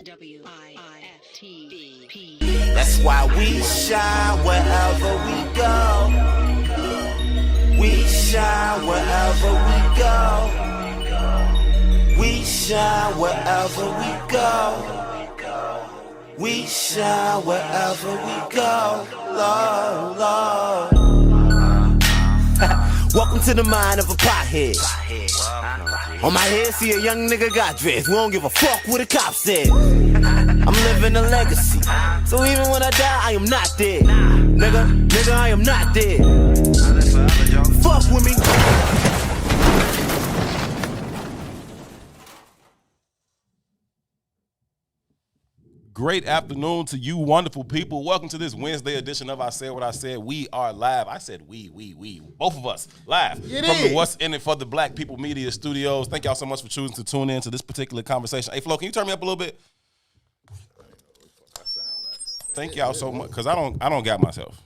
ISWIS. That's why we shine wherever we go. We shine wherever we go. We shine wherever we go. We shine wherever we go. Lord, Lord. Welcome to the mind of a pothead. On my head, see a young nigga got dressed. We don't give a fuck what the cop said. I'm living a legacy. So even when I die, I am not dead. Nigga, I am not dead. Fuck with me. Great afternoon to you wonderful people. Welcome to this Wednesday edition of I Said What I Said. We are live. I said we. Both of us live from the What's In It for the Black People Media Studios. Thank y'all so much for choosing to tune in to this particular conversation. Hey, Flo, can you turn me up a little bit? Thank y'all so much, because I don't got myself.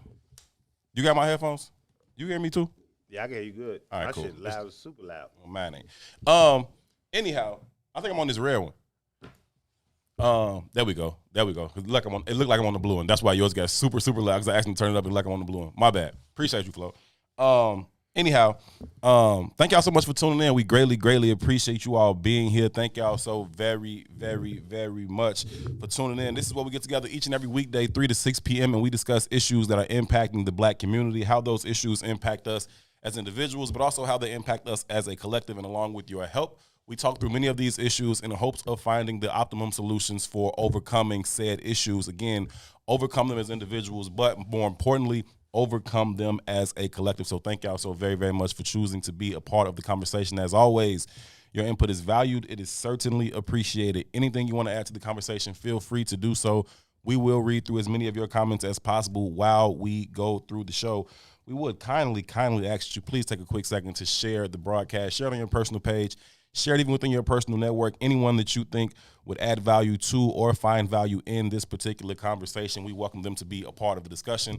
You got my headphones? You hear me too? Yeah, I can hear you good. All right, my cool. shit loud, super loud. Well, mine ain't. Anyhow, I think I'm on this red one. There we go. It looked like I'm on the blue one. That's why yours got super loud, because I asked him to turn it up and like I'm on the blue one. My bad. Appreciate you, Flo. Anyhow, thank y'all so much for tuning in. We greatly appreciate you all being here. Thank y'all so very much for tuning in. This is what we get together each and every weekday, 3 to 6 p.m., and we discuss issues that are impacting the black community, how those issues impact us as individuals, but also how they impact us as a collective. And along with your help, we talk through many of these issues in the hopes of finding the optimum solutions for overcoming said issues. Again, overcome them as individuals, but more importantly, overcome them as a collective. So thank y'all so very much for choosing to be a part of the conversation. As always, your input is valued. It is certainly appreciated. Anything you want to add to the conversation, feel free to do so. We will read through as many of your comments as possible while we go through the show. We would kindly ask you, please take a quick second to share the broadcast. Share it on your personal page. Share it even within your personal network. Anyone that you think would add value to or find value in this particular conversation, we welcome them to be a part of the discussion.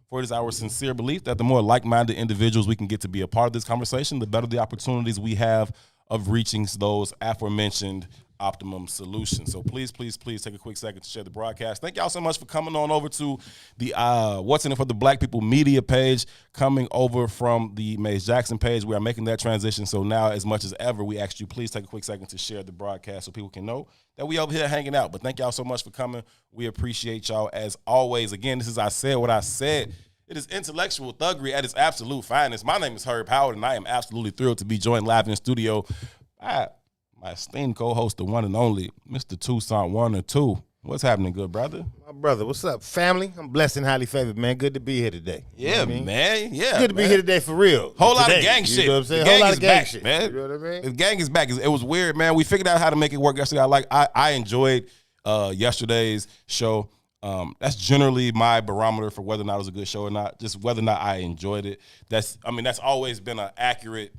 For it is our sincere belief that the more like-minded individuals we can get to be a part of this conversation, the better the opportunities we have of reaching those aforementioned optimum solutions. So please take a quick second to share the broadcast. Thank y'all so much for coming on over to the What's In It for the Black People media page, coming over from the Maze Jackson page. We are making that transition. So now, as much as ever, we ask you, please take a quick second to share the broadcast so people can know that we over here hanging out. But thank y'all so much for coming. We appreciate y'all as always. Again, this is I Said What I Said. It is intellectual thuggery at its absolute finest. My name is Herb Howard, and I am absolutely thrilled to be joined live in the studio by my esteemed co-host, the one and only Mr. Toussaint 1 or 2. What's happening, good brother? My brother, what's up, family? I'm blessed and highly favored, man. Good to be here today. Yeah, you know what I mean? man. Yeah, good to be here today for real. Whole lot today, of gang shit. You know what I'm saying? The gang Whole lot is of gang back, shit, man. You know what I mean? The gang is back. It was weird, man. We figured out how to make it work yesterday. I enjoyed yesterday's show. That's generally my barometer for whether or not it was a good show or not. Just whether or not I enjoyed it. That's always been an accurate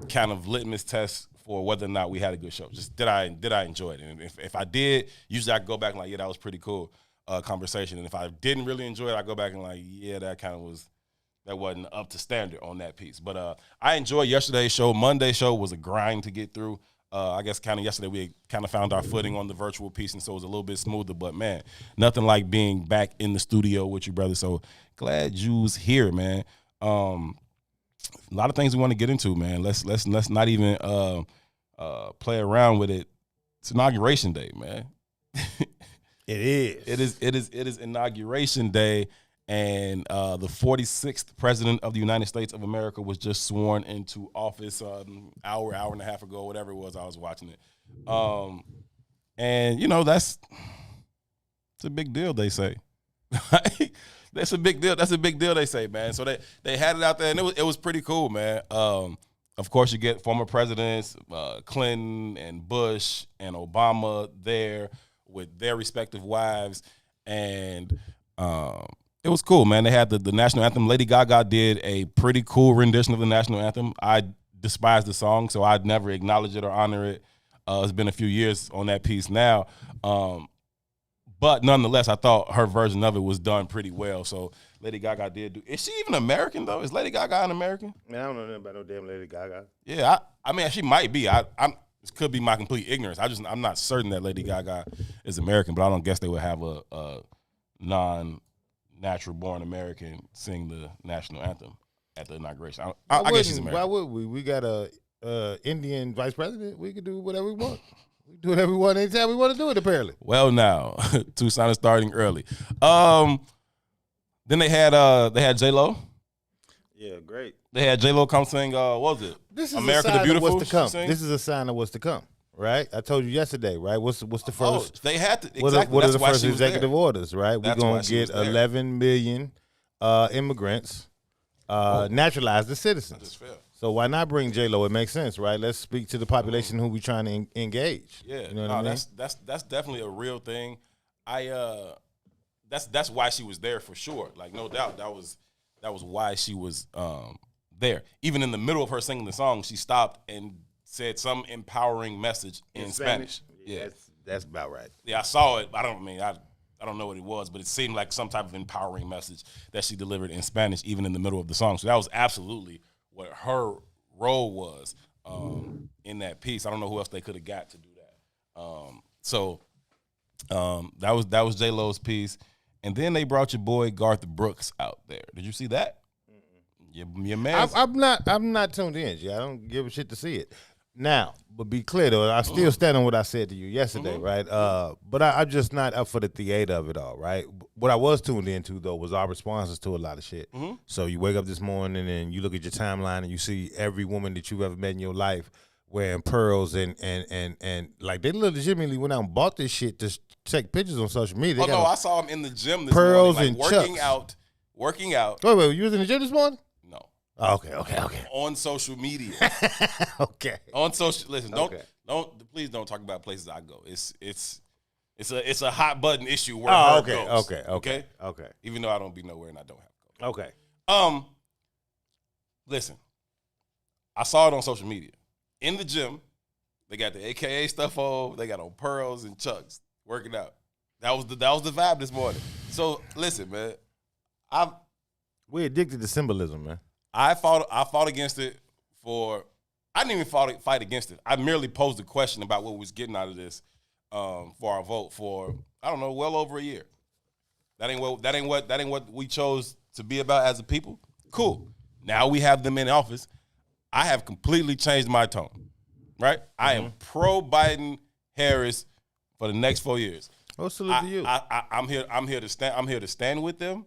kind of litmus test for whether or not we had a good show. Just did I enjoy it? And if I did, usually I go back and like, yeah, that was pretty cool conversation. And if I didn't really enjoy it, I go back and like, yeah, that wasn't up to standard on that piece. But I enjoyed yesterday's show. Monday's show was a grind to get through. I guess kind of yesterday we kind of found our footing on the virtual piece, and so it was a little bit smoother. But man, nothing like being back in the studio with you, brother. So glad you's here, man. A lot of things we want to get into, man. Let's not even play around with it. It's Inauguration Day, man. It is. It is Inauguration Day, and the 46th president of the United States of America was just sworn into office hour and a half ago, whatever it was. I was watching it, and you know it's a big deal. They say. That's a big deal. That's a big deal, they say, man. So they had it out there, and it was pretty cool, man. Of course, you get former presidents, Clinton and Bush and Obama there with their respective wives, and it was cool, man. They had the national anthem. Lady Gaga did a pretty cool rendition of the national anthem. I despise the song, so I'd never acknowledge it or honor it. It's been a few years on that piece now. But nonetheless, I thought her version of it was done pretty well. So Lady Gaga did do. Is she even American though? Is Lady Gaga an American? Man, I don't know nothing about no damn Lady Gaga. Yeah, I mean she might be. This could be my complete ignorance. I'm not certain that Lady Gaga is American, but I don't guess they would have a non-natural born American sing the national anthem at the inauguration. I guess she's American. Why would we? We got a Indian vice president. We could do whatever we want. We do whatever we want anytime we want to do it, apparently. Well, now Tucson is starting early. Then they had J-Lo. Yeah, great. They had J-Lo come sing, what was it? This is America a sign the Beautiful. of what's to come. Sing? This is a sign of what's to come, right? I told you yesterday, right? What's the first? They had to. Exactly. What are That's the why first she was executive there. orders, right? We're That's why going to she was get there. 11 million immigrants naturalized as citizens. That's fair. So why not bring J-Lo? It makes sense, right? Let's speak to the population who we trying to engage. Yeah, you know what I mean? That's definitely a real thing. That's why she was there for sure. Like no doubt, that was why she was there. Even in the middle of her singing the song, she stopped and said some empowering message in Spanish. Yeah, that's about right. Yeah, I saw it. I don't know what it was, but it seemed like some type of empowering message that she delivered in Spanish, even in the middle of the song. So that was absolutely what her role was in that piece. I don't know who else they could have got to do that. That was J-Lo's piece. And then they brought your boy Garth Brooks out there. Did you see that? Your man. I'm not tuned in. Yeah, I don't give a shit to see it. Now, but be clear though, I still stand on what I said to you yesterday, right? But I'm just not up for the theater of it all, right? What I was tuned into though was our responses to a lot of shit. So you wake up this morning and you look at your timeline and you see every woman that you've ever met in your life wearing pearls and like they legitimately went out and bought this shit to take pictures on social media. I saw him in the gym this pearls morning, like and working out. Wait, you was in the gym this morning? No. Oh, okay. On social media. Okay. On social. Listen, please don't talk about places I go. It's a hot button issue where her goes. Okay. Even though I don't be nowhere and I don't have to go. Okay. Listen, I saw it on social media. In the gym, they got the AKA stuff on. They got on pearls and chucks working out. That was the vibe this morning. So listen, man, we're addicted to symbolism, man. I fought against it I didn't even fight against it. I merely posed a question about what we was getting out of this for our vote for, I don't know, well over a year. That ain't what we chose to be about as a people. Cool. Now we have them in office. I have completely changed my tone. Right? I am pro Biden Harris for the next 4 years. Oh, salute to you. I'm here to stand with them.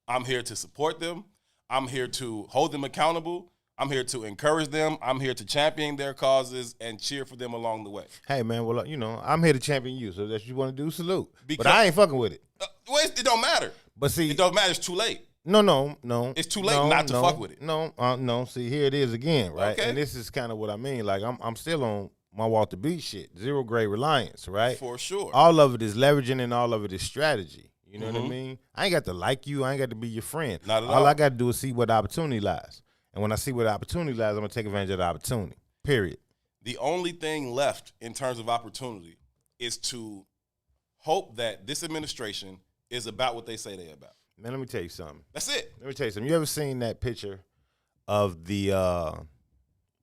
I'm here to support them. I'm here to hold them accountable. I'm here to encourage them. I'm here to champion their causes and cheer for them along the way. Hey, man, well, I'm here to champion you. So that's what you want to do, salute. But I ain't fucking with it. It don't matter. But see, it don't matter. It's too late. No. It's too late not to fuck with it. No. See, here it is again, right? Okay. And this is kind of what I mean. Like, I'm still on my Walter B shit. Zero grade reliance, right? For sure. All of it is leveraging and all of it is strategy. You know what I mean? I ain't got to like you. I ain't got to be your friend. Not at all. All I got to do is see where the opportunity lies. And when I see where the opportunity lies, I'm going to take advantage of the opportunity, period. The only thing left in terms of opportunity is to hope that this administration is about what they say they're about. Man, let me tell you something. That's it. Let me tell you something. You ever seen that picture of the,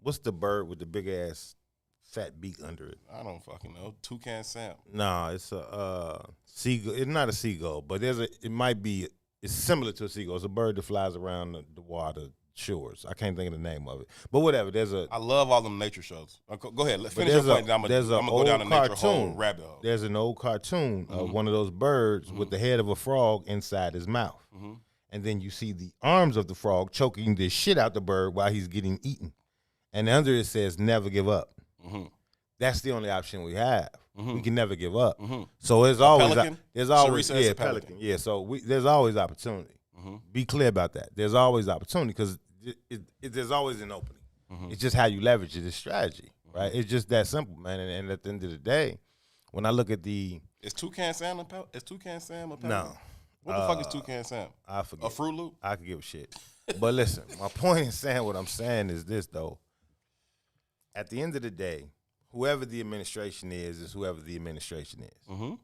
what's the bird with the big-ass fat beak under it? I don't fucking know. Toucan Sam. No, it's a seagull. It's not a seagull, but it's similar to a seagull. It's a bird that flies around the water shores. I can't think of the name of it. But whatever. I love all them nature shows. Go ahead. Let's finish your point. I'm going to go down a nature hole, rabbit hole. There's an old cartoon of one of those birds with the head of a frog inside his mouth. And then you see the arms of the frog choking the shit out the bird while he's getting eaten. And under it says, never give up. That's the only option we have. We can never give up. So there's always pelican? pelican. Yeah, so there's always opportunity. Be clear about that. There's always opportunity because there's always an opening. It's just how you leverage it. It's strategy, right? It's just that simple, man. And at the end of the day, when I look at the Is Toucan Sam a pelican? No. What the fuck is Toucan Sam? I forget. A Fruit Loop? I could give a shit. But listen, my point in saying what I'm saying is this, though. At the end of the day, whoever the administration is whoever the administration is.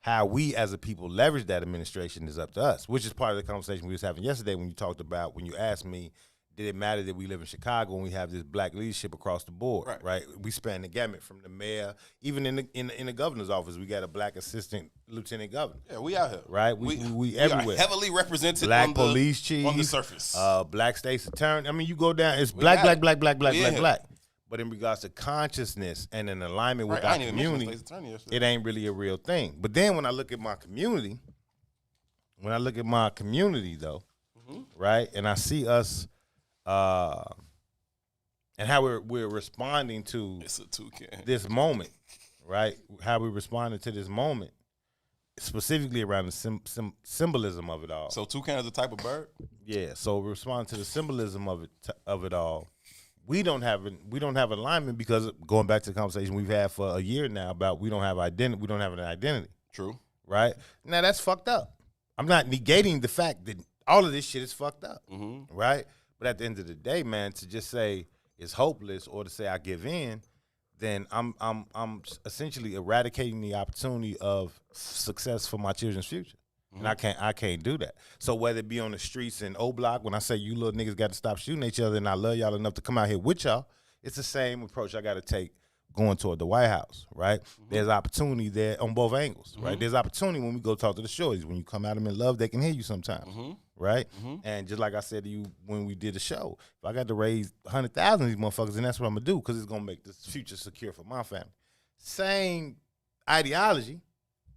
How we as a people leverage that administration is up to us, which is part of the conversation we was having yesterday when you asked me, did it matter that we live in Chicago and we have this black leadership across the board, right? We span the gamut from the mayor, even in the governor's office, we got a black assistant lieutenant governor. Yeah, we out here, right? We everywhere. Are heavily represented. Black on police chief on the surface. Black state's attorney. I mean, you go down. It's black. But in regards to consciousness and an alignment with our community, it ain't really a real thing. But then when I look at my community, though, right, and I see us. And how we're responding to this moment, right? How we're responding to this moment, specifically around the symbolism of it all. So toucan is a type of bird. Yeah. So we respond to the symbolism of it all. We don't have alignment because going back to the conversation we've had for a year now about we don't have identity. We don't have an identity. True. Right. Now that's fucked up. I'm not negating the fact that all of this shit is fucked up. Right. But at the end of the day, man, to just say it's hopeless or to say I give in, then I'm essentially eradicating the opportunity of success for my children's future. And I can't do that. So whether it be on the streets in O Block, when I say you little niggas got to stop shooting each other and I love y'all enough to come out here with y'all, it's the same approach I got to take going toward the White House, right? There's opportunity there on both angles, right? There's opportunity when we go talk to the shorties. When you come at them in love, they can hear you sometimes, right? And just like I said to you when we did the show, if I got to raise 100,000 of these motherfuckers, then that's what I'm going to do because it's going to make this future secure for my family. Same ideology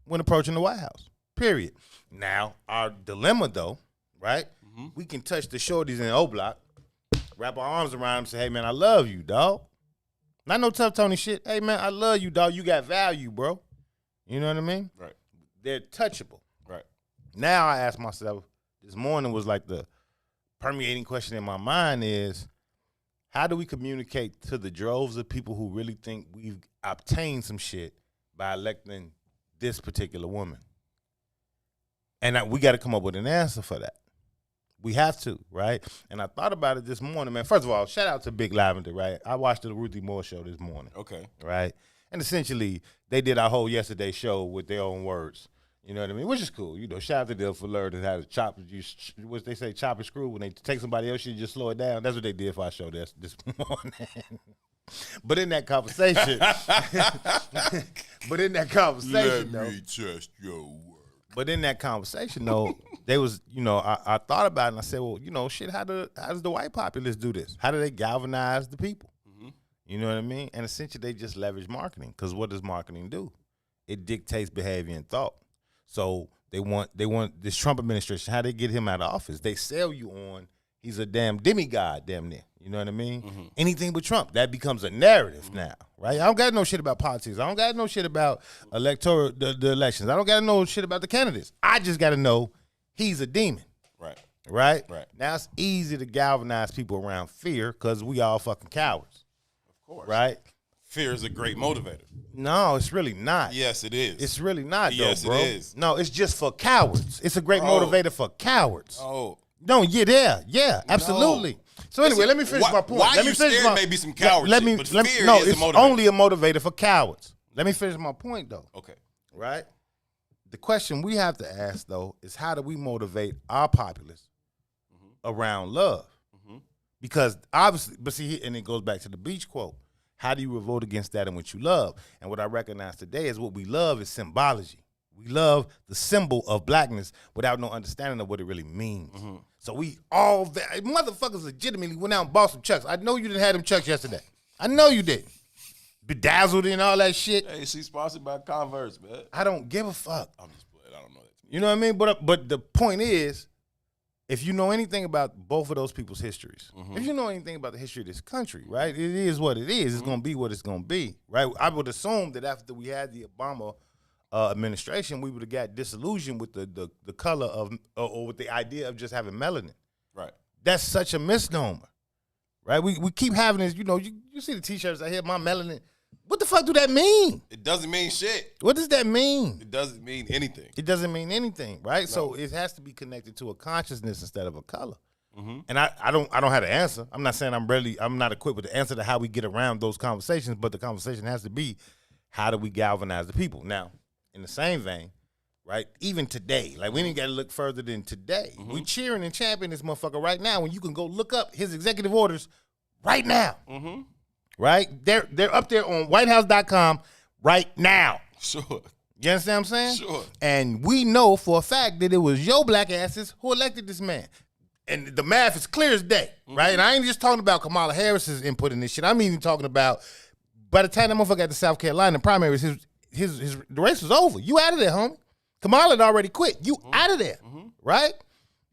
when approaching the White House, period. Now, our dilemma, though, right? We can touch the shorties in O Block, wrap our arms around them and say, hey, man, I love you, dog. Not no tough Tony shit. Hey, man, I love you, dog. You got value, bro. You know what I mean? Right. They're touchable. Right. Now I ask myself, this morning was like the permeating question in my mind is, how do we communicate to the droves of people who really think we've obtained some shit by electing this particular woman? And we got to come up with an answer for that. We have to, right? And I thought about it this morning, man. First of all, shout out to Big Lavender, right? I watched the Ruthie Moore show this morning. Okay. Right? And essentially, they did our whole yesterday show with their own words. You know what I mean? Which is cool. You know, shout out to them for learning how to chop, what they say, chop and screw. When they take somebody else, you just slow it down. That's what they did for our show this morning. But in that conversation, Let though, me test your word. But in that conversation, though, they was, you know, I thought about it and I said, well, you know, shit, how does the white populace do this? How do they galvanize the people? You know what I mean? And essentially, they just leverage marketing because what does marketing do? It dictates behavior and thought. So they want this Trump administration, how they get him out of office. They sell you on he's a damn demigod, damn near. You know what I mean? Anything but Trump, that becomes a narrative now, right? I don't got no shit about politics. I don't got no shit about the elections. I don't got no shit about the candidates. I just got to know he's a demon. Right? Now it's easy to galvanize people around fear because we all fucking cowards. Of course. Right? Fear is a great motivator. No, it's really not. Yes, it is. It's really not, yes, though, bro. It is. No, it's just for cowards. It's a great motivator for cowards. Oh. No, yeah, absolutely. No. So anyway, let me finish my point. Why let me you finish scared my, may be some coward let me, shit, but let me, fear no, is it's a motivator. only a motivator for cowards. Let me finish my point, though. Okay. Right? The question we have to ask, though, is how do we motivate our populace around love? Because obviously, but see, and it goes back to the beach quote. How do you revolt against that and what you love? And what I recognize today is what we love is symbology. We love the symbol of blackness without no understanding of what it really means. So we all, motherfuckers legitimately went out and bought some chucks. I know you didn't have them chucks yesterday. I know you did. Bedazzled and all that shit. Hey, she's sponsored by Converse, man. I don't give a fuck. I'm just playing. I don't know that. You know what I mean? But the point is, if you know anything about both of those people's histories, if you know anything about the history of this country, right, it is what it is. It's going to be what it's going to be, right? I would assume that after we had the Obama administration, we would have got disillusioned with the color of, or with the idea of just having melanin. Right. That's such a misnomer, right? We keep having this, you know, you see the T-shirts out here, my melanin. What the fuck do that mean? It doesn't mean shit. What does that mean? It doesn't mean anything. It doesn't mean anything, right? No. So it has to be connected to a consciousness instead of a color. And I don't have the answer. I'm not saying I'm not equipped with the answer to how we get around those conversations, but the conversation has to be, how do we galvanize the people? Now, in the same vein, right? Even today. Like, we ain't got to look further than today. We cheering and championing this motherfucker right now when you can go look up his executive orders right now. Right? They're up there on whitehouse.com right now. Sure. You understand what I'm saying? Sure. And we know for a fact that it was your black asses who elected this man. And the math is clear as day, right? And I ain't just talking about Kamala Harris's input in this shit. I'm even talking about by the time that motherfucker got to South Carolina primaries, the race was over. You out of there, homie. Kamala had already quit. You out of there, right?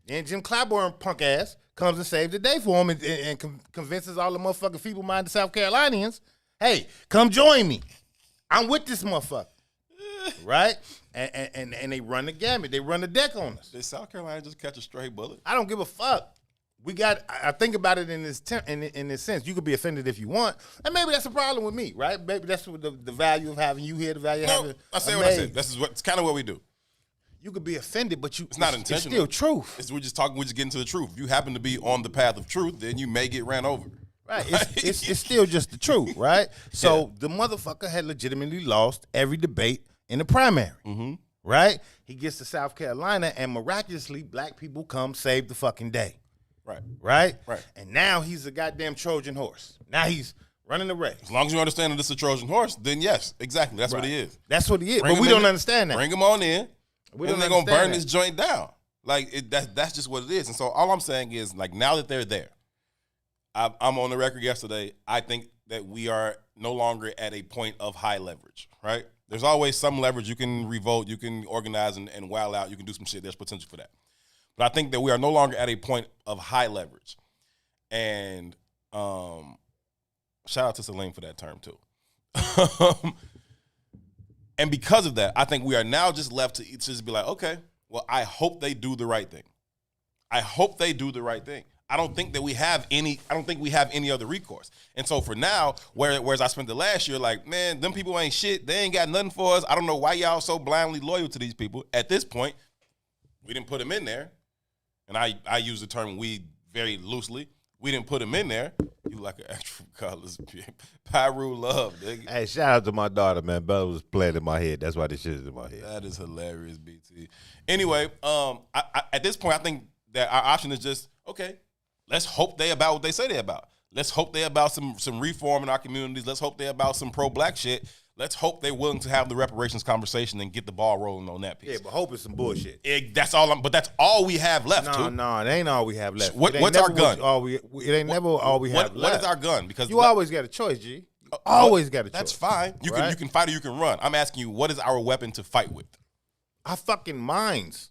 And Jim Clyburn, punk ass, comes and saves the day for him and convinces all the motherfucking feeble-minded South Carolinians, hey, come join me. I'm with this motherfucker, right? And they run the gamut. They run the deck on us. Did South Carolina just catch a stray bullet? I don't give a fuck. I think about it in this sense. You could be offended if you want, and maybe that's a problem with me, right? Maybe that's what the value of having you here, the value of having. I say what I said. It's kind of what we do. You could be offended, but it's not intentional. It's still truth. We're just getting to the truth. If you happen to be on the path of truth, then you may get ran over. Right. It's still just the truth, right? So the motherfucker had legitimately lost every debate in the primary, right? He gets to South Carolina, and miraculously, black people come save the fucking day. Right? And now he's a goddamn Trojan horse. Now he's running the race. As long as you understand that it's a Trojan horse, then yes, exactly. That's what he is. That's what he is. But we don't understand that. Bring him on in, and they're going to burn this joint down. Like, that's just what it is. And so all I'm saying is, like, now that they're there, I'm on the record yesterday, I think that we are no longer at a point of high leverage, right? There's always some leverage. You can revolt, you can organize and wow out, you can do some shit. There's potential for that. But I think that we are no longer at a point of high leverage. And shout out to Celine for that term too. And because of that, I think we are now just left to just be like, okay, well, I hope they do the right thing. I hope they do the right thing. I don't think we have any other recourse. And so for now, whereas I spent the last year like, man, them people ain't shit. They ain't got nothing for us. I don't know why y'all so blindly loyal to these people. At this point, we didn't put them in there. And I use the term we very loosely. We didn't put him in there. You like an extra colors. Pyru love, nigga. Hey, shout out to my daughter, man. Bella was playing in my head. That's why this shit is in my head. That is hilarious, BT. Anyway, at this point, I think that our option is just, okay, let's hope they about what they say they about. Let's hope they about some reform in our communities. Let's hope they about some pro-black shit. Let's hope they're willing to have the reparations conversation and get the ball rolling on that piece. Yeah, but hope is some bullshit. That's all we have left. No, it ain't all we have left. What's our gun? It ain't never all we have left. What is our gun? Because you always got a choice, G. Always got a choice. That's fine. You can fight or you can run. I'm asking you, what is our weapon to fight with? Our fucking minds.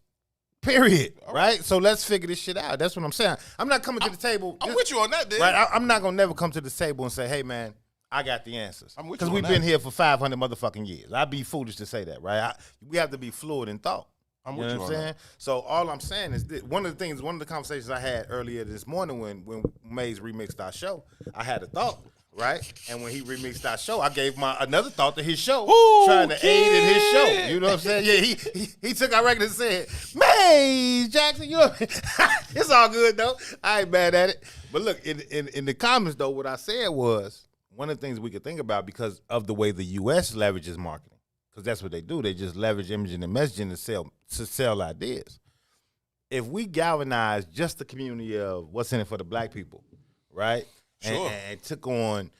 Period. Right? So let's figure this shit out. That's what I'm saying. I'm not coming to the table. I'm with you on that, dude. Right? I'm not gonna never come to the table and say, hey man, I got the answers. Because we've been here for 500 motherfucking years. I'd be foolish to say that, right? We have to be fluid in thought. I'm with you know what I'm saying? So all I'm saying is this. One of the conversations I had earlier this morning when Maze remixed our show, I had a thought, right? And when he remixed our show, I gave another thought to his show, trying to aid in his show. You know what I'm saying? Yeah, he took our record and said, Maze Jackson, you know, it's all good though. I ain't mad at it. But look, in the comments though, what I said was, one of the things we could think about because of the way the U.S. leverages marketing, because that's what they do. They just leverage imaging and messaging to sell ideas. If we galvanize just the community of what's in it for the black people, right? Sure. And took on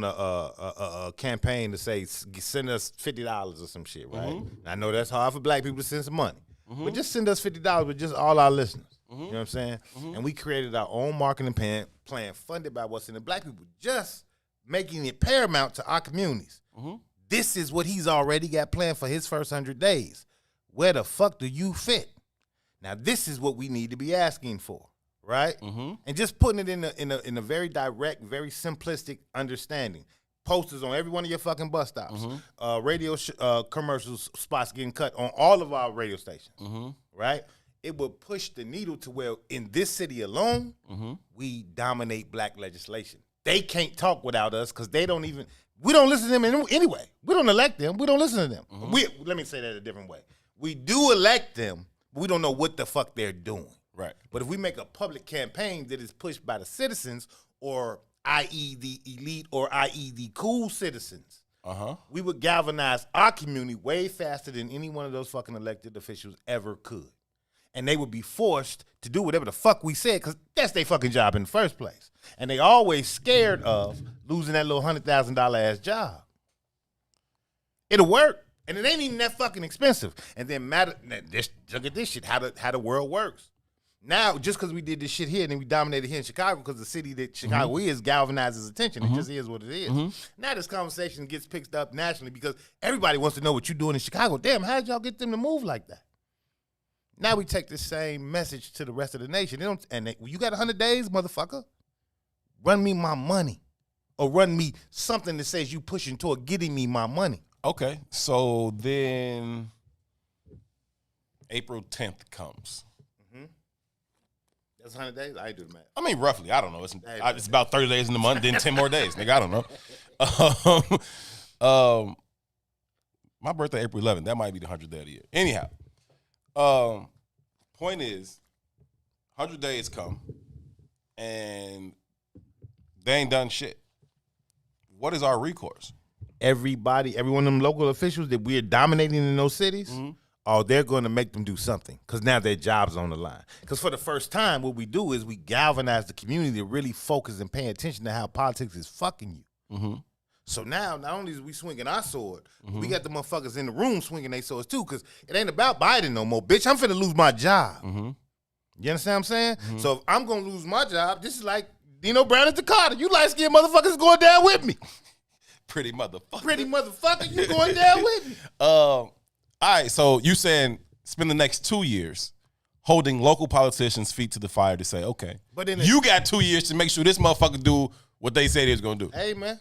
a campaign to say send us $50 or some shit, right? Mm-hmm. I know that's hard for black people to send some money, but just send us $50 with just all our listeners. You know what I'm saying? And we created our own marketing plan funded by what's in the black people, just making it paramount to our communities. This is what he's already got planned for his first 100 days. Where the fuck do you fit? Now, this is what we need to be asking for, right? And just putting it in a very direct, very simplistic understanding. Posters on every one of your fucking bus stops. Radio commercials spots getting cut on all of our radio stations, right? It would push the needle to where in this city alone, we dominate black legislation. They can't talk without us because we don't listen to them anyway. We don't elect them. We don't listen to them. Let me say that a different way. We do elect them, but we don't know what the fuck they're doing. Right. But if we make a public campaign that is pushed by the citizens, or i.e. the elite, or i.e. the cool citizens, we would galvanize our community way faster than any one of those fucking elected officials ever could. And they would be forced to do whatever the fuck we said, because that's their fucking job in the first place. And they always scared of losing that little $100,000 ass job. It'll work. And it ain't even that fucking expensive. And then look at this shit, how the world works. Now, just because we did this shit here and then we dominated here in Chicago, because the city that Chicago is galvanizes attention. It just is what it is. Now this conversation gets picked up nationally because everybody wants to know what you're doing in Chicago. Damn, how did y'all get them to move like that? Now we take the same message to the rest of the nation. You got 100 days, motherfucker? Run me my money. Or run me something that says you pushing toward getting me my money. Okay, so then April 10th comes. That's 100 days? I ain't do the math. I mean, roughly. I don't know. It's about 30 days in the month, then 10 more days. Nigga, I don't know. My birthday, April 11th. That might be the 100th day of the year. Anyhow, point is, 100 days come, and they ain't done shit. What is our recourse? Every one of them local officials that we're dominating in those cities, they're going to make them do something because now their job's on the line. Because for the first time, what we do is we galvanize the community to really focus and pay attention to how politics is fucking you. So now, not only is we swinging our sword, we got the motherfuckers in the room swinging their swords too, because it ain't about Biden no more, bitch. I'm finna lose my job. You understand what I'm saying? So if I'm going to lose my job, this is like Dino Brown and Takata. You light-skinned motherfuckers going down with me. Pretty motherfucker. You going down with me. All right, so you saying spend the next 2 years holding local politicians' feet to the fire to say, okay, but then you got 2 years to make sure this motherfucker do what they say they was going to do. Hey, man,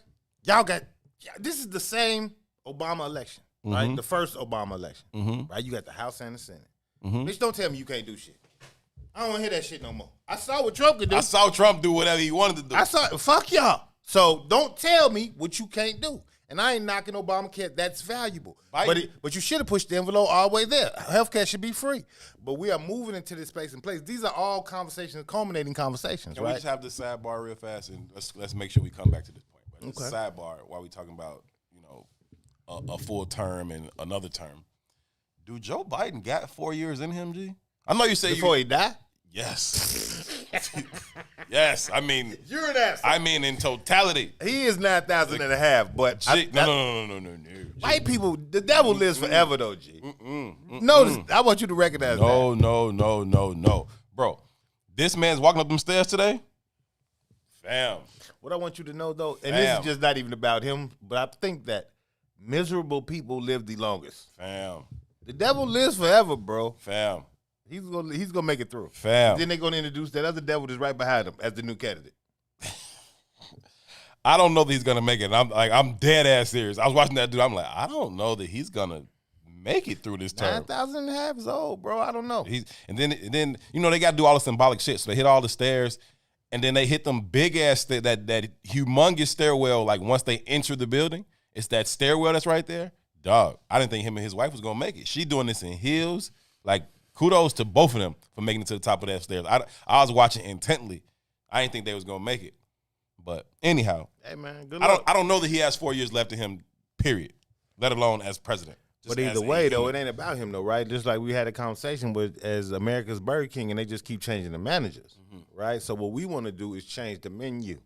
this is the same Obama election, right? The first Obama election, right? You got the House and the Senate. Bitch, don't tell me you can't do shit. I don't want to hear that shit no more. I saw what Trump could do. I saw Trump do whatever he wanted to do. Fuck y'all. So don't tell me what you can't do. And I ain't knocking Obamacare. That's valuable. But you should have pushed the envelope all the way there. Healthcare should be free. But we are moving into this space and place. These are all conversations, culminating conversations, Can right? we just have this sidebar real fast and let's make sure we come back to this point. But Okay. Sidebar while we talking about, a full term and another term. Do Joe Biden got 4 years in him, G? I know you say Before he died? Yes. Yes. I mean, You're an ass. I mean in totality. He is 9,000 and a half, but No. white people, the devil lives forever though, G. Notice, I want you to recognize that. No. Bro, this man's walking up them stairs today. Fam. What I want you to know though, and this is just not even about him, but I think that miserable people live the longest. Fam. The devil lives forever, bro. Fam. He's gonna make it through. Fam. Then they're gonna introduce that other devil that's right behind him as the new candidate. I don't know that he's gonna make it. I'm dead ass serious. I was watching that dude. I'm like, I don't know that he's gonna make it through this term. 9,000 and a half is old, bro. I don't know. And then they gotta do all the symbolic shit. So they hit all the stairs, and then they hit them big ass that humongous stairwell. Like once they enter the building, it's that stairwell that's right there. Dog, I didn't think him and his wife was gonna make it. She doing this in heels. Like kudos to both of them for making it to the top of that stairs. I was watching intently. I didn't think they was gonna make it. But anyhow, hey man, good luck. I don't know that he has 4 years left in him, period. Let alone as president. But either way, though, it ain't about him, though, right? Just like we had a conversation as America's Burger King, and they just keep changing the managers, right? So what we want to do is change the menu,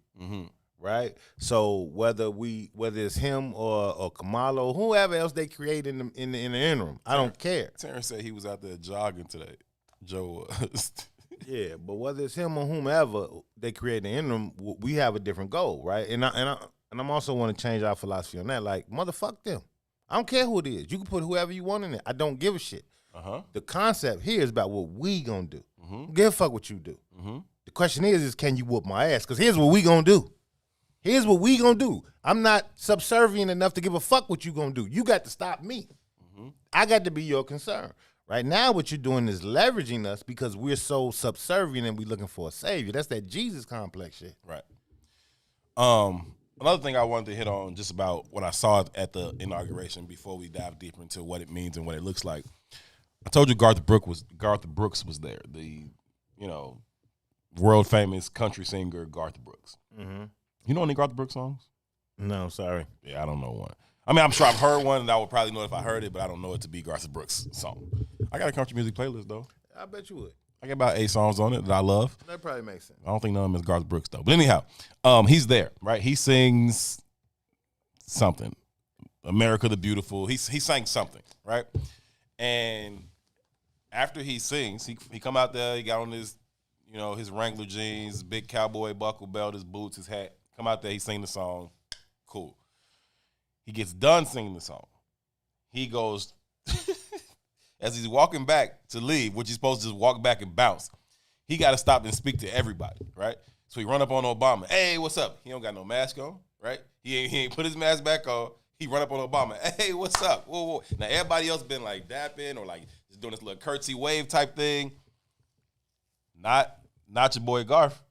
right? So whether it's him or Kamala or whoever else they create in the interim, I don't care. Terrence said he was out there jogging today. Joe was. Yeah, but whether it's him or whomever they create in the interim, we have a different goal, right? And I'm also want to change our philosophy on that. Like, motherfuck them. I don't care who it is. You can put whoever you want in it. I don't give a shit. The concept here is about what we gonna do. Give a fuck what you do. The question is can you whoop my ass? Because here's what we gonna do. Here's what we gonna do. I'm not subservient enough to give a fuck what you gonna do. You got to stop me. I got to be your concern. Right now, what you're doing is leveraging us because we're so subservient and we're looking for a savior. That's that Jesus complex shit. Right. Another thing I wanted to hit on just about what I saw at the inauguration before we dive deeper into what it means and what it looks like. I told you Garth Brooks was there, the world famous country singer Garth Brooks. You know any Garth Brooks songs? No, sorry. Yeah, I don't know one. I mean, I'm sure I've heard one, and I would probably know if I heard it, but I don't know it to be Garth Brooks' song. I got a country music playlist, though. I bet you would. I got about 8 songs on it that I love. That probably makes sense. I don't think none of them is Garth Brooks, though. But anyhow, he's there, right? He sings something. America the Beautiful. He sang something, right? And after he sings, he come out there, he got on his, his Wrangler jeans, big cowboy buckle belt, his boots, his hat. Come out there, he sing the song. Cool. He gets done singing the song. He goes, as he's walking back to leave, which he's supposed to just walk back and bounce, he got to stop and speak to everybody, right? So he run up on Obama. Hey, what's up? He don't got no mask on, right? He ain't put his mask back on. He run up on Obama. Hey, what's up? Whoa, whoa. Now, everybody else been like dapping or like just doing this little curtsy wave type thing. Not your boy Garth.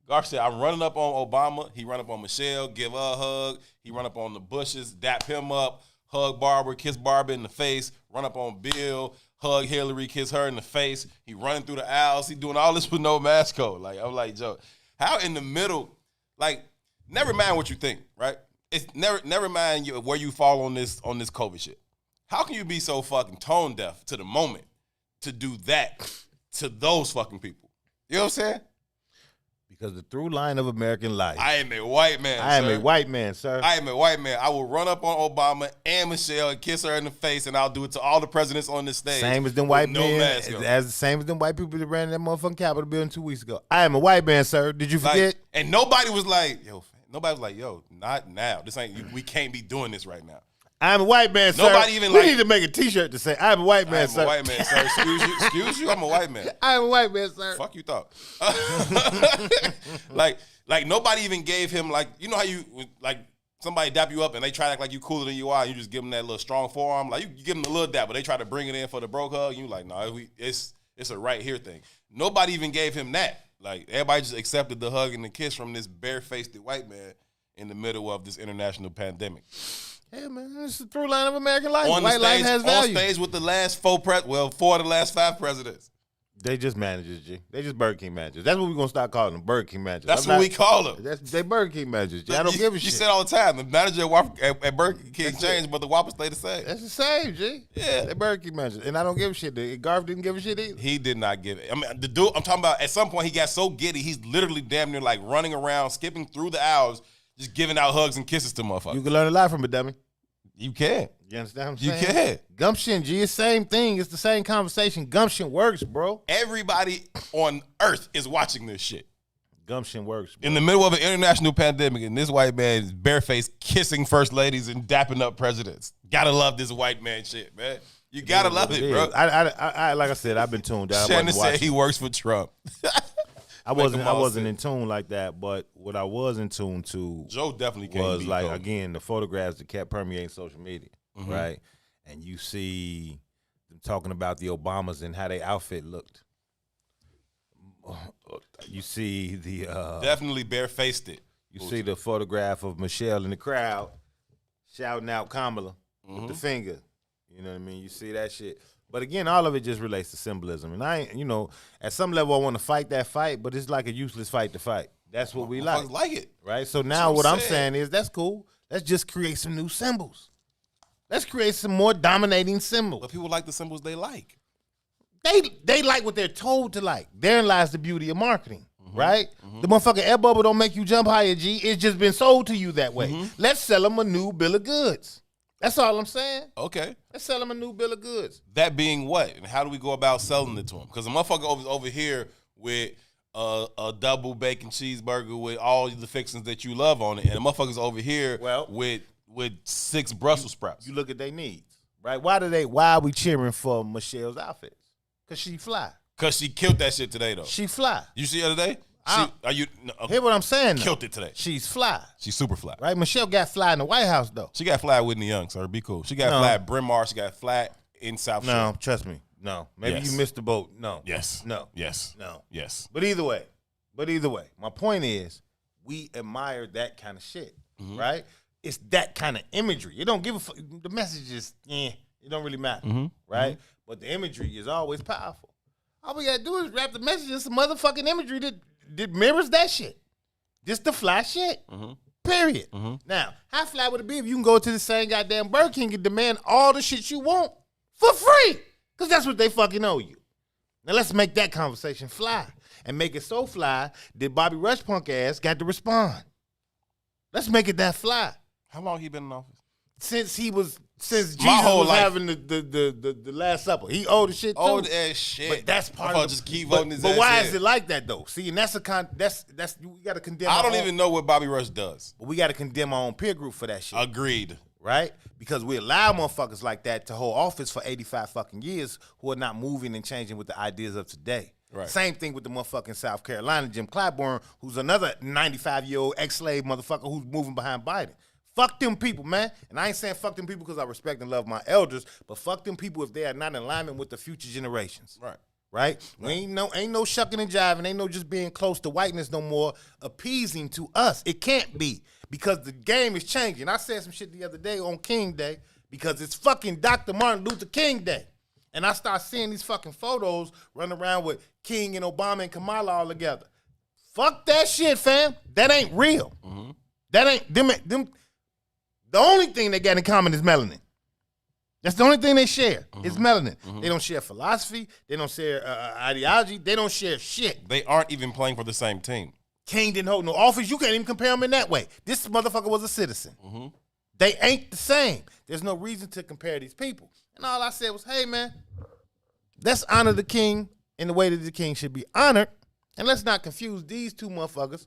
Garth said, I'm running up on Obama. He run up on Michelle, give her a hug. He run up on the Bushes, dap him up, hug Barbara, kiss Barbara in the face, run up on Bill, hug Hillary, kiss her in the face. He running through the aisles. He doing all this with no mask on. Like, I'm like, Joe, how in the middle, like, never mind what you think, right? It's never mind where you fall on this COVID shit. How can you be so fucking tone deaf to the moment to do that to those fucking people? You know what I'm saying? Because the through line of American life. I am a white man, I am a white man, sir. I am a white man. I will run up on Obama and Michelle and kiss her in the face, and I'll do it to all the presidents on this stage. Same as them white men. Mask on. As the same as them white people that ran that motherfucking Capitol building 2 weeks ago. I am a white man, sir. Did you forget? And nobody was like, yo, not now. This ain't. We can't be doing this right now. I'm a white man, sir. Nobody even we need to make a T-shirt to say, I'm a white man, sir. I'm a white man, sir. Excuse you, I'm a white man. I'm a white man, sir. Fuck you thought. like nobody even gave him, like, you know how you, like, somebody dap you up and they try to act like you cooler than you are, and you just give them that little strong forearm. Like, you give them a little dap, but they try to bring it in for the broke hug, and you like, no, it's a right here thing. Nobody even gave him that. Like, everybody just accepted the hug and the kiss from this barefaced white man in the middle of this international pandemic. Yeah, man, it's the through line of American life. On the White stage, life has value. on stage with the last 4 of the last 5 presidents. They just managers, G. They just Burger King managers. That's what we're going to start calling them, Burger King managers. That's what we call them. They Burger King managers, G. I don't give a shit. You said all the time, the manager at Burger King changed, but the Whopper stayed the same. That's the same, G. Yeah. They Burger King managers. And I don't give a shit. Garth didn't give a shit either. He did not give it. I mean, the dude, I'm talking about, at some point, he got so giddy, he's literally damn near like running around, skipping through the aisles, just giving out hugs and kisses to motherfuckers. You can learn a lot from it, dummy. You can. You understand what I'm You saying? can. Gumption, G, it's the same thing. It's the same conversation. Gumption works, bro. Everybody on earth is watching this shit. Gumption works, bro. In the middle of an international pandemic, and this white man is barefaced kissing first ladies and dapping up presidents. Gotta love this white man shit, man. You gotta love it, bro. I like I said, I've been tuned out. Shannon said he works for Trump. I wasn't in tune like that, but what I was in tune to Joe definitely can't was beat like Kobe. again the photographs that kept permeating social media, right? And you see them talking about the Obamas and how their outfit looked. You see the Definitely barefaced it. you see the photograph of Michelle in the crowd shouting out Kamala with the finger. You know what I mean? You see that shit. But again, all of it just relates to symbolism. And I ain't, at some level I want to fight that fight, but it's like a useless fight to fight. That's what we like. Like it. Right? So now what I'm saying is that's cool. Let's just create some new symbols. Let's create some more dominating symbols. But people like the symbols they like. They like what they're told to like. Therein lies the beauty of marketing, right? The motherfucking air bubble don't make you jump higher, G. It's just been sold to you that way. Let's sell them a new bill of goods. That's all I'm saying. Okay. Let's sell them a new bill of goods. That being what? And how do we go about selling it to them? Because the motherfucker over here with a double bacon cheeseburger with all the fixings that you love on it, and the motherfucker's over here with 6 Brussels sprouts. You look at their needs, right? Why are we cheering for Michelle's outfits? Because she fly. Because she killed that shit today, though. She fly. You see her today? Hear what I'm saying? Killed it today. She's fly. She's super fly. Right? Michelle got fly in the White House, though. She got fly at Whitney Young, so be cool. She got fly at Bryn Mawr. She got fly in South Shore. No, trust me. No. Maybe you missed the boat. No. Yes. No. Yes. No. Yes. But either way, my point is we admire that kind of shit, right? It's that kind of imagery. It don't give a fuck. The message is, it don't really matter, right? But the imagery is always powerful. All we gotta do is wrap the message in some motherfucking imagery that mirrors that shit. Just the fly shit. period. Now, how fly would it be if you can go to the same goddamn Burger King and demand all the shit you want for free? Because that's what they fucking owe you. Now, let's make that conversation fly and make it so fly that Bobby Rush punk ass got to respond. Let's make it that fly. How long he been in office? Since Jesus whole was life. having the Last Supper. He owed the shit too. Old as shit. But that's part I of just keep voting his But ass why in. is it like that though? See, and that's we gotta condemn. I don't our own- even know what Bobby Rush does. But we gotta condemn our own peer group for that shit. Agreed. Right? Because we allow motherfuckers like that to hold office for 85 fucking years who are not moving and changing with the ideas of today. Right. Same thing with the motherfucking South Carolina, Jim Clyburn, who's another 95-year-old ex-slave motherfucker who's moving behind Biden. Fuck them people, man. And I ain't saying fuck them people because I respect and love my elders, but fuck them people if they are not in alignment with the future generations. Right. Right? Ain't no shucking and jiving. Ain't no just being close to whiteness no more appeasing to us. It can't be because the game is changing. I said some shit the other day on King Day because it's fucking Dr. Martin Luther King Day. And I start seeing these fucking photos running around with King and Obama and Kamala all together. Fuck that shit, fam. That ain't real. That ain't them. The only thing they got in common is melanin. That's the only thing they share is melanin. They don't share philosophy. They don't share ideology. They don't share shit. They aren't even playing for the same team. King didn't hold no office. You can't even compare him in that way. This motherfucker was a citizen. They ain't the same. There's no reason to compare these people. And all I said was, hey, man, let's honor the king in the way that the king should be honored. And let's not confuse these two motherfuckers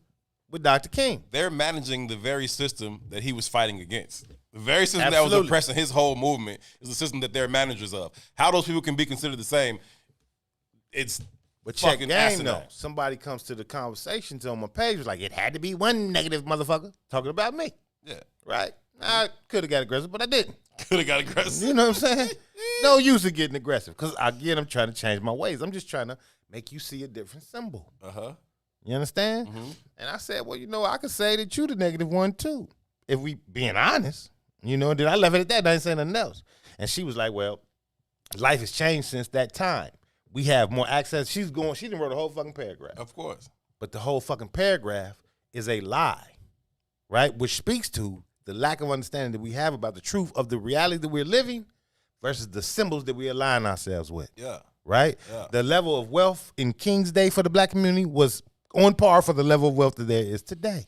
with Dr. King. They're managing the very system that he was fighting against. The very system that Absolutely. was oppressing his whole movement is the system that they're managers of. How those people can be considered the same, it's But check fucking game, asinine. though. Somebody comes to the conversations on my page, was like, it had to be one negative motherfucker talking about me. Yeah. Right? I could have got aggressive, but I didn't. Could have got aggressive. You know what I'm saying? No use of getting aggressive. Because, again, I'm trying to change my ways. I'm just trying to make you see a different symbol. Uh-huh. You understand? And I said, well, I could say that you the negative one, too. If we being honest. Then I left it at that. I didn't say nothing else. And she was like, well, life has changed since that time. We have more access. She done wrote a whole fucking paragraph. Of course. But the whole fucking paragraph is a lie, right? Which speaks to the lack of understanding that we have about the truth of the reality that we're living versus the symbols that we align ourselves with. Yeah. Right? Yeah. The level of wealth in King's Day for the black community was on par for the level of wealth that there is today.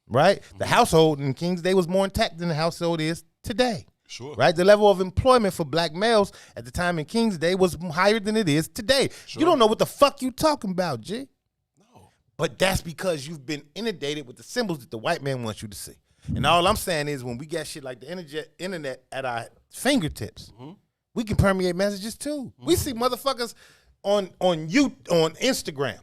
Right? The household in King's Day was more intact than the household is today. Sure. Right? The level of employment for black males at the time in King's Day was higher than it is today. You don't know what the fuck you talking about, G. No. But that's because you've been inundated with the symbols that the white man wants you to see. And all I'm saying is when we got shit like the internet at our fingertips, we can permeate messages too. We see motherfuckers on Instagram.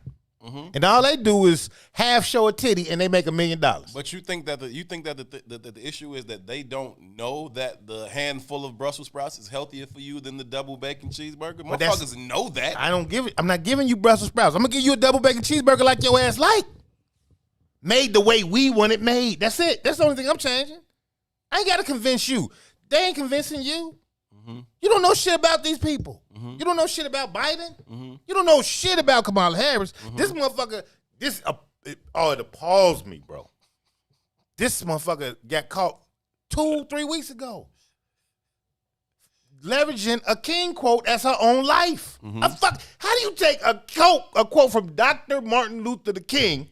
And all they do is half show a titty and they make $1 million. But you think that the issue is that they don't know that the handful of Brussels sprouts is healthier for you than the double bacon cheeseburger? Motherfuckers know that. I don't give it. I'm not giving you Brussels sprouts. I'm gonna give you a double bacon cheeseburger like your ass like. Made the way we want it made. That's it. That's the only thing I'm changing. I ain't gotta convince you. They ain't convincing you. You don't know shit about these people. You don't know shit about Biden. You don't know shit about Kamala Harris. This motherfucker, it appalls me, bro. This motherfucker got caught 2-3 weeks ago leveraging a King quote as her own life. How do you take a quote from Dr. Martin Luther the King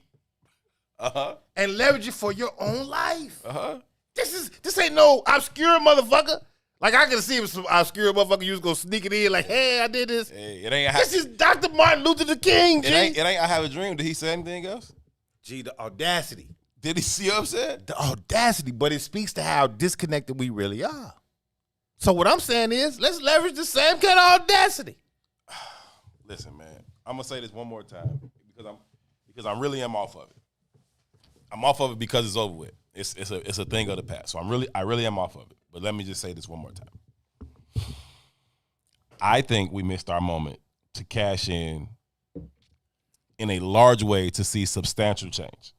and leverage it for your own life? This ain't no obscure motherfucker. Like, I could see if some obscure motherfucker you was gonna sneak it in, like, hey, I did this. Hey, it ain't. This is Dr. Martin Luther the King, G. It ain't. I have a dream. Did he say anything else? G, the audacity. Did he see what I'm saying? The audacity, but it speaks to how disconnected we really are. So what I'm saying is, let's leverage the same kind of audacity. Listen, man, I'm gonna say this one more time because I really am off of it. I'm off of it because it's over with. It's a thing of the past. So I really am off of it. But let me just say this one more time. I think we missed our moment to cash in a large way to see substantial change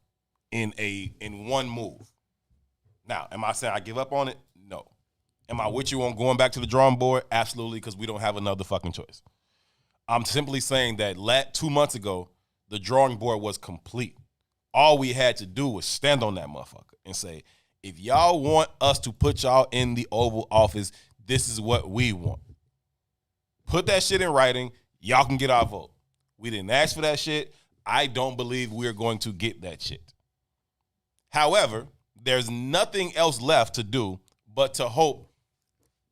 in one move. Now, am I saying I give up on it? No. Am I with you on going back to the drawing board? Absolutely, because we don't have another fucking choice. I'm simply saying that 2 months ago, the drawing board was complete. All we had to do was stand on that motherfucker and say, if y'all want us to put y'all in the Oval Office, this is what we want. Put that shit in writing. Y'all can get our vote. We didn't ask for that shit. I don't believe we're going to get that shit. However, there's nothing else left to do but to hope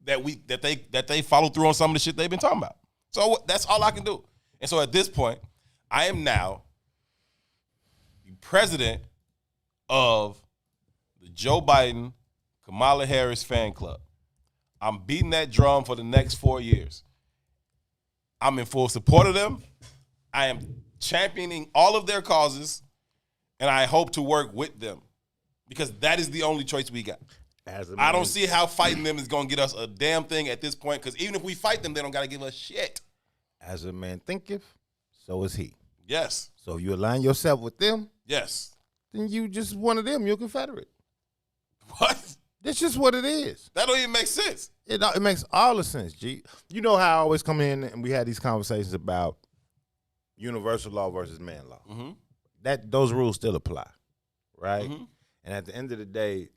that they follow through on some of the shit they've been talking about. So that's all I can do. And so at this point, I am now the president of the Joe Biden, Kamala Harris fan club. I'm beating that drum for the next 4 years. I'm in full support of them. I am championing all of their causes, and I hope to work with them because that is the only choice we got. I don't see how fighting them is going to get us a damn thing at this point because even if we fight them, they don't got to give us shit. As a man thinketh, so is he. Yes. So if you align yourself with them, yes, then you just one of them. You're a Confederate. What? That's just what it is. That don't even make sense. It makes all the sense, G. You know how I always come in and we had these conversations about universal law versus man law. Mm-hmm. Those rules still apply, right? Mm-hmm. And at the end of the day,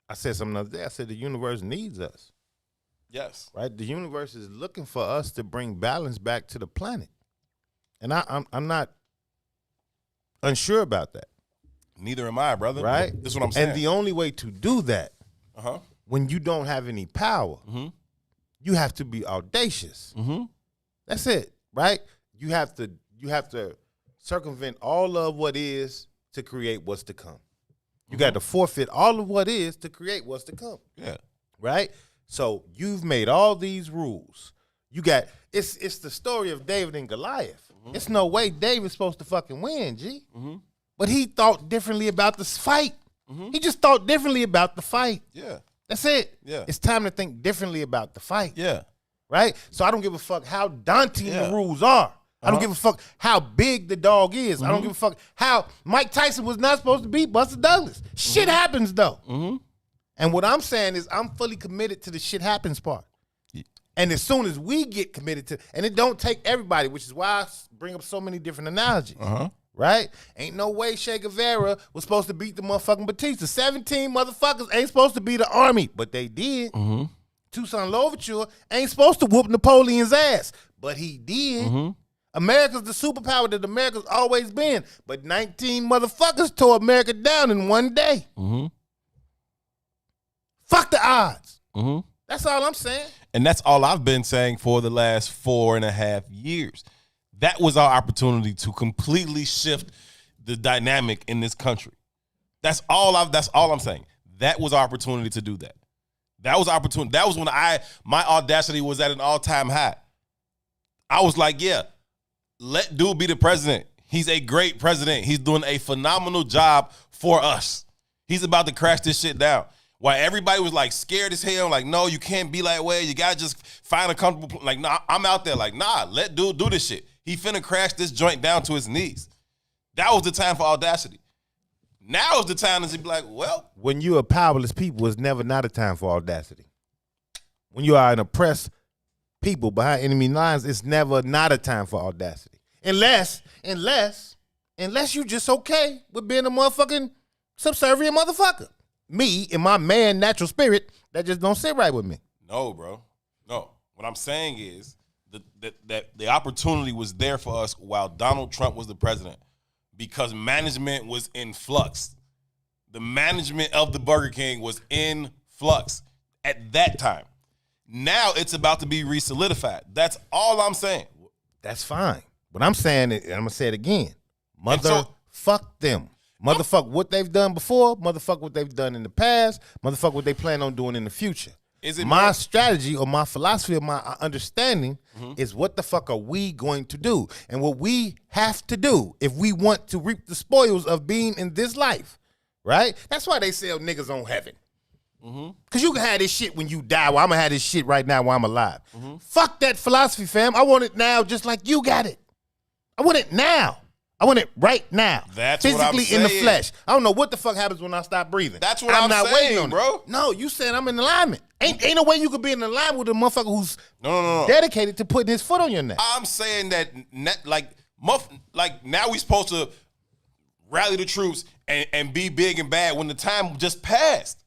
I said something the other day. I said the universe needs us. Yes. Right? The universe is looking for us to bring balance back to the planet. And I'm not unsure about that. Neither am I, brother. Right? That's what I'm saying. And the only way to do that, when you don't have any power, you have to be audacious. Mm-hmm. That's it, right? You have to circumvent all of what is to create what's to come. You got to forfeit all of what is to create what's to come. Yeah. Right? So you've made all these rules. You got it's the story of David and Goliath. Mm-hmm. It's no way David's supposed to fucking win, G. Mm-hmm. But he thought differently about this fight. Mm-hmm. He just thought differently about the fight. Yeah. That's it. Yeah. It's time to think differently about the fight. Yeah. Right? So I don't give a fuck how daunting the rules are. I don't give a fuck how big the dog is. I don't give a fuck how Mike Tyson was not supposed to beat Buster Douglas. Shit happens, though. Mm-hmm. And what I'm saying is I'm fully committed to the shit happens part. Yeah. And as soon as we get committed to, and it don't take everybody, which is why I bring up so many different analogies. Right? Ain't no way Che Guevara was supposed to beat the motherfucking Batista. 17 motherfuckers ain't supposed to be the army, but they did. Toussaint Louverture ain't supposed to whoop Napoleon's ass, but he did. America's the superpower that America's always been, but 19 motherfuckers tore America down in one day. Fuck the odds. That's all I'm saying. And that's all I've been saying for the last 4.5 years. That was our opportunity to completely shift the dynamic in this country. That's all I'm saying. That was our opportunity to do that. That was opportunity. That was when my audacity was at an all-time high. I was like, yeah, let dude be the president. He's a great president. He's doing a phenomenal job for us. He's about to crash this shit down. While everybody was like scared as hell, like, no, you can't be that way. You gotta just find a comfortable, like, nah, I'm out there like, nah, let dude do this shit. He finna crash this joint down to his knees. That was the time for audacity. Now is the time to be like, well. When you're a powerless people, it's never not a time for audacity. When you are an oppressed people behind enemy lines, it's never not a time for audacity. Unless you just okay with being a motherfucking subservient motherfucker. Me and my man natural spirit, that just don't sit right with me. No, bro. No. What I'm saying is that the opportunity was there for us while Donald Trump was the president because management was in flux. The management of the Burger King was in flux at that time. Now it's about to be re-solidified. That's all I'm saying. That's fine. But I'm saying it, and I'm going to say it again. Fuck them. Motherfuck what they've done before, motherfuck what they've done in the past, motherfuck what they plan on doing in the future. Is it my strategy or my philosophy or my understanding is what the fuck are we going to do? And what we have to do if we want to reap the spoils of being in this life, right? That's why they sell niggas on heaven. Because you can have this shit when you die. Well, I'm going to have this shit right now while I'm alive. Fuck that philosophy, fam. I want it now just like you got it. I want it now. I want it right now. That's physically what I'm saying. in the flesh. I don't know what the fuck happens when I stop breathing. That's what I'm not saying, waiting on bro. It. No, you saying I'm in alignment. Ain't no way you could be in alignment with a motherfucker who's no. dedicated to putting his foot on your neck. I'm saying that now we supposed to rally the troops, and be big and bad when the time just passed.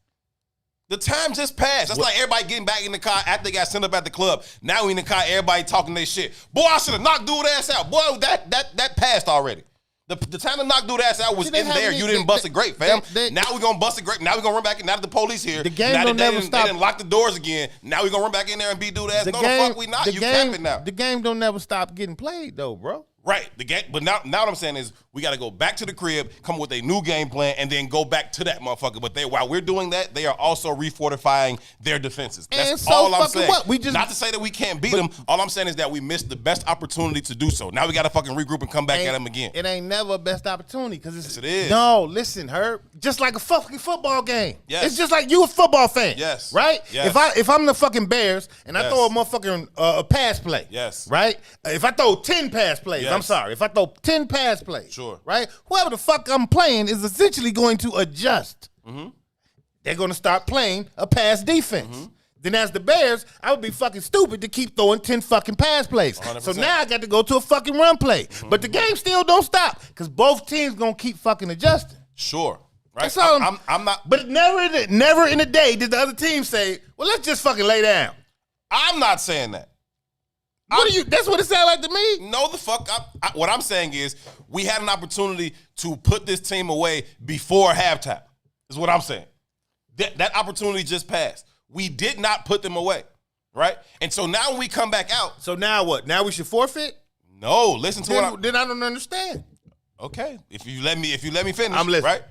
The time just passed. That's like everybody getting back in the car after they got sent up at the club. Now we in the car, everybody talking their shit. Boy, I should have knocked dude ass out. Boy, that passed already. The time to knock dude ass out was in there. You didn't bust it great, fam. Now we gonna bust it great. Now we gonna run back in. Now that the police here. The game don't never stop. They didn't lock the doors again. Now we gonna run back in there and beat dude ass. No, the fuck we not. You capping now. The game don't never stop getting played though, bro. Right, the game, but now what I'm saying is we got to go back to the crib, come with a new game plan, and then go back to that motherfucker. But while we're doing that, they are also refortifying their defenses. That's all I'm saying. What? Not to say that we can't beat them. All I'm saying is that we missed the best opportunity to do so. Now we got to fucking regroup and come back at them again. It ain't never a best opportunity because yes, it is. No, listen, Herb. Just like a fucking football game. Yes. It's just like you a football fan. Yes. Right. Yes. If I'm the fucking Bears and I throw a motherfucking a pass play. Yes. Right. If I throw 10 pass plays, I'm sorry. If I throw 10 pass plays, sure, right? Whoever the fuck I'm playing is essentially going to adjust. Mm-hmm. They're going to start playing a pass defense. Mm-hmm. Then as the Bears, I would be fucking stupid to keep throwing 10 fucking pass plays. 100%. So now I got to go to a fucking run play. Mm-hmm. But the game still don't stop because both teams going to keep fucking adjusting. Sure. Right. That's all I'm not. But never in the day did the other team say, well, let's just fucking lay down. I'm not saying that. That's what it sounded like to me. No, the fuck. What I'm saying is we had an opportunity to put this team away before halftime. Is what I'm saying. That opportunity just passed. We did not put them away, right? And so now when we come back out. So now what? Now we should forfeit? No, listen to then I don't understand. Okay, if you let me finish, I'm listening. Right?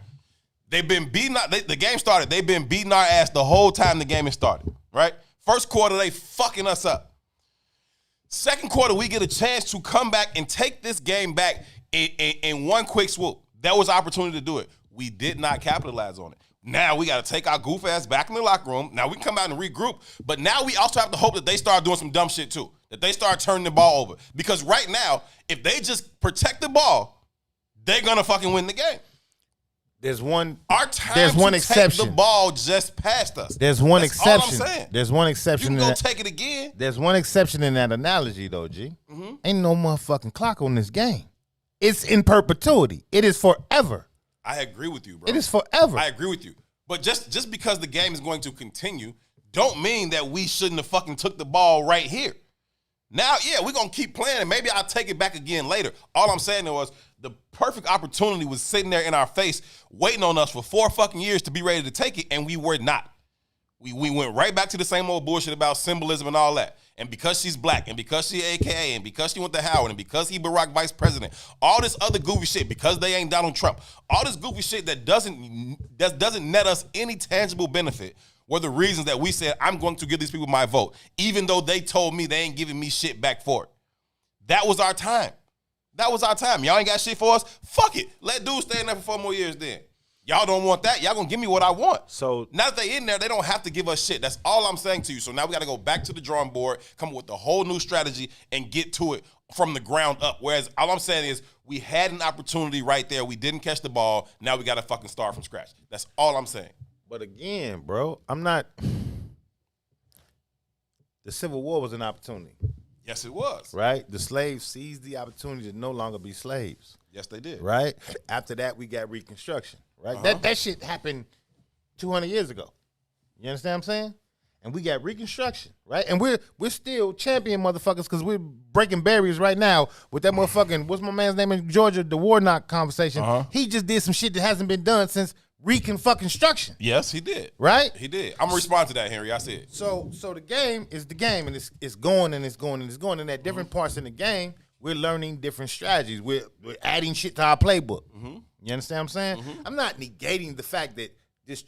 They've been beating. The game started. They've been beating our ass the whole time the game has started. Right? First quarter, they fucking us up. Second quarter, we get a chance to come back and take this game back in one quick swoop. That was an opportunity to do it. We did not capitalize on it. Now we got to take our goof ass back in the locker room. Now we can come out and regroup. But now we also have to hope that they start doing some dumb shit too. That they start turning the ball over. Because right now, if they just protect the ball, they're going to fucking win the game. There's one exception. Take the ball just passed us. There's one exception. All I'm saying. There's one exception. You can go take it again. There's one exception in that analogy, though, G. Mm-hmm. Ain't no motherfucking clock on this game. It's in perpetuity. It is forever. I agree with you, bro. It is forever. I agree with you. But just because the game is going to continue, don't mean that we shouldn't have fucking took the ball right here. Now, yeah, we're going to keep playing, and maybe I'll take it back again later. All I'm saying was the perfect opportunity was sitting there in our face, waiting on us for 4 fucking years to be ready to take it, and we were not. We went right back to the same old bullshit about symbolism and all that. And because she's black, and because she AKA, and because she went to Howard, and because he Barack vice president, all this other goofy shit, because they ain't Donald Trump, all this goofy shit that doesn't net us any tangible benefit were the reasons that we said, I'm going to give these people my vote, even though they told me they ain't giving me shit back for it. That was our time. That was our time. Y'all ain't got shit for us? Fuck it. Let dudes stay in there for 4 more years then. Y'all don't want that? Y'all gonna give me what I want. So now that they in there, they don't have to give us shit. That's all I'm saying to you. So now we got to go back to the drawing board, come up with a whole new strategy, and get to it from the ground up. Whereas all I'm saying is we had an opportunity right there. We didn't catch the ball. Now we got to fucking start from scratch. That's all I'm saying. But again, bro, I'm not. The Civil War was an opportunity. Yes, it was. Right? The slaves seized the opportunity to no longer be slaves. Yes, they did. Right? After that, we got Reconstruction. Right? Uh-huh. That shit happened 200 years ago. You understand what I'm saying? And we got Reconstruction, right? And we're still champion motherfuckers because we're breaking barriers right now with that motherfucking, what's my man's name in Georgia, the Warnock conversation. Uh-huh. He just did some shit that hasn't been done since Reconstruction. Yes, he did. Right? He did. I'm gonna respond to that, Henry. I said. So the game is the game, and it's going and it's going and it's going. And at different parts in the game, we're learning different strategies. We're adding shit to our playbook. Mm-hmm. You understand what I'm saying? Mm-hmm. I'm not negating the fact that this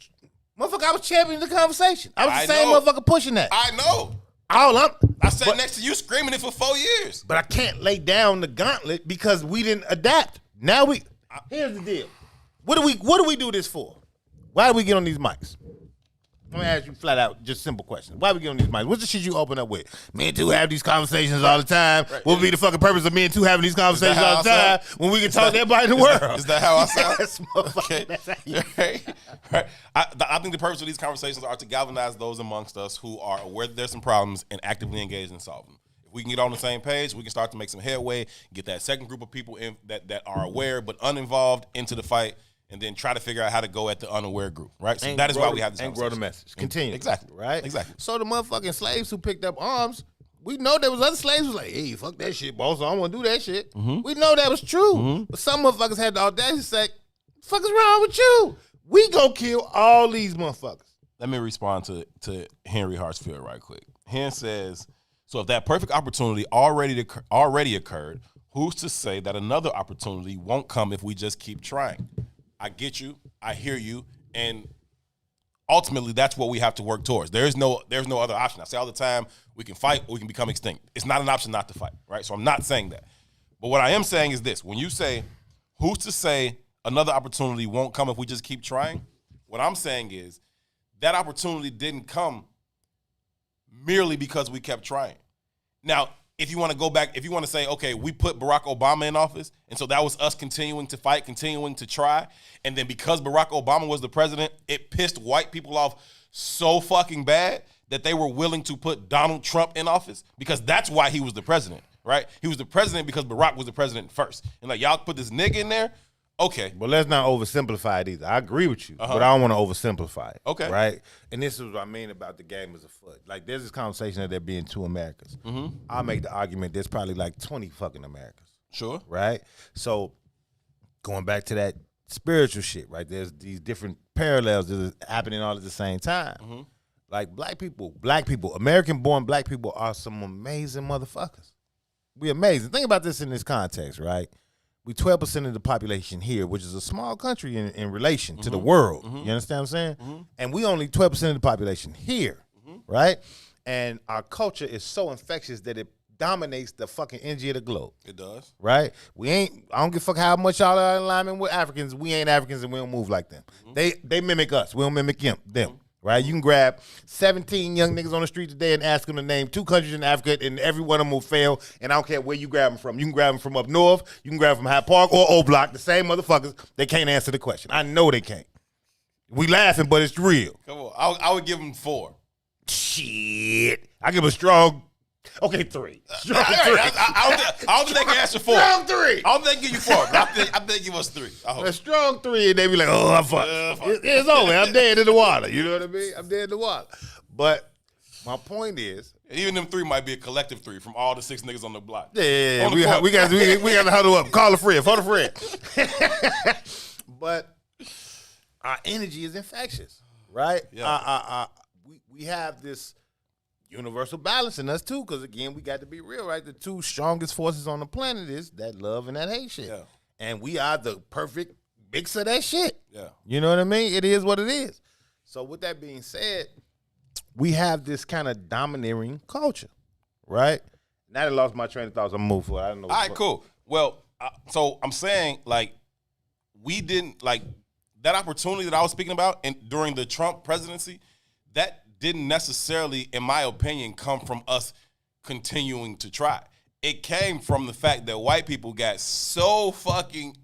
motherfucker, I was championing the conversation. I was the same motherfucker pushing that. I know. I sat next to you screaming it for 4 years. But I can't lay down the gauntlet because we didn't adapt. Now here's the deal. What do we do this for? Why do we get on these mics? Let me ask you flat out, just simple questions. Why do we get on these mics? What's the shit you open up with? Me and two have these conversations all the time. Right. What would be the fucking purpose of me and two having these conversations all the time when we can talk to everybody in the world? Is that how I sound? Yes, okay. That's how you right. I think the purpose of these conversations are to galvanize those amongst us who are aware that there's some problems and actively engaged in solving them. we can get on the same page, we can start to make some headway, get that second group of people in that are aware but uninvolved into the fight, and then try to figure out how to go at the unaware group, right? So that is why we have this and conversation. grow the message. Continue. Exactly. Right? Exactly. So the motherfucking slaves who picked up arms, we know there was other slaves who was like, hey, fuck that shit, boss. I don't want to do that shit. We know that was true. But some motherfuckers had the audacity to say, what the fuck is wrong with you? We gonna kill all these motherfuckers. Let me respond to Henry Hartsfield right quick. Hen says, so if that perfect opportunity already occurred, who's to say that another opportunity won't come if we just keep trying? I get you. I hear you. And ultimately, that's what we have to work towards. There's no other option. I say all the time, we can fight or we can become extinct. It's not an option not to fight, right? So I'm not saying that. But what I am saying is this. When you say, who's to say another opportunity won't come if we just keep trying? What I'm saying is that opportunity didn't come merely because we kept trying. Now, if you want to go back, if you want to say, okay, we put Barack Obama in office, and so that was us continuing to fight, continuing to try, and then because Barack Obama was the president, it pissed white people off so fucking bad that they were willing to put Donald Trump in office, because that's why he was the president, right? He was the president because Barack was the president first. And like, y'all put this nigga in there, okay. But let's not oversimplify it either. I agree with you, but I don't want to oversimplify it. Okay. Right? And this is what I mean about the game as a foot. Like, there's this conversation that there being two Americas. I'll make the argument there's probably like 20 fucking Americas. Sure. Right? So, going back to that spiritual shit, right? There's these different parallels that are happening all at the same time. Like, black people, American-born black people are some amazing motherfuckers. We amazing. Think about this in this context, right? We 12% of the population here, which is a small country in relation to the world. You understand what I'm saying? And we only 12% of the population here, right? And our culture is so infectious that it dominates the fucking energy of the globe. It does. Right? I don't give a fuck how much y'all are in alignment with Africans. We ain't Africans and we don't move like them. They mimic us. We don't mimic them. Right? You can grab 17 young niggas on the street today and ask them to name 2 countries in Africa, and every one of them will fail. And I don't care where you grab them from. You can grab them from up north. You can grab them from Hyde Park or O Block. The same motherfuckers. They can't answer the question. I know they can't. We laughing, but it's real. Come on. I would give them 4. Shit. I give a strong. Okay, 3. Strong 3. I don't think they can answer 4. Strong 3. I don't think they give you 4, but I think they give us 3. I hope. A strong 3, and they be like, oh, I'm fucked. It's over. I'm dead in the water. You know what I mean? I'm dead in the water. But my point is, And even them 3 might be a collective 3 from all the 6 niggas on the block. yeah, we got to huddle up. Call a friend. Phone a friend. But our energy is infectious, right? Yeah. We have this universal balance in us too, because again, we got to be real, right? The 2 strongest forces on the planet is that love and that hate shit. Yeah. And we are the perfect mix of that shit. Yeah. You know what I mean? It is what it is. So with that being said, we have this kind of domineering culture, right? Now that I lost my train of thoughts, I'm moving forward. I don't know. All right, cool. Well, so I'm saying, like, we didn't, like, that opportunity that I was speaking about during the Trump presidency, that didn't necessarily, in my opinion, come from us continuing to try. It came from the fact that white people got so fucking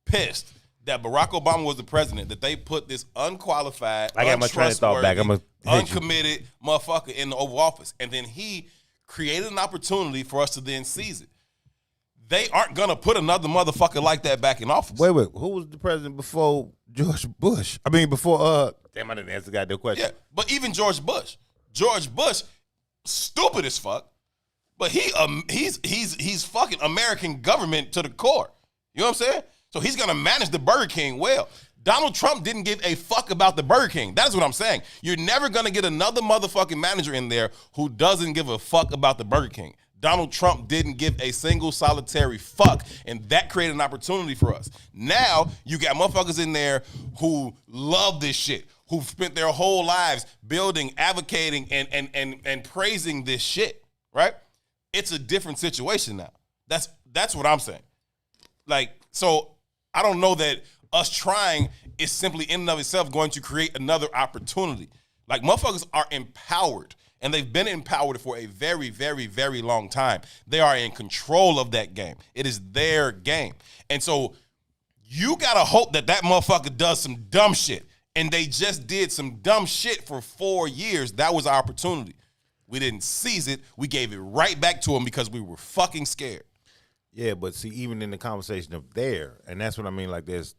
pissed that Barack Obama was the president that they put this unqualified, I got my train of thought back. I'm uncommitted motherfucker in the Oval Office. And then he created an opportunity for us to then seize it. They aren't going to put another motherfucker like that back in office. Wait. Who was the president before George Bush? I mean, before, damn, I didn't answer the goddamn question. Yeah, but even George Bush, stupid as fuck, but he's fucking American government to the core. You know what I'm saying? So he's going to manage the Burger King well. Donald Trump didn't give a fuck about the Burger King. That's what I'm saying. You're never going to get another motherfucking manager in there who doesn't give a fuck about the Burger King. Donald Trump didn't give a single solitary fuck, and that created an opportunity for us. Now, you got motherfuckers in there who love this shit, who've spent their whole lives building, advocating, and praising this shit, right? It's a different situation now. That's what I'm saying. Like, so I don't know that us trying is simply in and of itself going to create another opportunity. Like, motherfuckers are empowered. And they've been empowered for a very, very, very long time. They are in control of that game. It is their game. And so you got to hope that motherfucker does some dumb shit. And they just did some dumb shit for 4 years. That was our opportunity. We didn't seize it. We gave it right back to them because we were fucking scared. Yeah, but see, even in the conversation of there, and that's what I mean, like there's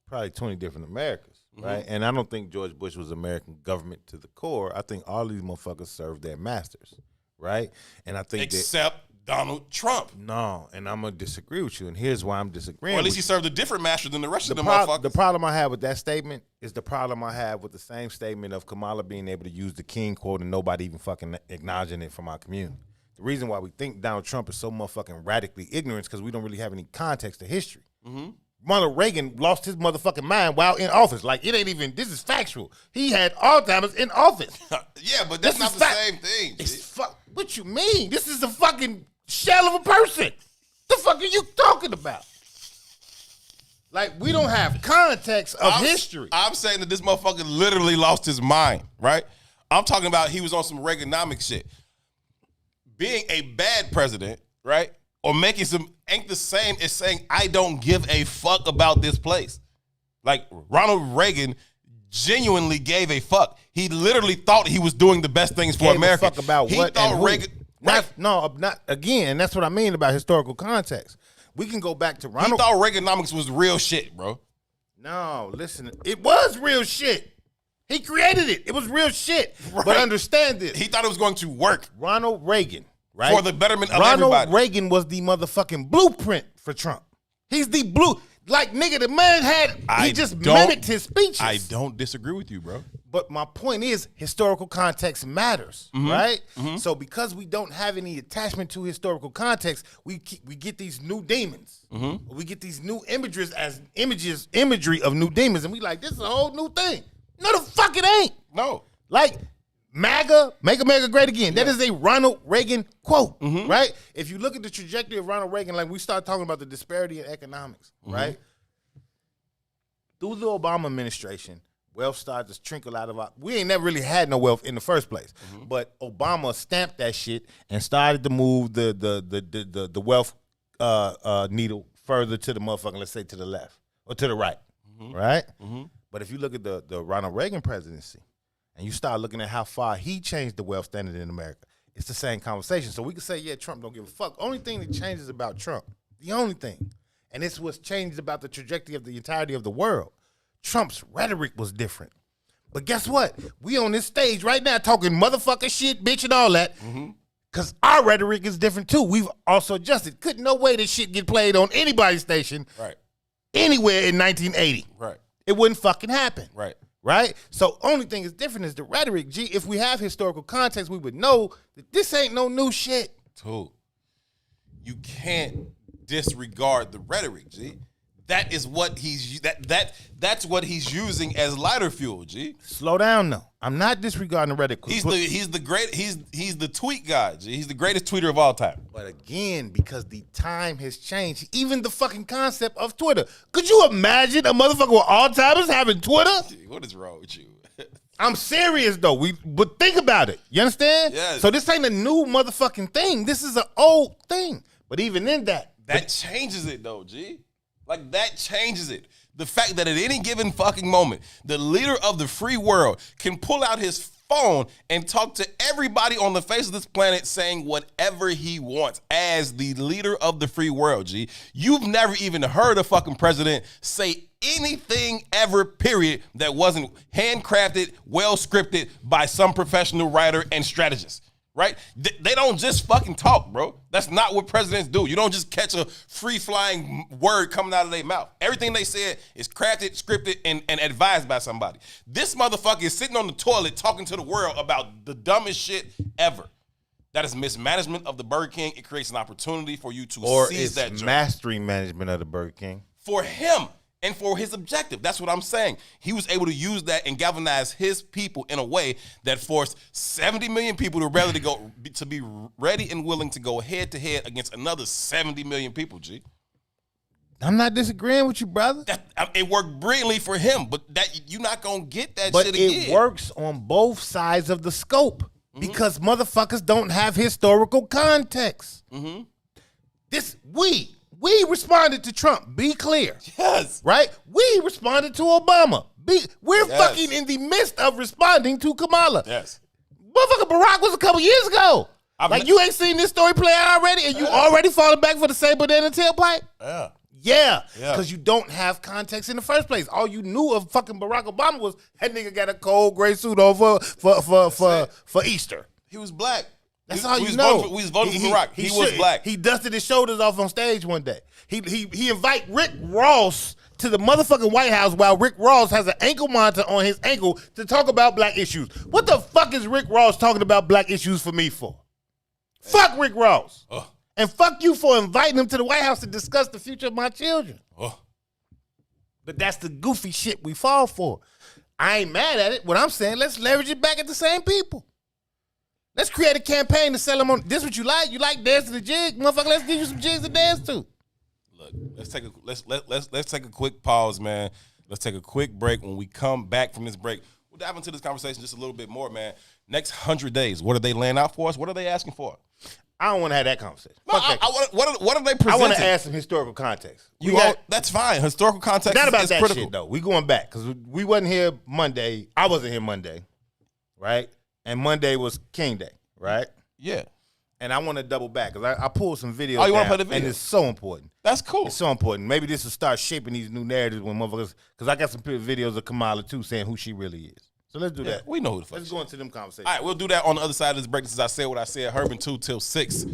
probably 20 different Americas, right? And I don't think George Bush was American government to the core. I think all these motherfuckers served their masters, right? And I think Except Donald Trump. no, and I'm going to disagree with you, and here's why I'm disagreeing Or at least with he served a different master than the rest of the them motherfuckers. The problem I have with that statement is the problem I have with the same statement of Kamala being able to use the King quote and nobody even fucking acknowledging it from our community. The reason why we think Donald Trump is so motherfucking radically ignorant is because we don't really have any context to history. Ronald Reagan lost his motherfucking mind while in office. Like, it ain't even, this is factual. He had Alzheimer's in office. Yeah, but that's not the same thing. What you mean? This is a fucking shell of a person. The fuck are you talking about? Like, we don't have context of history. I'm saying that this motherfucker literally lost his mind, right? I'm talking about he was on some Reaganomics shit. Being a bad president, right, or making some ain't the same as saying I don't give a fuck about this place. Like, Ronald Reagan genuinely gave a fuck. He literally thought he was doing the best things for America. Fuck about he what thought and who. Reagan. Right. Not again. That's what I mean about historical context. We can go back to He Ronald. thought Reaganomics was real shit, bro. No, listen, it was real shit. He created it. It was real shit. Right. But understand this. He thought it was going to work. Ronald Reagan, right? For the betterment of Ronald everybody. Reagan was the motherfucking blueprint for Trump. He's the like, nigga, the man he just mimicked his speeches. I don't disagree with you, bro. But my point is, historical context matters, right? So because we don't have any attachment to historical context, we get these new demons. We get these new imagery of new demons, and we like, this is a whole new thing. No, the fuck it ain't. No. Like, MAGA, Make America Great Again. That is a Ronald Reagan quote, right? If you look at the trajectory of Ronald Reagan, like we start talking about the disparity in economics, right? Through the Obama administration, wealth started to trickle out of we ain't never really had no wealth in the first place. But Obama stamped that shit and started to move the wealth needle further to the motherfucking, let's say, to the left or to the right, right? But if you look at the Ronald Reagan presidency, and you start looking at how far he changed the wealth standard in America, it's the same conversation. So we can say, yeah, Trump don't give a fuck. Only thing that changes about Trump, the only thing, and it's what's changed about the trajectory of the entirety of the world. Trump's rhetoric was different. But guess what? We on this stage right now talking motherfucker shit, bitch, and all that, because our rhetoric is different too. We've also adjusted. Couldn't no way this shit get played on anybody's station anywhere in 1980. Right. It wouldn't fucking happen. Right. So only thing is different is the rhetoric. G, if we have historical context, we would know that this ain't no new shit. Dude, you can't disregard the rhetoric, G. That is what that's what he's using as lighter fuel, G. Slow down, though. I'm not disregarding the rhetoric. He's the tweet guy, G. He's the greatest tweeter of all time. But again, because the time has changed, even the fucking concept of Twitter. Could you imagine a motherfucker with Alzheimer's having Twitter? G, what is wrong with you? I'm serious though. But think about it. You understand? Yes. So this ain't a new motherfucking thing. This is an old thing. But even in that changes it though, G. Like, that changes it. The fact that at any given fucking moment, the leader of the free world can pull out his phone and talk to everybody on the face of this planet saying whatever he wants as the leader of the free world, G. You've never even heard a fucking president say anything ever, period, that wasn't handcrafted, well-scripted by some professional writer and strategist. Right? They don't just fucking talk, bro. That's not what presidents do. You don't just catch a free-flying word coming out of their mouth. Everything they said is crafted, scripted, and advised by somebody. This motherfucker is sitting on the toilet talking to the world about the dumbest shit ever. That is mismanagement of the Burger King. It creates an opportunity for you to seize that joint. Or mastering management of the Burger King. For him. And for his objective. That's what I'm saying. He was able to use that and galvanize his people in a way that forced 70 million people to be ready and willing to go head to head against another 70 million people, G. I'm not disagreeing with you, brother. It worked brilliantly for him, but you're not going to get that but shit again. It works on both sides of the scope because motherfuckers don't have historical context. We responded to Trump. Be clear. Yes. Right? We responded to Obama. We're fucking in the midst of responding to Kamala. Yes. Motherfucker, Barack was a couple years ago. You ain't seen this story play out already, and you already falling back for the same banana tailpipe? Yeah, because you don't have context in the first place. All you knew of fucking Barack Obama was that nigga got a cold gray suit on for Easter. He was black. That's all you know. We was voting for Barack. He was black. He dusted his shoulders off on stage one day. He invite Rick Ross to the motherfucking White House while Rick Ross has an ankle monitor on his ankle to talk about black issues. What the fuck is Rick Ross talking about black issues for me for? Fuck Rick Ross. And fuck you for inviting him to the White House to discuss the future of my children. But that's the goofy shit we fall for. I ain't mad at it. What I'm saying, let's leverage it back at the same people. Let's create a campaign to sell them on. This what you like? You like dance to the jig? Motherfucker, let's give you some jigs to dance to. Look, let's take a quick pause, man. Let's take a quick break. When we come back from this break, we'll dive into this conversation just a little bit more, man. Next 100 days, what are they laying out for us? What are they asking for? I don't want to have that conversation. No, what are they presenting? I want to add some historical context. That's fine. Historical context not about is that critical. shit, though. We going back because we wasn't here Monday. I wasn't here Monday, right? And Monday was King Day, right? Yeah. And I want to double back because I pulled some videos you want to down, play the video? and it's so important. That's cool. It's so important. Maybe this will start shaping these new narratives when motherfuckers, because I got some videos of Kamala, too, saying who she really is. So let's do that. We know who the fuck. Let's go into them conversations. All right, we'll do that on the other side of this break. Since I said what I said, Herman 2 till 6.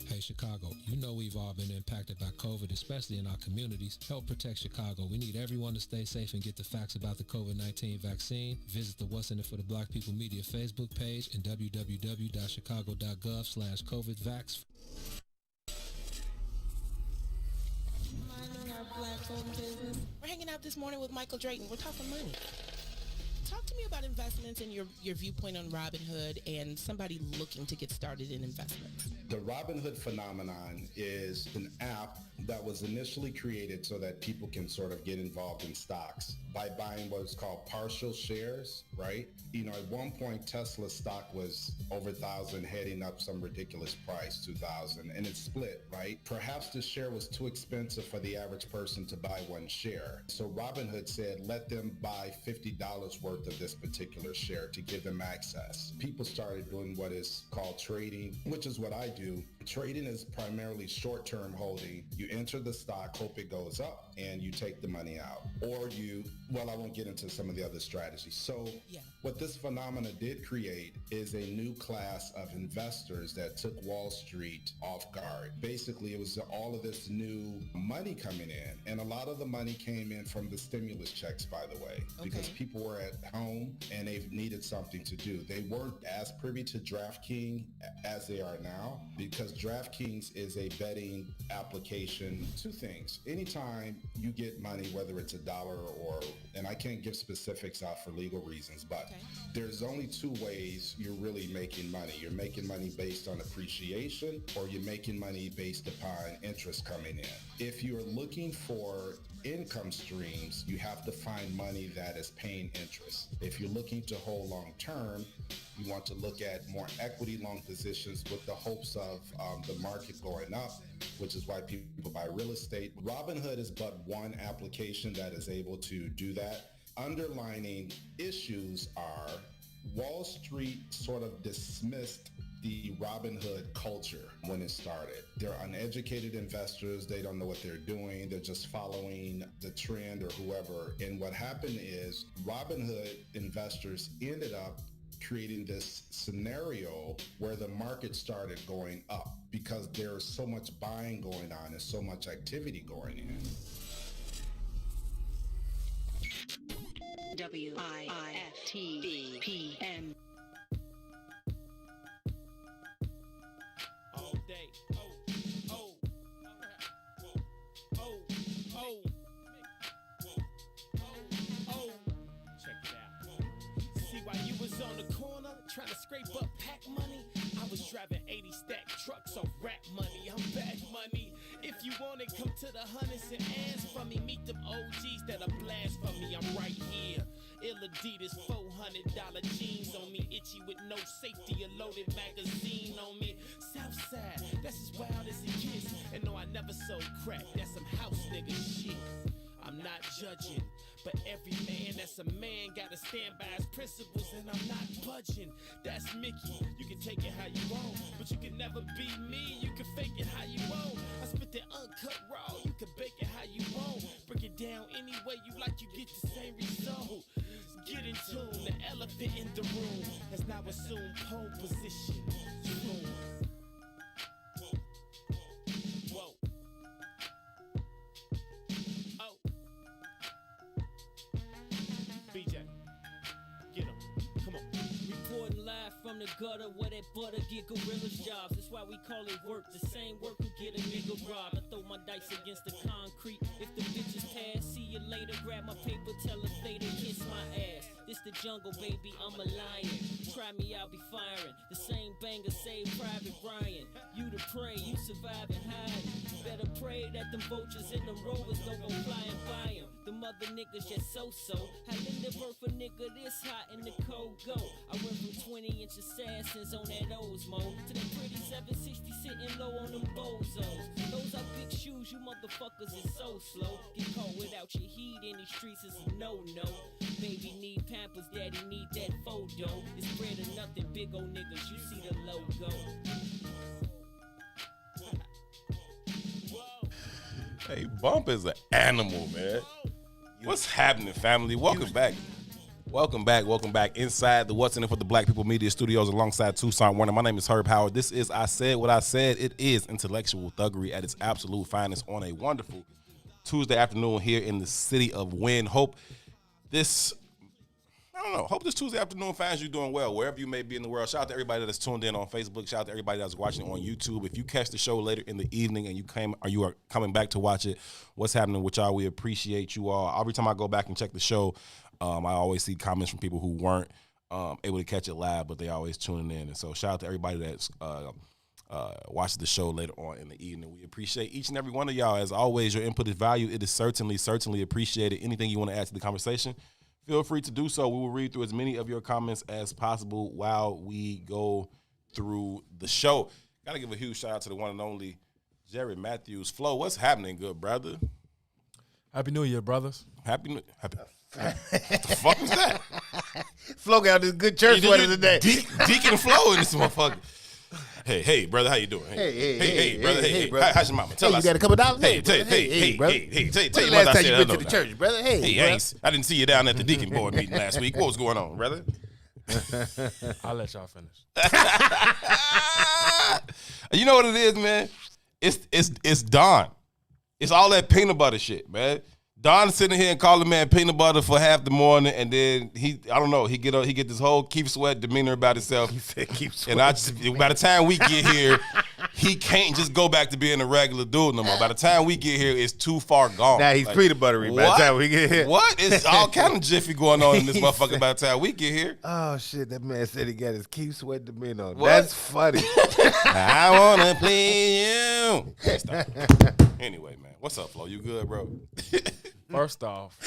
Hey, Chicago, you know we've all been impacted by COVID, especially in our communities. Help protect Chicago. We need everyone to stay safe and get the facts about the COVID-19 vaccine. Visit the What's in It for the Black People Media Facebook page and www.chicago.gov/COVIDvax. We're hanging out this morning with Michael Drayton. We're talking money. Talk to me about investments and your viewpoint on Robinhood and somebody looking to get started in investments. The Robinhood phenomenon is an app that was initially created so that people can sort of get involved in stocks by buying what is called partial shares, right? At one point, Tesla's stock was over 1,000, heading up some ridiculous price, 2,000, and it split, right? Perhaps the share was too expensive for the average person to buy one share. So Robinhood said, let them buy $50 worth of this particular share to give them access. People started doing what is called trading, which is what I do. Trading is primarily short-term holding. You enter the stock, hope it goes up, and you take the money out. Or I won't get into some of the other strategies. So what this phenomena did create is a new class of investors that took Wall Street off guard. Basically, it was all of this new money coming in. And a lot of the money came in from the stimulus checks, by the way, because people were at home and they needed something to do. They weren't as privy to DraftKings as they are now, because DraftKings is a betting application. Two things. Anytime you get money, whether it's $1 and I can't give specifics out for legal reasons, but there's only two ways you're really making money. You're making money based on appreciation, or you're making money based upon interest coming in. If you're looking for income streams, you have to find money that is paying interest. If you're looking to hold long term, you want to look at more equity long positions with the hopes of the market going up, which is why people buy real estate. Robinhood is but one application that is able to do that. Underlining issues are Wall Street sort of dismissed the Robinhood culture when it started. They're uneducated investors. They don't know what they're doing. They're just following the trend or whoever. And what happened is Robinhood investors ended up creating this scenario where the market started going up because there's so much buying going on and so much activity going in. WIFTVPN. All day. Check it out. See, while you was on the corner trying to scrape up pack money, I was driving 80 stack trucks on rap money. I'm back money. If you want it, come to the hundreds and ask for me. Meet them OGs that'll blast for me. I'm right here. Ill Adidas, $400 jeans on me. Itchy with no safety, a loaded magazine on me. Southside, that's as wild as it gets. And no, I never sold crack. That's some house nigga shit. I'm not judging, but every man that's a man man gotta stand by his principles, and I'm not budging. That's Mickey. You can take it how you want, but you can never be me. You can fake it how you want. I spit that uncut raw. You can bake it how you want. Break it down any way you like. You get the same result. Get in tune. The elephant in the room has now assumed pole position. Boom. Whoa. Oh. BJ. Get him. Come on. Reporting live from the gutter where that butter get gorillas jobs. That's why we call it work. The same work who get a nigga robbed. I throw my dice against the concrete. If the bitches pass, see you later. Grab my paper, tell her later, kiss my ass. This the jungle, baby, I'm a lion. Try me, I'll be firing. The same banger saved Private Ryan. You the prey, you survive and hide. Better pray that them vultures and them rovers don't go flying by them. Them other niggas just so-so. How in the birth a nigga this hot in the cold go? I went from 20-inch assassins on that Osmo to that pretty 760 sitting low on them bozos. Those are big shoes, you motherfuckers is so slow. Get caught without your heat in these streets is a no-no. Baby need Pampers, daddy need that photo. It's bread or nothing, big old niggas, you see the logo. Hey, Bump is an animal, man. What's happening, family? Welcome back. Welcome back inside the What's in It for the Black People Media Studios alongside Tucson Warner. My name is Herb Howard. This is I Said What I Said. It is intellectual thuggery at its absolute finest on a wonderful Tuesday afternoon here in the city of Wynn. Hope this Tuesday afternoon finds you doing well wherever you may be in the world. Shout out to everybody that's tuned in on Facebook. Shout out to everybody that's watching on YouTube. If you catch the show later in the evening and you are coming back to watch it, what's happening with y'all? We appreciate you all. Every time I go back and check the show, I always see comments from people who weren't able to catch it live, but they always tuning in. And so shout out to everybody that's watches the show later on in the evening. We appreciate each and every one of y'all. As always, your input is valued. It is certainly appreciated. Anything you want to add to the conversation, feel free to do so. We will read through as many of your comments as possible while we go through the show. Got to give a huge shout out to the one and only Jerry Matthews. Flo, what's happening, good brother? Happy New Year, brothers. Happy. What the fuck was that? Flo got this good church sweater today. Deacon Flo in this motherfucker. Hey, brother, how you doing? Hey, brother. Hey, brother. How's your mama? Tell Hey, us. you got a couple of dollars? Hey, brother. tell When your the mother last I time said you I been know to the that. church, brother? Hey, Hey, I didn't see you down at the deacon board meeting last week. What was going on, brother? I'll let y'all finish. You know what it is, man? It's Don. It's all that peanut butter shit, man. Don sitting here and calling man peanut butter for half the morning, and then he get this whole Keith Sweat demeanor about himself. He said keep And by the time we get here, he can't just go back to being a regular dude no more. By the time we get here, it's too far gone. Now he's peanut buttery by the time we get here. What? It's all kind of jiffy going on in this motherfucker by the time we get here. Oh, shit. That man said he got his Keep Sweat demeanor on. What? That's funny. I want to please you. Hey, stop. Anyway, man. What's up, Flo? You good, bro? First off,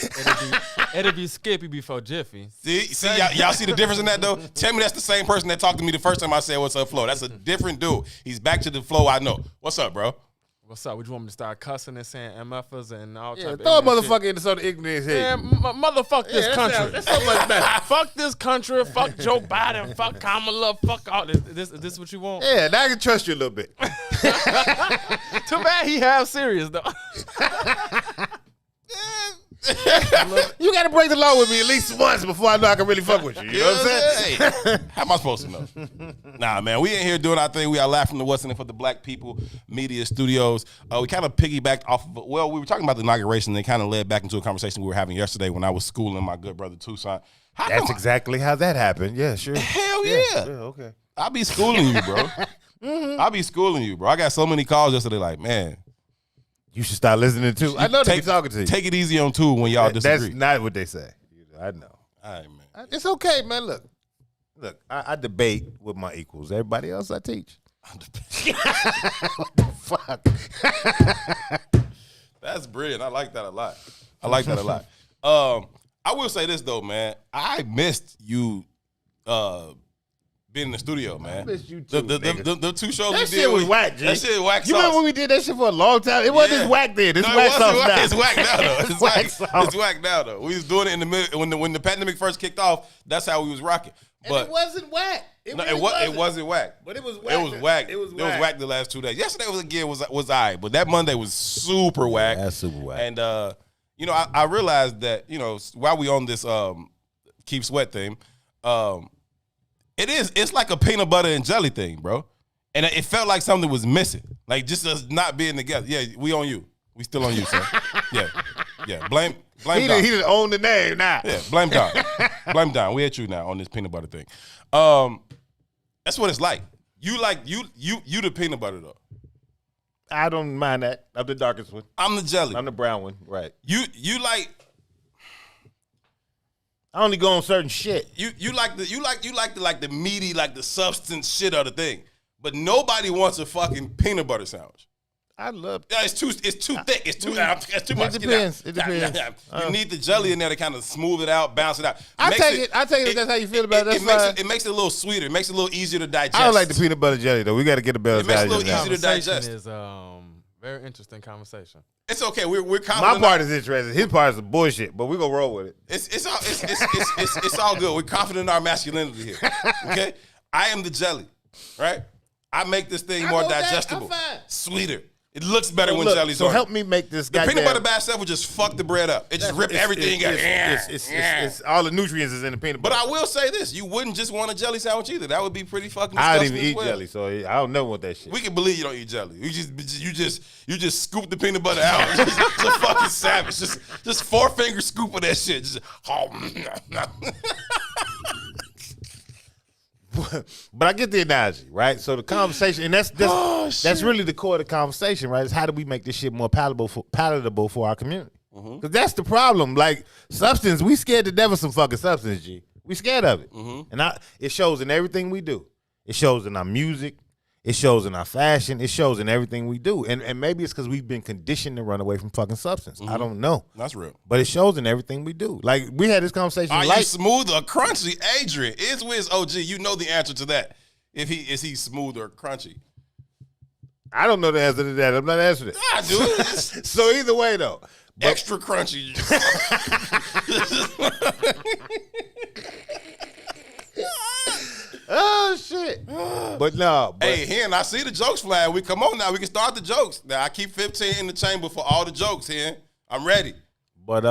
it'll be Skippy before Jiffy. See, y'all see the difference in that, though? Tell me that's the same person that talked to me the first time I said, what's up, Flo? That's a different dude. He's back to the Flo I know. What's up, bro? What's up? Would you want me to start cussing and saying MFers and all Yeah, type throw a of ignorant motherfucker into some ignorance here. shit? Man, motherfuck this country. That's so much better. Fuck this country. Fuck Joe Biden. Fuck Kamala. Fuck all this. Is this what you want? Yeah, now I can trust you a little bit. Too bad he half serious though. You got to break the law with me at least once before I know I can really fuck with you. You know what I'm saying? Hey, how am I supposed to know? Nah, man, we in here doing our thing. We are laughing to What's in It for the Black People Media Studios. We kind of piggybacked off of, we were talking about the inauguration and it kind of led back into a conversation we were having yesterday when I was schooling my good brother Tucson. That's exactly how that happened. Yeah, sure. Hell yeah. Okay. I be schooling you, bro. I be schooling you, bro. I got so many calls yesterday like, man. You should start listening to. I know they be talking to you. Take it easy on two when y'all disagree. That's not what they say. I know. All right, man. It's okay, man. Look. I debate with my equals. Everybody else I teach. What the fuck? That's brilliant. I like that a lot. I will say this though, man. I missed you being being in the studio, man. I miss you too, nigga. The two shows That we shit did was whack, G. That shit whack sauce. You remember when we did that shit for a long time? It wasn't as whack then. It's No, whack sauce now. It's whack now, though. It's whack whack. sauce. It's whack now, though. We was doing it in the middle when the pandemic first kicked off. That's how we was rocking. And But it wasn't whack. it wasn't whack. But it was whack. It was whack. It was It was whack the last 2 days. Yesterday was all right, but that Monday was super whack. That's super whack. And I realized that while we on this keep sweat thing, it's like a peanut butter and jelly thing, bro. And it felt like something was missing, like just us not being together. Yeah, we on you. We still on you, son. Yeah. Blame. He Don. didn't own the name now. Yeah, blame Don. Blame Don. We at you now on this peanut butter thing. That's what it's like. You the peanut butter though. I don't mind that. I'm the darkest one. I'm the jelly. I'm the brown one. Right. You like. I only go on certain shit. You like the meaty, like the substance shit of the thing. But nobody wants a fucking peanut butter sandwich. I love. Yeah, it's too thick. It's too much. It depends. It depends. You need the jelly in there to kind of smooth it out, bounce it out. I take it if that's how you feel about it. It makes it a little sweeter. It makes it a little easier to digest. I don't like the peanut butter jelly though. We got to get a better It makes it a digest. little easier to digest. Is very interesting conversation. It's okay. We're confident. My part is interesting. His part is bullshit, but we're gonna roll with it. It's all good. We're confident in our masculinity here. Okay, I am the jelly, right? I make this thing more digestible, sweeter. It looks better when jelly's on. So help me make this. The peanut butter by itself would just fuck the bread up. It just rip everything out. It's all the nutrients is in the peanut butter. But I will say this: you wouldn't just want a jelly sandwich either. That would be pretty fucking. I don't disgusting even as eat well. jelly, so I don't know what that shit. We can believe you don't eat jelly. You just scoop the peanut butter out. Just fucking savage. Just 4-finger scoop of that shit. Just But I get the analogy, right? So the conversation, and that's really the core of the conversation, right? Is how do we make this shit more palatable for our community? Because that's the problem. Like substance, we scared to death of some fucking substance, G. We scared of it, and it shows in everything we do. It shows in our music. It shows in our fashion. It shows in everything we do. And maybe it's because we've been conditioned to run away from fucking substance. I don't know. That's real. But it shows in everything we do. Like, we had this conversation. Are you smooth or crunchy? Adrian, ISWIS OG, you know the answer to that. Is he smooth or crunchy? I don't know the answer to that. I'm not answering it. I do. So either way, though. Extra crunchy. Oh shit! But no. Hey, Hen, I see the jokes flying. We come on now. We can start the jokes. Now I keep 15 in the chamber for all the jokes, Hen. I'm ready. But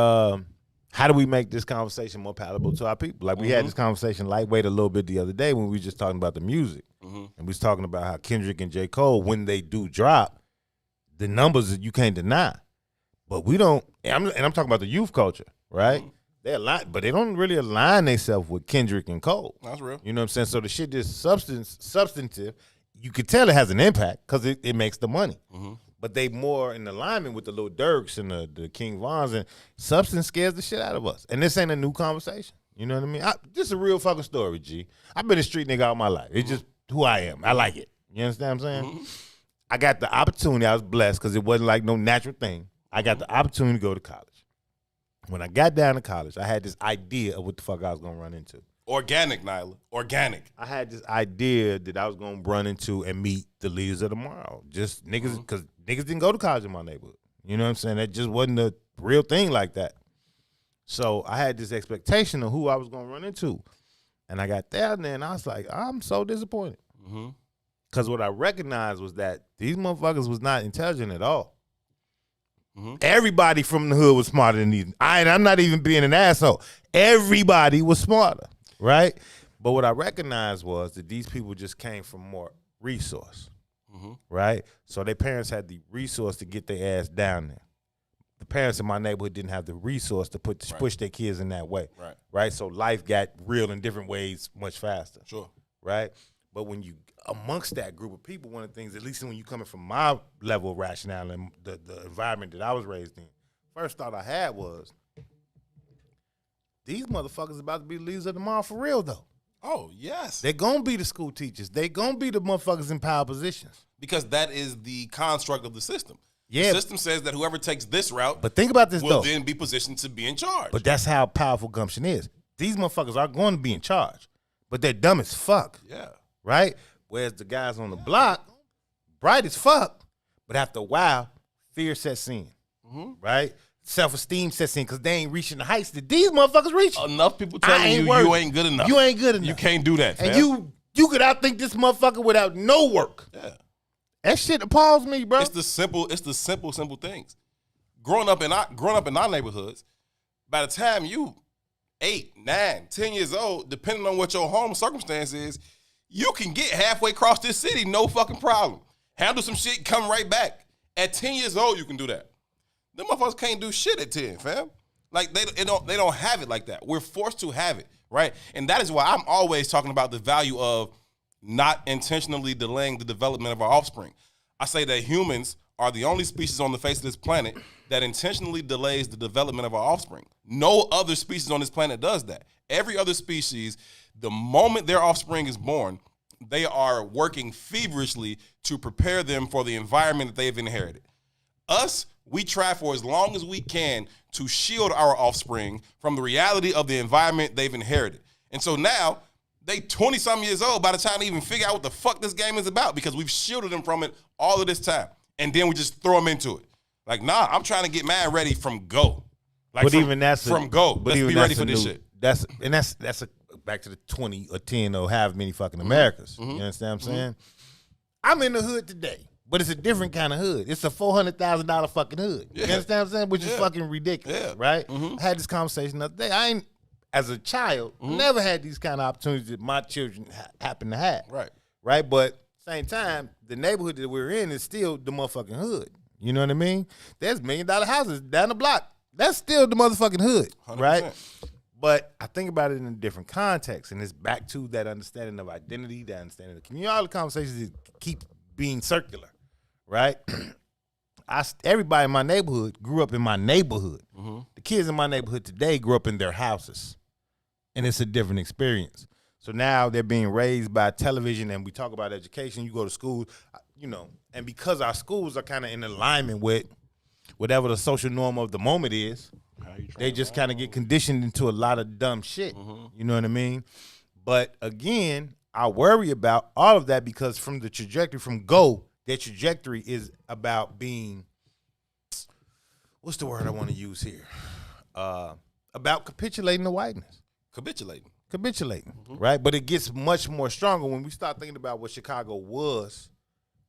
how do we make this conversation more palatable to our people? Like we had this conversation lightweight a little bit the other day when we were just talking about the music, and we was talking about how Kendrick and J. Cole, when they do drop, the numbers that you can't deny. But we don't. And I'm talking about the youth culture, right? They align, but they don't really align themselves with Kendrick and Cole. That's real. You know what I'm saying? So the shit is substantive. You could tell it has an impact because it makes the money. But they more in alignment with the Lil Durks and the King Vons, and substance scares the shit out of us. And this ain't a new conversation. You know what I mean? This is a real fucking story, G. I've been a street nigga all my life. It's just who I am. I like it. You understand what I'm saying? I got the opportunity. I was blessed because it wasn't like no natural thing. I got the opportunity to go to college. When I got down to college, I had this idea of what the fuck I was going to run into. Organic, Nyla. Organic. I had this idea that I was going to run into and meet the leaders of tomorrow. Just niggas, because niggas didn't go to college in my neighborhood. You know what I'm saying? That just wasn't a real thing like that. So I had this expectation of who I was going to run into. And I got there and I was like, I'm so disappointed. Because what I recognized was that these motherfuckers was not intelligent at all. Everybody from the hood was smarter than these. I'm not even being an asshole. Everybody was smarter, right? But what I recognized was that these people just came from more resource, right? So their parents had the resource to get their ass down there. The parents in my neighborhood didn't have the resource to push their kids in that way, right? So life got real in different ways much faster, right? But when you amongst that group of people, one of the things, at least when you coming from my level of rationale and the environment that I was raised in, first thought I had was, these motherfuckers about to be the leaders of tomorrow for real, though. Oh, yes. They're going to be the school teachers. They're going to be the motherfuckers in power positions. Because that is the construct of the system. Yeah. The system says that whoever takes this route but think about this, will though. then be positioned to be in charge. But that's how powerful gumption is. These motherfuckers are going to be in charge. but they're dumb as fuck. Yeah. Right? Whereas the guys on the block, bright as fuck, but after a while, fear sets in. Right? Self-esteem sets in because they ain't reaching the heights that these motherfuckers reaching. Enough people telling you worthy. you ain't good enough. You ain't good enough. You can't do that, fam. And you could outthink this motherfucker without no work. Yeah. That shit appalls me, bro. It's the simple things. Growing up in our neighborhoods, by the time you 8, 9, 10 years old, depending on what your home circumstance is, you can get halfway across this city, no fucking problem. Handle some shit, come right back. At 10 years old, you can do that. Them motherfuckers can't do shit at 10, fam. Like they don't have it like that. We're forced to have it, right? And that is why I'm always talking about the value of not intentionally delaying the development of our offspring. I say that humans are the only species on the face of this planet that intentionally delays the development of our offspring. No other species on this planet does that. Every other species, the moment their offspring is born, they are working feverishly to prepare them for the environment that they've inherited. Us, we try for as long as we can to shield our offspring from the reality of the environment they've inherited. And so now, they 20-something years old by the time they even figure out what the fuck this game is about because we've shielded them from it all of this time. And then we just throw them into it. Like, nah, I'm trying to get mine ready from go. Like but from, even that's from go. But Let's even be ready that's for this shit. That's back to the 20 or 10 or however many fucking Americas. You understand what I'm saying? I'm in the hood today, but it's a different kind of hood. It's a $400,000 fucking hood. You understand what I'm saying? Which is fucking ridiculous, right? I had this conversation the other day. As a child, never had these kind of opportunities that my children happen to have. Right? But same time, the neighborhood that we're in is still the motherfucking hood. You know what I mean? There's $1 million houses down the block. That's still the motherfucking hood, 100%. Right? But I think about it in a different context, and it's back to that understanding of identity, that understanding of the community. All the conversations keep being circular, right? Everybody in my neighborhood grew up in my neighborhood. The kids in my neighborhood today grew up in their houses, and it's a different experience. So now they're being raised by television, and we talk about education. You go to school, and because our schools are kind of in alignment with whatever the social norm of the moment is, they just kind of get conditioned into a lot of dumb shit. You know what I mean? But again, I worry about all of that because from the trajectory from go, their trajectory is about being, what's the word I want to use here? About capitulating to whiteness. Capitulating, right? But it gets much more stronger when we start thinking about what Chicago was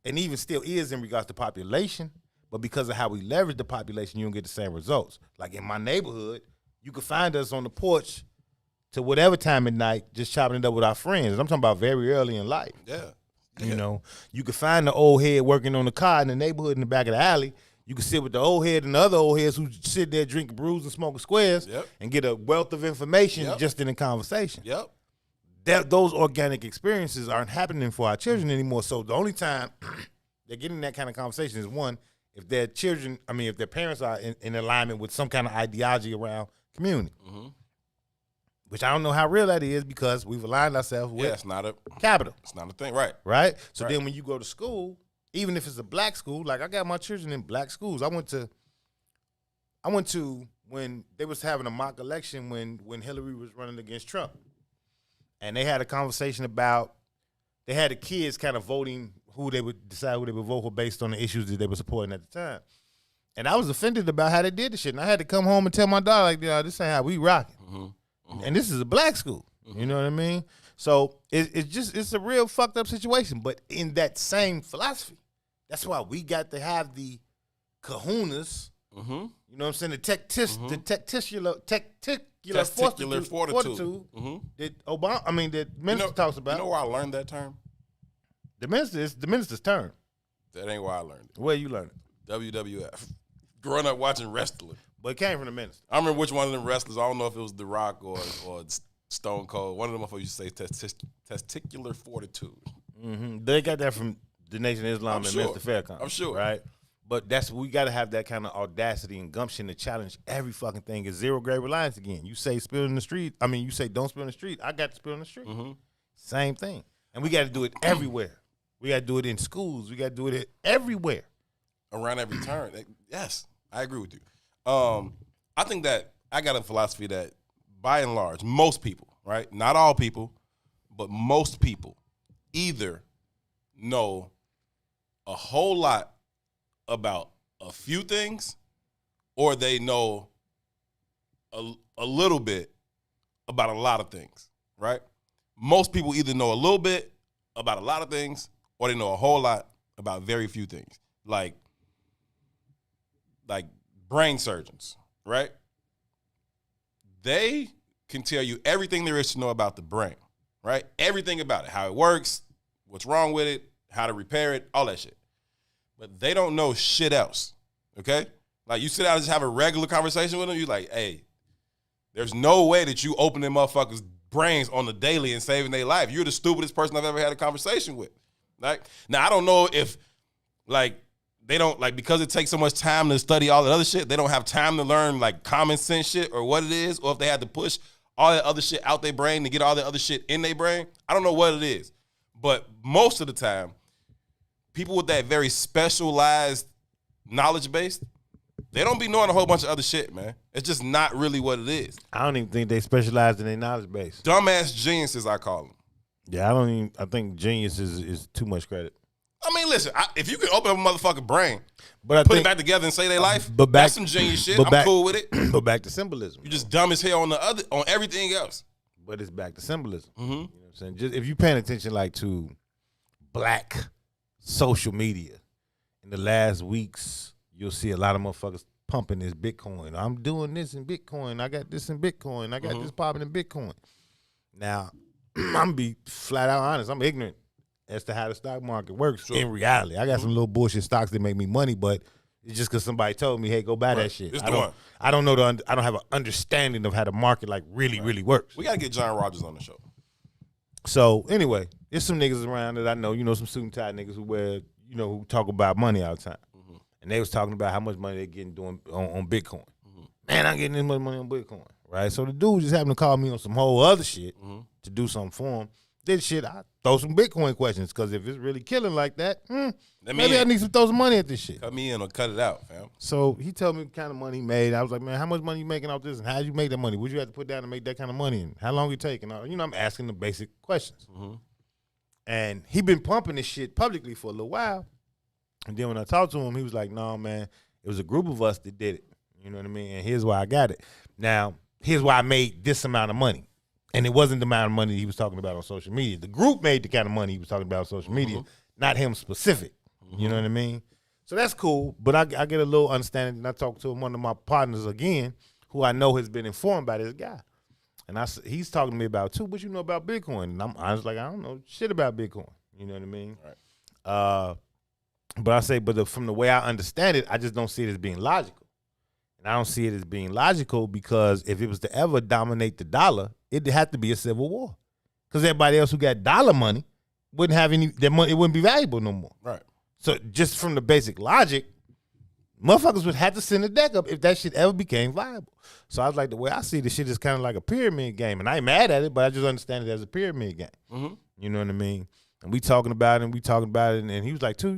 and even still is in regards to population. But because of how we leverage the population, you don't get the same results. Like in my neighborhood, you can find us on the porch to whatever time at night, just chopping it up with our friends. And I'm talking about very early in life. You know, you can find the old head working on the car in the neighborhood in the back of the alley. You can sit with the old head and the other old heads who sit there drinking brews and smoking squares and get a wealth of information just in a conversation. Those organic experiences aren't happening for our children anymore. So the only time they're getting that kind of conversation is one, if their children, if their parents are in alignment with some kind of ideology around community, which I don't know how real that is because we've aligned ourselves with it's not a capital. It's not a thing, right? Right? So then when you go to school, even if it's a black school, like I got my children in black schools. I went to when they was having a mock election when Hillary was running against Trump. And they had a conversation about, they had the kids kind of voting who they would decide who they would vote for based on the issues that they were supporting at the time. And I was offended about how they did the shit. And I had to come home and tell my daughter, like, this ain't how we rocking. And this is a black school. You know what I mean? So it's a real fucked up situation. But in that same philosophy, that's why we got to have the kahunas. You know what I'm saying? The testicular fortitude that that minister talks about. You know where I learned that term? The minister's term. That ain't where I learned it. Where you learned it? WWF. Growing up watching wrestling. But it came from the minister. I remember which one of them wrestlers. I don't know if it was The Rock or Stone Cold. One of them motherfuckers used to say testicular fortitude. They got that from the Nation of Islam and Minister Farrakhan. I'm sure. Right? But we got to have that kind of audacity and gumption to challenge every fucking thing. It's zero grade reliance again. You say spill in the street. You say don't spill in the street. I got to spill in the street. Same thing. And we got to do it everywhere. We got to do it in schools. We got to do it everywhere. Around every turn. Yes, I agree with you. I think that I got a philosophy that by and large, most people, right? Not all people, but most people either know a whole lot about a few things or they know a little bit about a lot of things, right? Most people either know a little bit about a lot of things or they know a whole lot about very few things. Like brain surgeons, right? They can tell you everything there is to know about the brain, right? Everything about it, how it works, what's wrong with it, how to repair it, all that shit. But they don't know shit else, okay? Like, you sit down and just have a regular conversation with them, you're like, hey, there's no way that you open them motherfuckers' brains on the daily and saving their life. You're the stupidest person I've ever had a conversation with. Like, now, I don't know if, like, they don't, like, because it takes so much time to study all that other shit, they don't have time to learn, like, common sense shit or what it is, or if they had to push all that other shit out their brain to get all that other shit in their brain. I don't know what it is. But most of the time, people with that very specialized knowledge base, they don't be knowing a whole bunch of other shit, man. It's just not really what it is. I don't even think they specialize in their knowledge base. Dumbass geniuses, I call them. Yeah, I think genius is too much credit. I mean, listen, if you can open up a motherfucking brain, but put it back together and say their life, that's some genius shit. I'm cool with it. But back to symbolism. You're just dumb as hell on everything else. But it's back to symbolism. Mm-hmm. You know what I'm saying? Just if you're paying attention like to black social media in the last weeks, you'll see a lot of motherfuckers pumping this Bitcoin. I'm doing this in Bitcoin. I got this in Bitcoin. I got this popping in Bitcoin. Now, I'm gonna be flat out honest. I'm ignorant as to how the stock market works in reality. I got some little bullshit stocks that make me money, but it's just because somebody told me, hey, go buy that shit. I don't know I don't have an understanding of how the market like really works. We gotta get John Rogers on the show. So anyway, there's some niggas around that I know, some suit and tie niggas who wear, who talk about money all the time. Mm-hmm. And they was talking about how much money they getting doing on Bitcoin. Mm-hmm. Man, I'm getting this much money on Bitcoin, right? So the dude just happened to call me on some whole other shit to do something for him. This shit, I throw some Bitcoin questions, because if it's really killing like that, maybe I need to throw some money at this shit. Cut me in or cut it out, fam. So he told me what kind of money he made. I was like, man, how much money you making off this, and how did you make that money? What you have to put down to make that kind of money, and how long you take? And I'm asking the basic questions. Mm-hmm. And he been pumping this shit publicly for a little while. And then when I talked to him, he was like, no, man, it was a group of us that did it. You know what I mean? And here's why I got it. Now, here's why I made this amount of money. And it wasn't the amount of money he was talking about on social media. The group made the kind of money he was talking about on social media, not him specific. You know what I mean? So that's cool. But I get a little understanding, and I talked to one of my partners again, who I know has been informed by this guy. And he's talking to me about, too, what you know about Bitcoin? And I was like, I don't know shit about Bitcoin. You know what I mean? Right. But I say, from the way I understand it, I just don't see it as being logical. And I don't see it as being logical because if it was to ever dominate the dollar, it'd have to be a civil war. Because everybody else who got dollar money wouldn't have any, their money, it wouldn't be valuable no more. Right. So just from the basic logic, motherfuckers would have to send a deck up if that shit ever became viable. So I was like, the way I see this shit is kind of like a pyramid game. And I ain't mad at it, but I just understand it as a pyramid game. Mm-hmm. You know what I mean? And we talking about it, and he was like, too,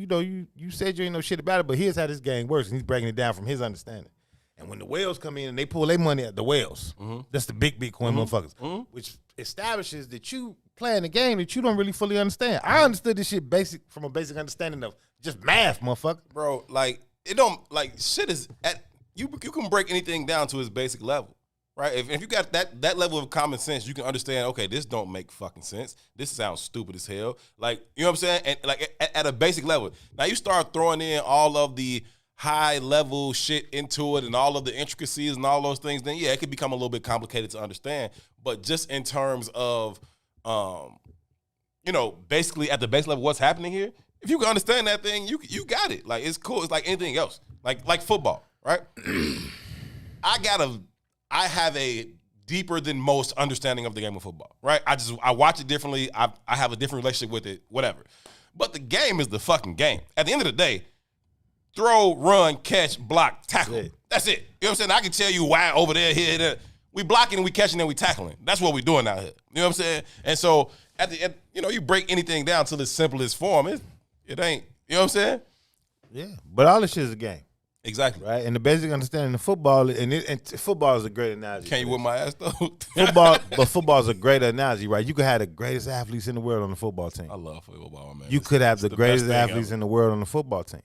you said you ain't know shit about it, but here's how this game works. And he's breaking it down from his understanding. And when the whales come in and they pull their money at the whales, that's the big Bitcoin motherfuckers, which establishes that you playing a game that you don't really fully understand. I understood this shit from a basic understanding of just math, motherfucker. Bro, like, it don't, like, shit is at, you can break anything down to its basic level, right? If you got that level of common sense, you can understand, okay, this don't make fucking sense. This sounds stupid as hell. Like, you know what I'm saying? And, like, at a basic level. Now, you start throwing in all of the high level shit into it and all of the intricacies and all those things, then yeah, it could become a little bit complicated to understand. But just in terms of, basically at the base level, what's happening here, if you can understand that thing, you got it. Like, it's cool. It's like anything else. Like football, right? I have a deeper than most understanding of the game of football, right? I watch it differently. I have a different relationship with it, whatever. But the game is the fucking game. At the end of the day, throw, run, catch, block, tackle. That's it. You know what I'm saying? I can tell you why over there, here, there. We blocking and we catching and we tackling. That's what we doing out here. You know what I'm saying? And so at the end, you break anything down to the simplest form. It ain't. You know what I'm saying? Yeah. But all this shit is a game. Exactly. Right? And the basic understanding of football, and football is a great analogy. Can't you whip my ass, though? Football is a great analogy, right? You could have the greatest athletes in the world on the football team. I love football, man. You could have the greatest best thing athletes ever. in the world on the football team.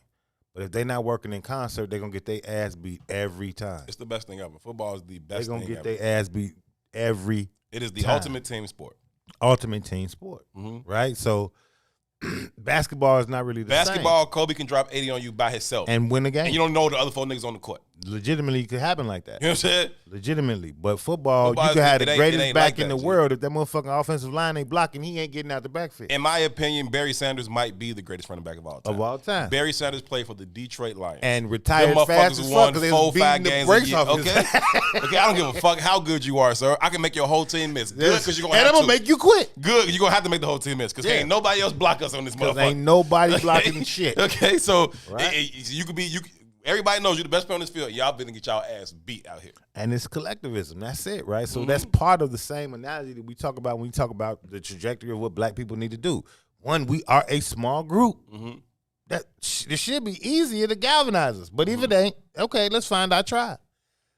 But if they're not working in concert, they're going to get their ass beat every time. It's the best thing ever. Football is the They're best going thing to get ever. their ass beat every It is the time. ultimate team sport. Ultimate team sport, right? So basketball is not really the Basketball, same. Kobe can drop 80 on you by himself. And win the game. And you don't know the other 4 niggas on the court. Legitimately, it could happen like that. You know what I'm saying? Legitimately. But football Football you could have it the ain't- greatest it ain't back like in that, the G. world. If that motherfucking offensive line ain't blocking, he ain't getting out the backfield. In my opinion, Barry Sanders might be the greatest running back of all time. Of all time. Barry Sanders played for the Detroit Lions. And retired Them fast motherfuckers as won fuck because they 4 was 5 beating the games a brakes year. off his Okay? Okay, I don't give a fuck how good you are, sir. I can make your whole team miss. Good, because you're going to And have I'm to. going to make you quit. Good, you're going to have to make the whole team miss. Because Yeah. ain't nobody else block us on this Because motherfucker. ain't nobody Okay? blocking shit. Okay, so Right. you could be everybody knows you're the best player on this field. Y'all finna get y'all ass beat out here. And it's collectivism. That's it, right? So Mm-hmm. that's part of the same analogy that we talk about when we talk about the trajectory of what black people need to do. One, we are a small group. Mm-hmm. It should be easier to galvanize us. But if it ain't, okay, let's find our tribe.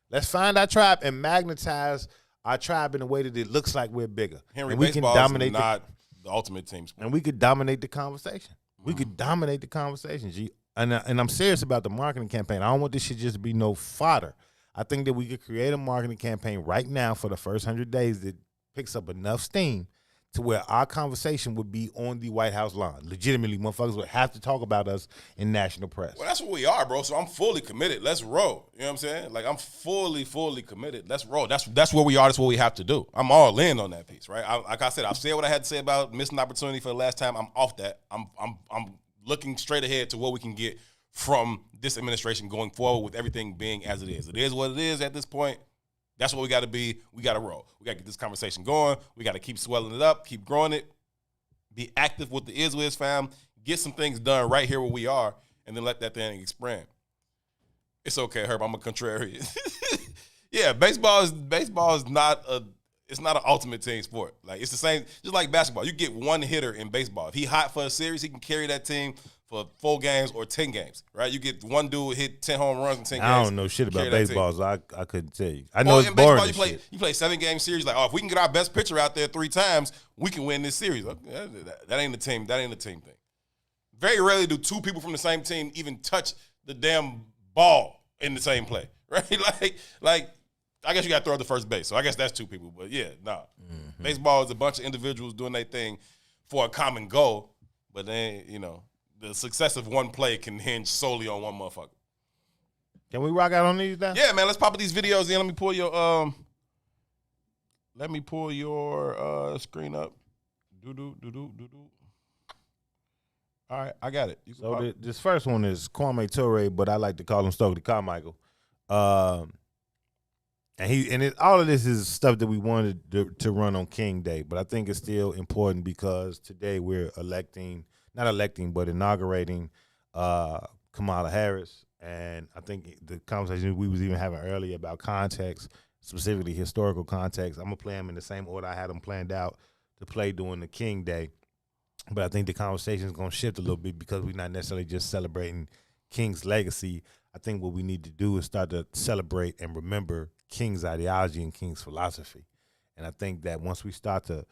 Let's find our tribe and magnetize our tribe in a way that it looks like we're bigger. Henry, and we can baseball dominate is not the ultimate team sport. and we could dominate the conversation. We could dominate the conversation, G. And I'm serious about the marketing campaign. I don't want this shit just to be no fodder. I think that we could create a marketing campaign right now for the first 100 days that picks up enough steam to where our conversation would be on the White House lawn. Legitimately, motherfuckers would have to talk about us in national press. Well, that's what we are, bro. So I'm fully committed. Let's roll. You know what I'm saying? Like, I'm fully committed. Let's roll. That's where we are. That's what we have to do. I'm all in on that piece, right? Like I said, I've said what I had to say about missing opportunity for the last time. I'm off that. I'm looking straight ahead to what we can get from this administration going forward with everything being as it is. It is what it is at this point. That's what we got to be. We got to roll. We got to get this conversation going. We got to keep swelling it up, keep growing it, be active with the ISWIS fam, get some things done right here where we are, and then let that thing expand. It's okay, Herb. I'm a contrarian. Yeah, baseball is not it's not an ultimate team sport. Like, it's the same, just like basketball. You get one hitter in baseball. If he hot for a series, he can carry that team for 4 games or 10 games, right? You get one dude hit 10 home runs in 10 games. I don't know shit about carry that team. baseball, so I couldn't tell you. I know Well, it's in boring baseball, as shit. you play 7-game series. Like, if we can get our best pitcher out there 3 times, we can win this series. Okay, that ain't the team. That ain't the team thing. Very rarely do 2 people from the same team even touch the damn ball in the same play, right? Like I guess you got to throw at the first base. So I guess that's 2 people. But yeah, nah. Mm-hmm. Baseball is a bunch of individuals doing their thing for a common goal. But then, the success of one play can hinge solely on one motherfucker. Can we rock out on these now? Yeah, man. Let's pop these videos in. Let me pull your screen up. Do. All right, I got it. You can So pop. this first one is Kwame Ture, but I like to call him Stokely Carmichael. And all of this is stuff that we wanted to run on King Day, but I think it's still important because today we're inaugurating Kamala Harris, and I think the conversation we was even having earlier about context, specifically historical context, I'm gonna play them in the same order I had them planned out to play during the King Day, but I think the conversation is gonna shift a little bit because we're not necessarily just celebrating King's legacy. I think what we need to do is start to celebrate and remember King's ideology and King's philosophy. And I think that once we start to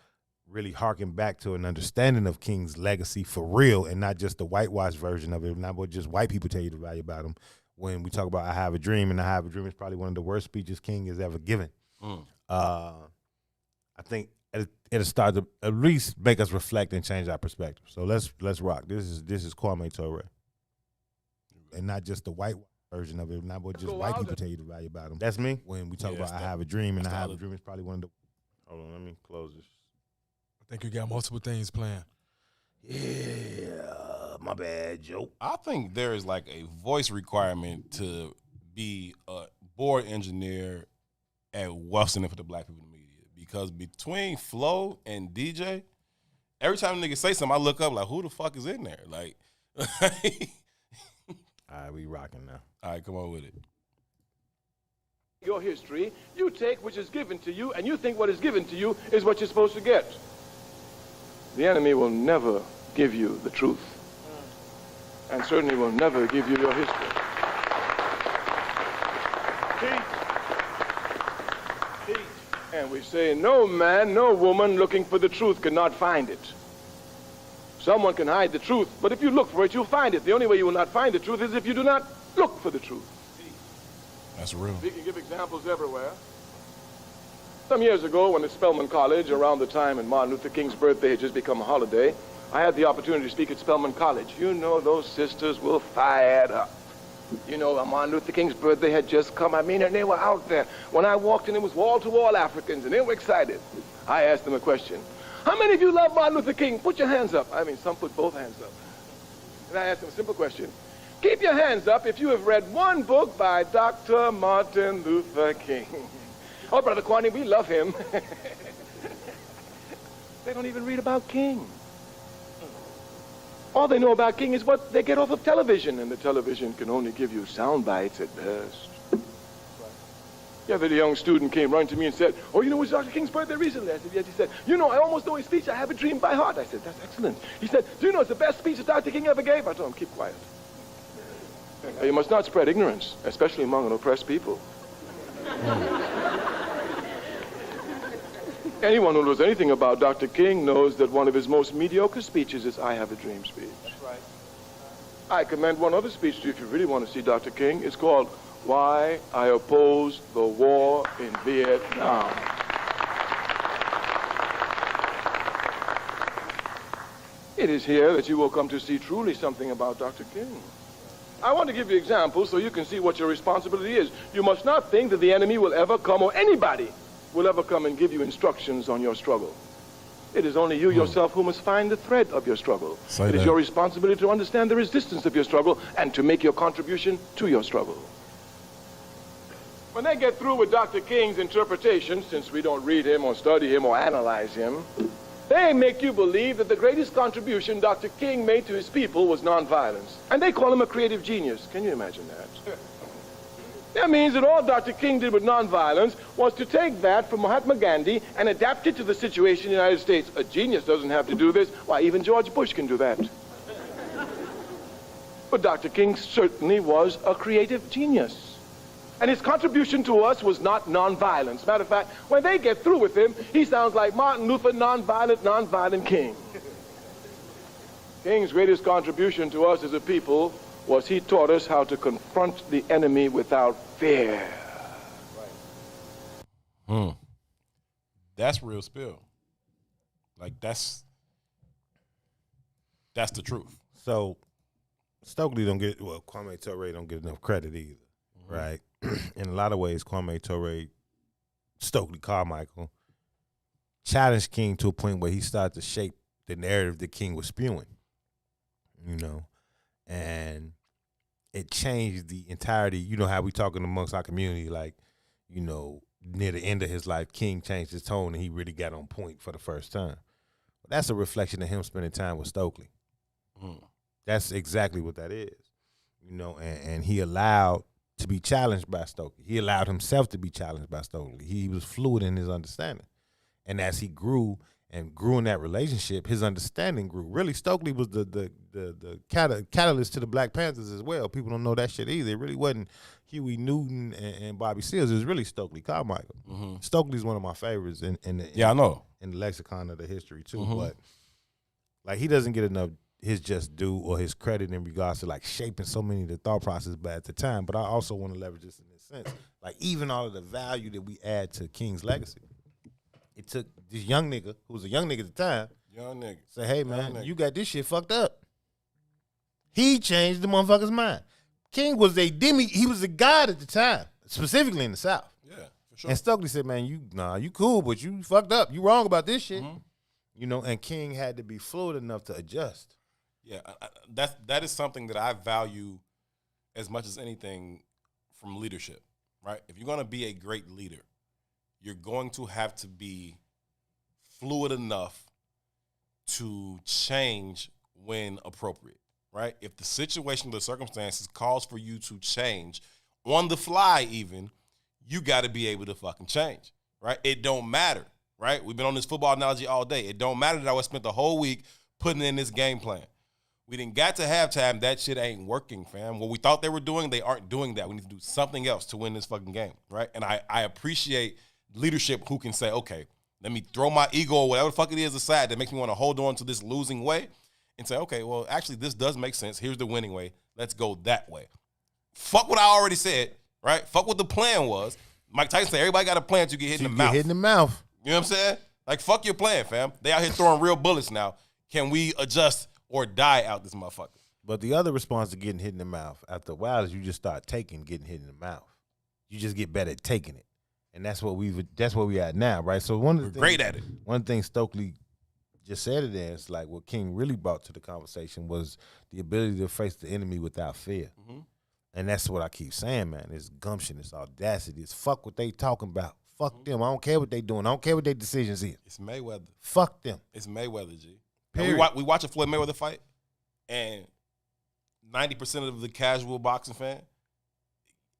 really harken back to an understanding of King's legacy for real and not just the whitewashed version of it, not what just white people tell you to value about him. When we talk about I Have a Dream, and I Have a Dream is probably one of the worst speeches King has ever given. I think it'll start to at least make us reflect and change our perspective. So let's rock. This is Kwame Ture. And not just the white version of it, not what just white people tell you to value about him. That's me. When we talk about I Have a Dream, and I Have a Dream is probably one of the. Hold on, let me close this. I think you got multiple things planned. Yeah, my bad, Joe. I think there is like a voice requirement to be a board engineer at Wealth Center for the Black People in the Media, because between Flo and DJ, every time niggas say something, I look up like, who the fuck is in there? Like, All right, we rocking now. all right, come on with it. Your history, you take which is given to you, and you think what is given to you is what you're supposed to get. The enemy will never give you the truth, and certainly will never give you your history. time we say, no man, no woman looking for the truth cannot find it. Someone can hide the truth, but if you look for it, you'll find it. The only way you will not find the truth is if you do not look for the truth. That's real. We can give examples everywhere. Some years ago, when at Spelman College, around the time when Martin Luther King's birthday had just become a holiday, I had the opportunity to speak at Spelman College. You know, those sisters were fired up. You know, Martin Luther King's birthday had just come. I mean, and they were out there. When I walked in, it was wall-to-wall Africans, and they were excited. I asked them a question. How many of you love Martin Luther King? Put your hands up. I mean, some put both hands up. And I asked them a simple question. Keep your hands up if you have read one book by Dr. Martin Luther King. Oh, Brother Kwani, we love him. They don't even read about King. All they know about King is what they get off of television, and the television can only give you sound bites at best. The other young student came running to me and said, oh, you know, it was Dr. King's birthday recently. I said, yes. He said, you know, I almost know his speech. I have a dream by heart. I said, that's excellent. He said, do you know it's the best speech that Dr. King ever gave? I told him, keep quiet. You must not spread ignorance, especially among an oppressed people. Anyone who knows anything about Dr. King knows that one of his most mediocre speeches is I Have a Dream speech. That's right. I commend one other speech to you if you really want to see Dr. King. It's called Why I Oppose the War in Vietnam. It is here that you will come to see truly something about Dr. King. I want to give you examples so you can see what your responsibility is. You must not think that the enemy will ever come, or anybody will ever come and give you instructions on your struggle. It is only you yourself who must find the thread of your struggle. It is your responsibility to understand the resistance of your struggle and to make your contribution to your struggle. When they get through with Dr. King's interpretation, since we don't read him or study him or analyze him, they make you believe that the greatest contribution Dr. King made to his people was nonviolence. And they call him a creative genius. Can you imagine that? That means that all Dr. King did with nonviolence was to take that from Mahatma Gandhi and adapt it to the situation in the United States. A genius doesn't have to do this. Why, even George Bush can do that. But Dr. King certainly was a creative genius. And his contribution to us was not nonviolence. Matter of fact, when they get through with him, he sounds like Martin Luther, nonviolent King. King's greatest contribution to us as a people was he taught us how to confront the enemy without fear. That's real spill. Like, that's the truth. So, Stokely Kwame Ture don't get enough credit either, right? In a lot of ways, Kwame Ture, Stokely Carmichael, challenged King to a point where he started to shape the narrative that King was spewing, you know, and it changed the entirety. You know how we talking amongst our community, like, you know, near the end of his life, King changed his tone and he really got on point for the first time. That's a reflection of him spending time with Stokely. That's exactly what that is, you know, and he allowed to be challenged by Stokely. He allowed himself to be challenged by Stokely. He was fluid in his understanding. And as he grew and grew in that relationship, his understanding grew. Really, Stokely was the catalyst to the Black Panthers as well. People don't know that shit either. It really wasn't Huey Newton and Bobby Seals. It was really Stokely Carmichael. Stokely's one of my favorites in I know. In the lexicon of the history too. But like, he doesn't get enough his just due or his credit in regards to like shaping so many of the thought process back at the time. But I also want to leverage this in this sense. Like, even all of the value that we add to King's legacy, it took this young nigga, who was a young nigga at the time, say, hey man, you got this shit fucked up. He changed the motherfucker's mind. King was he was a god at the time, specifically in the South. Yeah, for sure. And Stokely said, man, you cool, but you fucked up. You wrong about this shit. You know, and King had to be fluid enough to adjust. Yeah, that is something that I value as much as anything from leadership, right? If you're going to be a great leader, you're going to have to be fluid enough to change when appropriate, right? If the situation, the circumstances calls for you to change on the fly even, you got to be able to fucking change, right? It don't matter, right? We've been on this football analogy all day. It don't matter that I spent the whole week putting in this game plan. We didn't got to halftime. That shit ain't working, fam. What we thought they were doing, they aren't doing that. We need to do something else to win this fucking game, right? And I appreciate leadership who can say, okay, let me throw my ego or whatever the fuck it is aside that makes me want to hold on to this losing way and say, okay, well, actually, this does make sense. Here's the winning way. Let's go that way. Fuck what I already said, right? Fuck what the plan was. Mike Tyson said, everybody got a plan to get hit in the mouth. Hit in the mouth. You know what I'm saying? Like, fuck your plan, fam. They out here throwing real bullets now. Can we adjust or die out this motherfucker? But the other response to getting hit in the mouth after a while is you just start taking getting hit in the mouth. You just get better at taking it. And that's what we at now, right? So We're great at it. One thing Stokely just said it there, it's like what King really brought to the conversation was the ability to face the enemy without fear. Mm-hmm. And that's what I keep saying, man. It's gumption, it's audacity, it's fuck what they talking about. Fuck them. I don't care what they doing. I don't care what their decisions is. It's Mayweather. Fuck them. It's Mayweather, G. Period. We watch a Floyd Mayweather fight, and 90% of the casual boxing fan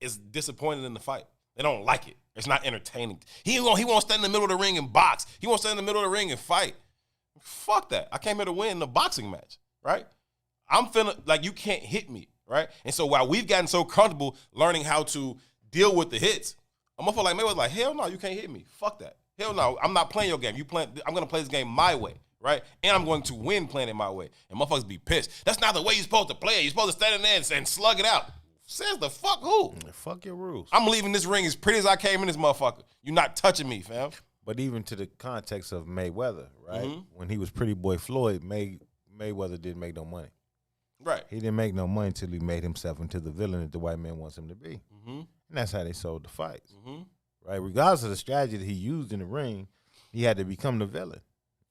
is disappointed in the fight. They don't like it. It's not entertaining. He won't stand in the middle of the ring and box. He won't stand in the middle of the ring and fight. Fuck that. I came here to win the boxing match, right? I'm feeling like you can't hit me, right? And so while we've gotten so comfortable learning how to deal with the hits, I'm gonna feel like Mayweather's like, hell no, you can't hit me. Fuck that. Hell no, I'm not playing your game. I'm gonna play this game my way, right? And I'm going to win playing it my way. And motherfuckers be pissed. That's not the way you're supposed to play it. You're supposed to stand in there and slug it out. Says the fuck who? Fuck your rules. I'm leaving this ring as pretty as I came in this motherfucker. You're not touching me, fam. But even to the context of Mayweather, right? Mm-hmm. When he was Pretty Boy Floyd, Mayweather didn't make no money. Right. He didn't make no money until he made himself into the villain that the white man wants him to be. Mm-hmm. And that's how they sold the fights. Mm-hmm. Right? Regardless of the strategy that he used in the ring, he had to become the villain.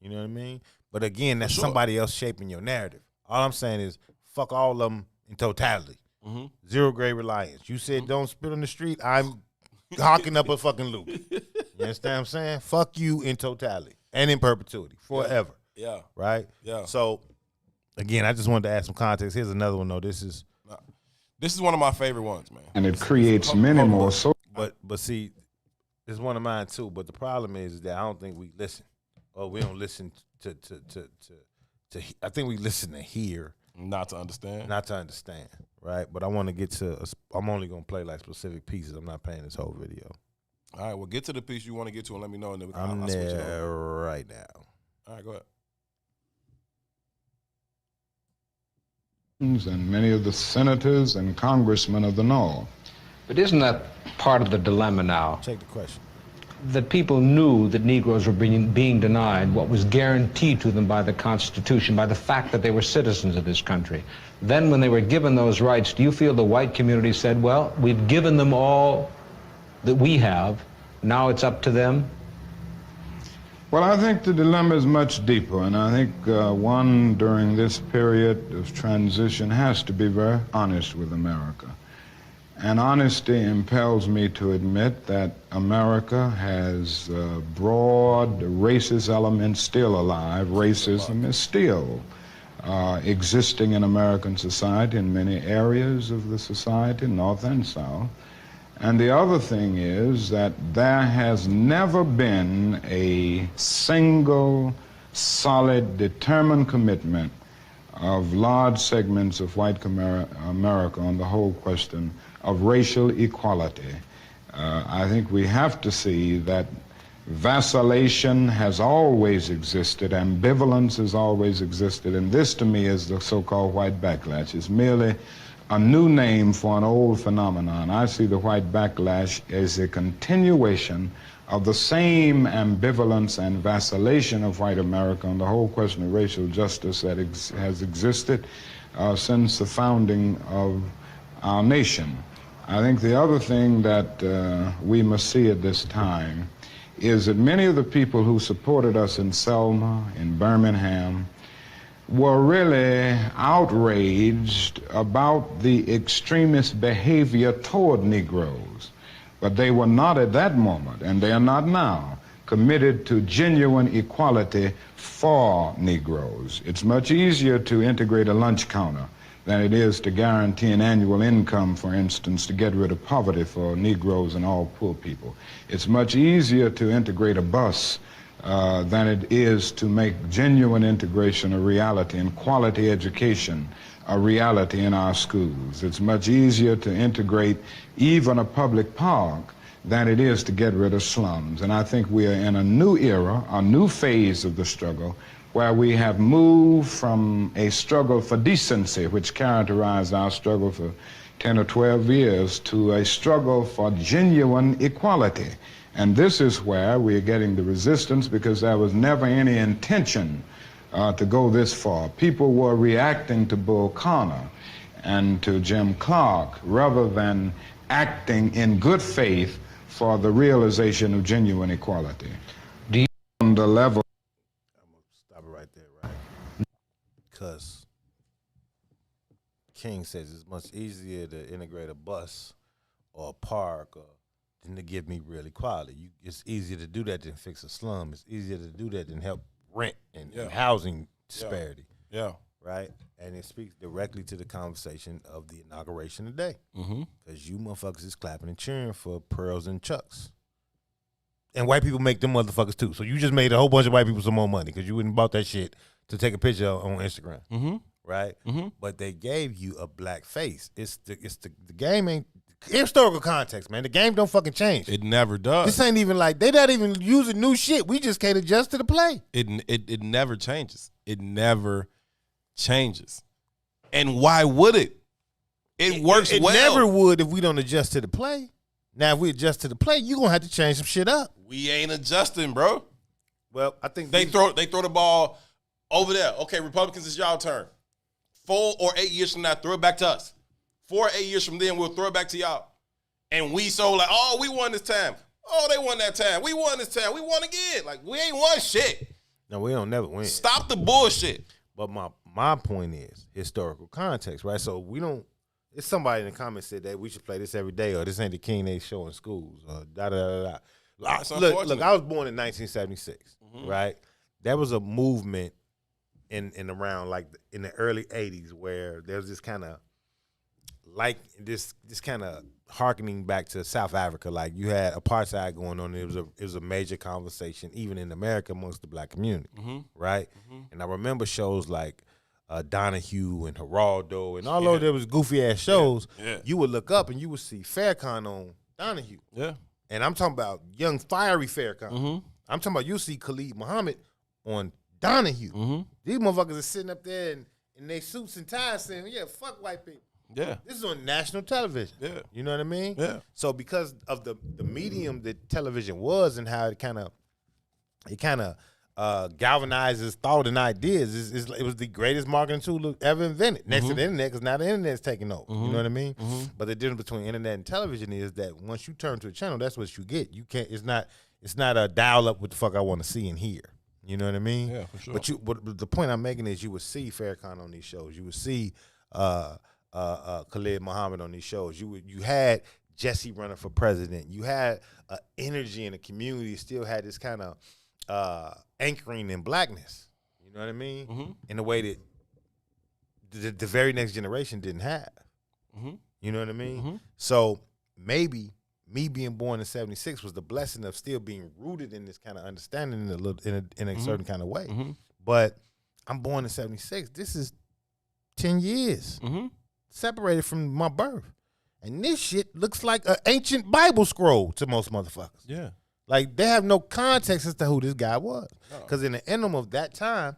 You know what I mean? But again, that's somebody else shaping your narrative. All I'm saying is fuck all of them in totality. Mm-hmm. Zero grade reliance. You said don't spit on the street, I'm hawking up a fucking loop. You understand what I'm saying? Fuck you in totality and in perpetuity, forever. Yeah. Right? Yeah. So, again, I just wanted to add some context. Here's another one, though. This is one of my favorite ones, man. And it creates many more. But see, it's one of mine, too. But the problem is that I don't think we listen. Or we don't listen to I think we listen to hear. Not to understand. Not to understand, right? But I want to get to, I'm only going to play like specific pieces. I'm not playing this whole video. All right, well, get to the piece you want to get to and let me know. And then I'm there right now. All right, go ahead. And many of the senators and congressmen of the North. But isn't that part of the dilemma now? Take the question. That people knew that Negroes were being denied what was guaranteed to them by the Constitution, by the fact that they were citizens of this country. Then when they were given those rights, do you feel the white community said, well, we've given them all that we have, now it's up to them? Well, I think the dilemma is much deeper, and I think one during this period of transition has to be very honest with America. And honesty impels me to admit that America has broad racist elements still alive. Racism is still existing in American society in many areas of the society, North and South. And the other thing is that there has never been a single, solid, determined commitment of large segments of white America on the whole question of racial equality. I think we have to see that vacillation has always existed, ambivalence has always existed, and this to me is the so-called white backlash. It's merely a new name for an old phenomenon. I see the white backlash as a continuation of the same ambivalence and vacillation of white America on the whole question of racial justice that has existed since the founding of our nation. I think the other thing that we must see at this time is that many of the people who supported us in Selma, in Birmingham, were really outraged about the extremist behavior toward Negroes. But they were not at that moment, and they are not now, committed to genuine equality for Negroes. It's much easier to integrate a lunch counter than it is to guarantee an annual income, for instance, to get rid of poverty for Negroes and all poor people. It's much easier to integrate a bus than it is to make genuine integration a reality and quality education a reality in our schools. It's much easier to integrate even a public park than it is to get rid of slums. And I think we are in a new era, a new phase of the struggle, where we have moved from a struggle for decency, which characterized our struggle for 10 or 12 years, to a struggle for genuine equality. And this is where we are getting the resistance, because there was never any intention to go this far. People were reacting to Bull Connor and to Jim Clark rather than acting in good faith for the realization of genuine equality. Do you on the level? I'm gonna stop it right there, right? Because King says it's much easier to integrate a bus or a park than to give me real equality. It's easier to do that than fix a slum. It's easier to do that than help rent and housing disparity. Yeah. Right? And it speaks directly to the conversation of the inauguration today. Because you motherfuckers is clapping and cheering for pearls and chucks. And white people make them motherfuckers too. So you just made a whole bunch of white people some more money because you wouldn't bought that shit to take a picture on Instagram. Right? But they gave you a black face. The game ain't historical context, man. The game don't fucking change. It never does. This ain't even like they not even using new shit. We just can't adjust to the play. It never changes. It never changes. And why would it? It works well. It never would if we don't adjust to the play. Now, if we adjust to the play, you're going to have to change some shit up. We ain't adjusting, bro. Well, I think they throw the ball over there. Okay, Republicans, it's y'all turn. 4 or 8 years from now, throw it back to us. 4 or 8 years from then, we'll throw it back to y'all. And we so like, oh, we won this time. Oh, they won that time. We won this time. We won again. Like, we ain't won shit. No, we don't never win. Stop the bullshit. But my point is historical context, right? So we don't. It's somebody in the comments said that we should play this every day, or this ain't the King they show in schools, or da da da da. Look, I was born in 1976, right? That was a movement in around like in the early 80s where there was this kind of like this kind of harkening back to South Africa. Like you had apartheid going on. It was a major conversation even in America amongst the black community, right? And I remember shows like Donahue and Geraldo, and although there was goofy ass shows, you would look up and you would see Farrakhan on Donahue. Yeah. And I'm talking about young fiery Farrakhan. I'm talking about you see Khalid Muhammad on Donahue. These motherfuckers are sitting up there in their suits and ties saying, yeah, fuck white people. Yeah. This is on national television. Yeah. You know what I mean? Yeah. So because of the medium that television was and how it kind of galvanizes thought and ideas, it was the greatest marketing tool ever invented. Next to the internet, because now the internet's taking over. You know what I mean? But the difference between internet and television is that once you turn to a channel, that's what you get. You can't. It's not a dial up what the fuck I want to see and hear. You know what I mean? Yeah, for sure. But the point I'm making is you would see Farrakhan on these shows. You would see Khalid Muhammad on these shows. You had Jesse running for president. You had energy in the community. Still had this kind of anchoring in blackness. You know what I mean? In a way that the very next generation didn't have. You know what I mean? So maybe me being born in '76 was the blessing of still being rooted in this kind of understanding in a certain kind of way. But I'm born in '76. This is 10 years separated from my birth. And this shit looks like an ancient Bible scroll to most motherfuckers. Yeah. Like, they have no context as to who this guy was. Because in the interim of that time,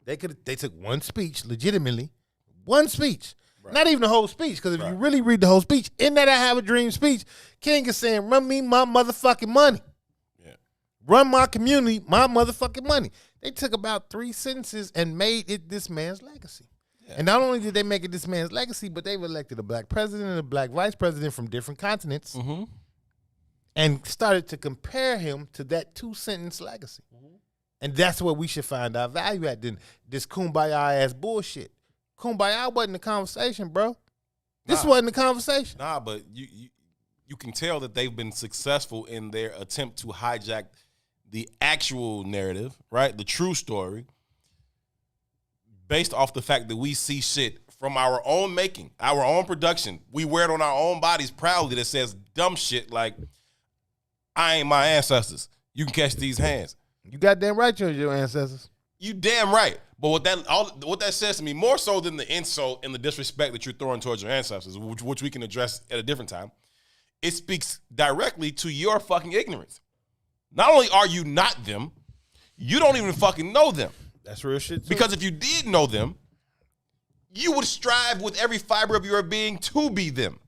they took one speech, legitimately, one speech. Right. Not even the whole speech, because if you really read the whole speech, in that I Have a Dream speech, King is saying, run me my motherfucking money. Yeah. Run my community, my motherfucking money. They took about 3 sentences and made it this man's legacy. Yeah. And not only did they make it this man's legacy, but they've elected a black president and a black vice president from different continents. And started to compare him to that 2-sentence legacy. And that's where we should find our value at, then this kumbaya-ass bullshit. Kumbaya wasn't the conversation, bro. This wasn't the conversation. Nah, but you can tell that they've been successful in their attempt to hijack the actual narrative, right? The true story, based off the fact that we see shit from our own making, our own production. We wear it on our own bodies proudly that says dumb shit like, I ain't my ancestors. You can catch these hands. You goddamn right you're your ancestors. You damn right. But what that says to me, more so than the insult and the disrespect that you're throwing towards your ancestors, which we can address at a different time, it speaks directly to your fucking ignorance. Not only are you not them, you don't even fucking know them. That's real shit, too. Because if you did know them, you would strive with every fiber of your being to be them.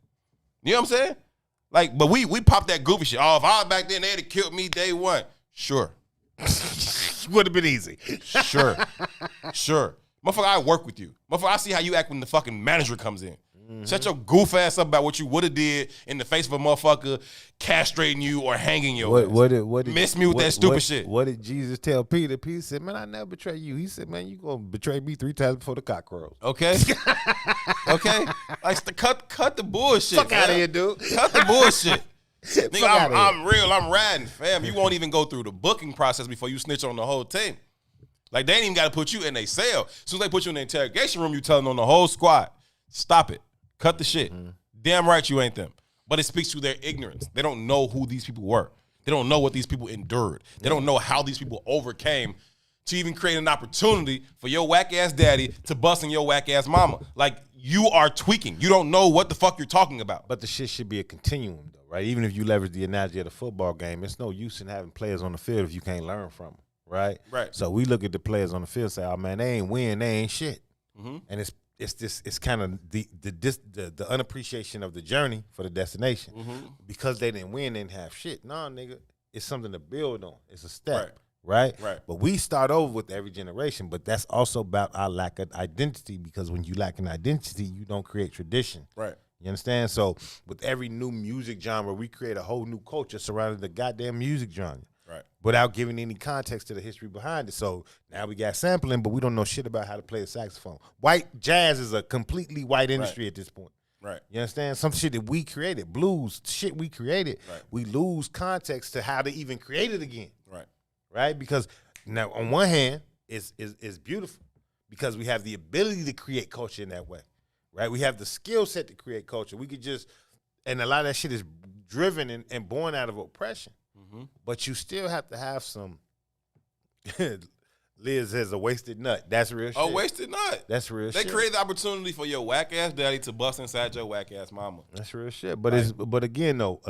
You know what I'm saying? Like, but we pop that goofy shit. Oh, if I was back then, they'd have killed me day one. Sure. Would have been easy. Sure. Motherfucker, I work with you. Motherfucker, I see how you act when the fucking manager comes in. Shut your goof ass up about what you would have did in the face of a motherfucker castrating you or hanging your ass. What did Miss me with that stupid shit. What did Jesus tell Peter? Peter said, man, I never betray you. He said, man, you going to betray me 3 times before the cock crows. Okay? Okay? Like, cut the bullshit. Fuck out of here, dude. Cut the bullshit. Nigga, outta I'm real. I'm riding, fam. You won't even go through the booking process before you snitch on the whole team. Like, they ain't even got to put you in their cell. As soon as they put you in the interrogation room, you telling on the whole squad. Stop it. Cut the shit. Damn right you ain't them. But it speaks to their ignorance. They don't know who these people were. They don't know what these people endured. They don't know how these people overcame to even create an opportunity for your whack-ass daddy to bust in your whack-ass mama. Like, you are tweaking. You don't know what the fuck you're talking about. But the shit should be a continuum, though, right? Even if you leverage the analogy of the football game, it's no use in having players on the field if you can't learn from them, right? Right. So we look at the players on the field and say, oh, man, they ain't win, they ain't shit. And it's kind of the unappreciation of the journey for the destination. Because they didn't win, they didn't have shit. No, nigga, it's something to build on. It's a step, right? But we start over with every generation, but that's also about our lack of identity, because when you lack an identity, you don't create tradition. Right. You understand? So with every new music genre, we create a whole new culture surrounding the goddamn music genre. Right. Without giving any context to the history behind it. So now we got sampling, but we don't know shit about how to play a saxophone. White jazz is a completely white industry at this point. Right. You understand? Some shit that we created, blues, shit we created, we lose context to how to even create it again. Right. Right? Because now on one hand, it's beautiful because we have the ability to create culture in that way. Right? We have the skill set to create culture. We could just, and a lot of that shit is driven and born out of oppression. But you still have to have some. Liz has a wasted nut. That's real shit. A wasted nut. That's real they shit. They create the opportunity for your whack ass daddy to bust inside your whack ass mama. That's real shit. But but again though,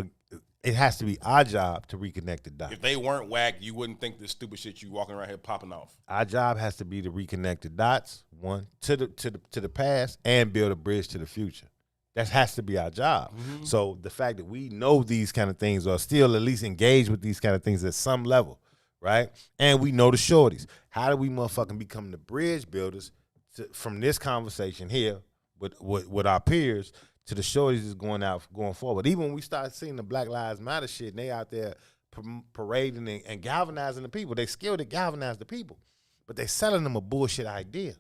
it has to be our job to reconnect the dots. If they weren't whack, you wouldn't think this stupid shit you walking around here popping off. Our job has to be to reconnect the dots, one to the past, and build a bridge to the future. That has to be our job. So the fact that we know these kind of things, or still at least engage with these kind of things at some level, right? And we know the shorties. How do we motherfucking become the bridge builders from this conversation here with our peers to the shorties that's going forward? Even when we start seeing the Black Lives Matter shit, and they out there parading and galvanizing the people. They skilled to galvanize the people, but they selling them a bullshit idea.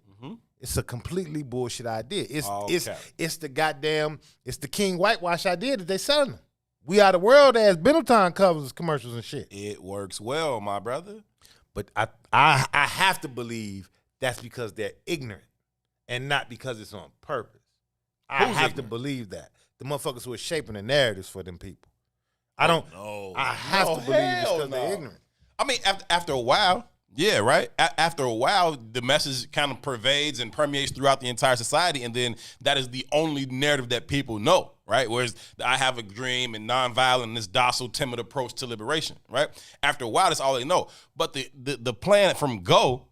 It's a completely bullshit idea. It's the goddamn, it's the King whitewash idea that they selling them. We Are the World as Benetton covers commercials and shit. It works well, my brother. But I have to believe that's because they're ignorant and not because it's on purpose. I have to believe that. The motherfuckers who are shaping the narratives for them people. I don't know. I have to believe it's because they're ignorant. I mean, after a while, yeah, right? After a while, the message kind of pervades and permeates throughout the entire society, and then that is the only narrative that people know, right? Whereas I have a dream and nonviolent and this docile, timid approach to liberation, right? After a while, that's all they know. But the plan from go,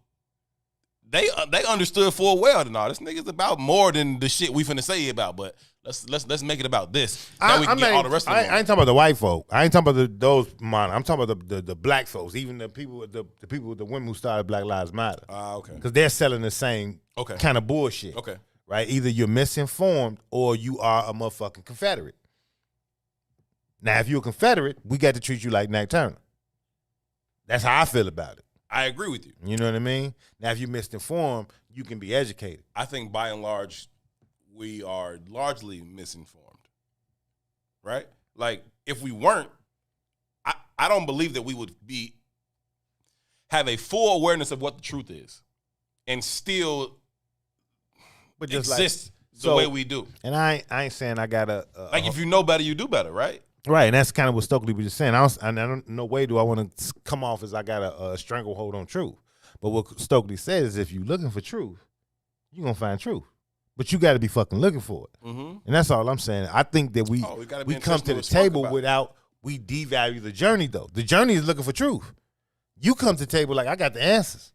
they understood full well that this nigga's about more than the shit we finna say about, but let's make it about this. Now we can get all the rest of them. I ain't talking about the white folk. I ain't talking about those minor. I'm talking about the black folks, even the people with the women who started Black Lives Matter. Okay. Because they're selling the same kind of bullshit. Okay. Right? Either you're misinformed or you are a motherfucking Confederate. Now, if you're a Confederate, we got to treat you like Nat Turner. That's how I feel about it. I agree with you. You know what I mean? Now, if you're misinformed, you can be educated. I think by and large, we are largely misinformed, right? Like, if we weren't, I don't believe that we would have a full awareness of what the truth is and still exist the way we do. And I ain't saying I got like, if you know better, you do better, right? Right, and that's kind of what Stokely was just saying. I don't no way do I want to come off as I got a stranglehold on truth. But what Stokely says is if you're looking for truth, you're going to find truth. but you got to be fucking looking for it. Mm-hmm. And that's all I'm saying. I think that we come to the table without we devalue the journey, though. The journey is looking for truth. You come to the table like, I got the answers,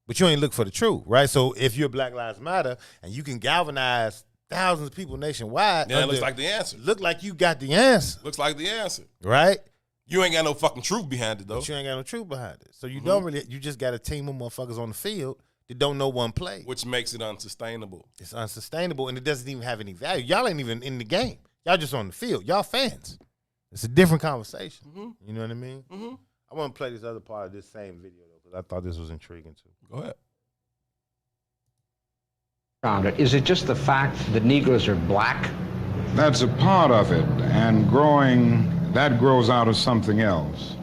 but you ain't looking for the truth, right? So if you're Black Lives Matter and you can galvanize thousands of people nationwide. Yeah, it looks like the answer. Look like you got the answer. Looks like the answer. Right? You ain't got no fucking truth behind it, though. But you ain't got no truth behind it. So you don't really, you just got a team of motherfuckers on the field that don't know one play. Which makes it unsustainable. It's unsustainable, and it doesn't even have any value. Y'all ain't even in the game. Y'all just on the field. Y'all fans. It's a different conversation. Mm-hmm. You know what I mean? Mm-hmm. I want to play this other part of this same video, though, because I thought this was intriguing, too. Go ahead. Is it just the fact that Negroes are black? That's a part of it, and that grows out of something else.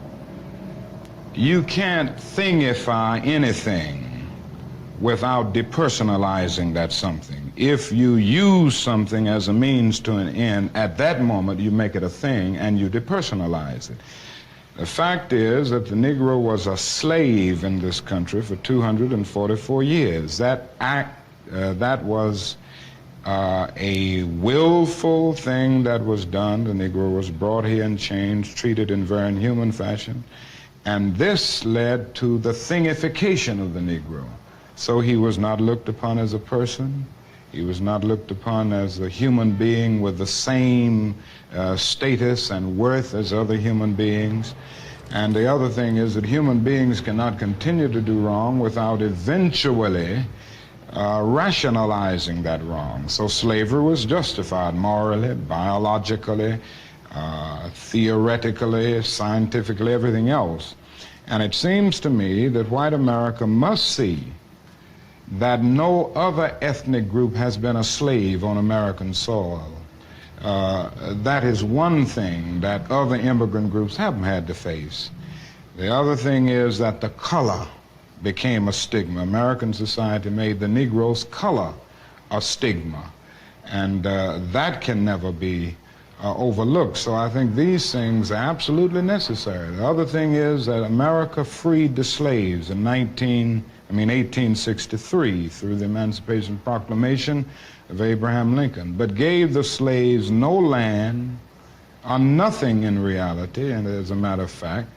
You can't thingify anything without depersonalizing that something. If you use something as a means to an end, at that moment you make it a thing and you depersonalize it. The fact is that the Negro was a slave in this country for 244 years. That was a willful thing that was done. The Negro was brought here and changed, treated in very inhuman fashion. And this led to the thingification of the Negro. So he was not looked upon as a person. He was not looked upon as a human being with the same status and worth as other human beings. And the other thing is that human beings cannot continue to do wrong without eventually rationalizing that wrong. So slavery was justified morally, biologically, theoretically, scientifically, everything else. And it seems to me that white America must see that no other ethnic group has been a slave on American soil. That is one thing that other immigrant groups haven't had to face. The other thing is that the color became a stigma. American society made the Negro's color a stigma, and that can never be overlooked. So I think these things are absolutely necessary. The other thing is that America freed the slaves in 1863 through the Emancipation Proclamation of Abraham Lincoln, but gave the slaves no land or nothing in reality, and as a matter of fact,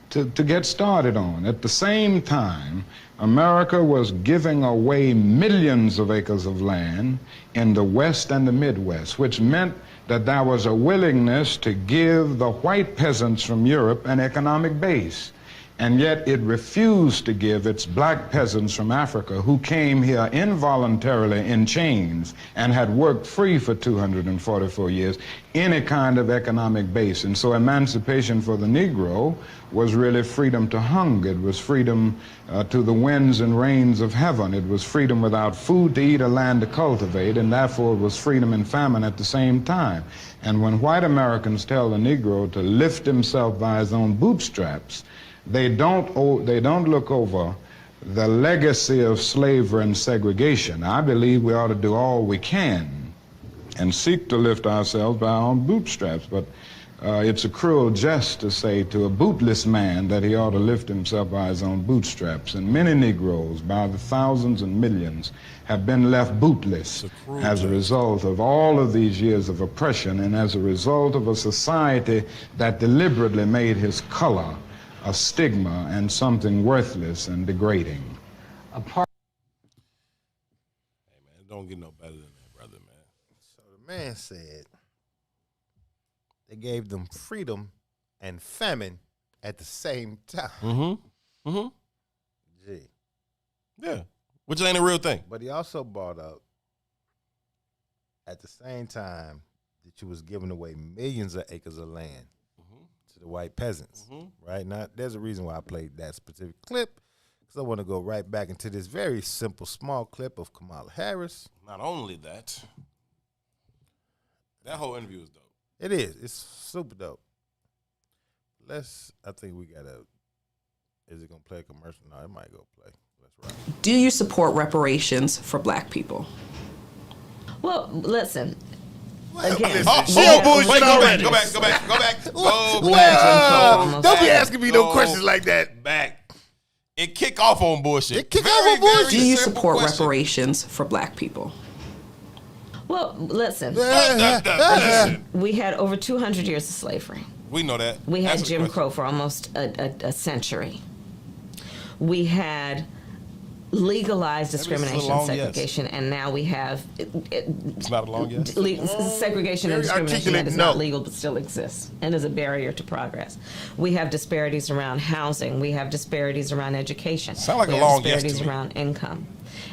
to get started on. At the same time, America was giving away millions of acres of land in the West and the Midwest, which meant that there was a willingness to give the white peasants from Europe an economic base. And yet it refused to give its black peasants from Africa, who came here involuntarily in chains and had worked free for 244 years, any kind of economic base. And so emancipation for the Negro was really freedom to hunger. It was freedom to the winds and rains of heaven. It was freedom without food to eat or land to cultivate, and therefore it was freedom and famine at the same time. And when white Americans tell the Negro to lift himself by his own bootstraps, they don't look over the legacy of slavery and segregation. I believe we ought to do all we can and seek to lift ourselves by our own bootstraps, but it's a cruel jest to say to a bootless man that he ought to lift himself by his own bootstraps. And many Negroes, by the thousands and millions, have been left bootless as a result of all of these years of oppression and as a result of a society that deliberately made his color a stigma and something worthless and degrading. Hey, man, it don't get no better than that, brother, man. So the man said they gave them freedom and famine at the same time. Mm-hmm. Mm-hmm. Gee. Yeah, which ain't a real thing. But he also brought up at the same time that you was giving away millions of acres of land to the white peasants, right? Now, there's a reason why I played that specific clip, because I want to go right back into this very simple, small clip of Kamala Harris. Not only that, that whole interview is dope. It is. It's super dope. I think we got to, is it going to play a commercial? No, it might go play. Let's rock. Do you support reparations for black people? Well, listen. Again. Bullshit already. Go back. Don't be asking me no questions like that. Back. It kick off on bullshit. Do you support reparations for black people? Well, listen. We had over 200 years of slavery. We know that. We had Answer the Jim question. Crow for almost a century. We had legalized discrimination and segregation, and now we have It's not a long yes. segregation and Very discrimination that is articulate not no. legal but still exists and is a barrier to progress. We have disparities around housing. We have disparities around education. Sound like we a have long yes to disparities me. around income.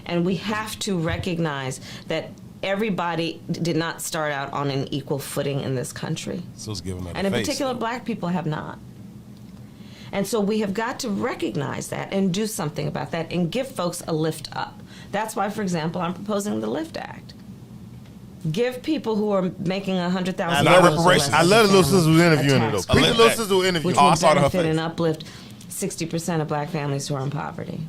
And we have to recognize that everybody did not start out on an equal footing in this country. So it's giving that And a in face. particular, black people have not. And so we have got to recognize that and do something about that and give folks a lift up. That's why, for example, I'm proposing the LIFT Act. Give people who are making $100,000 I love the little sister who's interviewing it, though. Pick the little sister who interviewing which it. will benefit and uplift 60% of black families who are in poverty.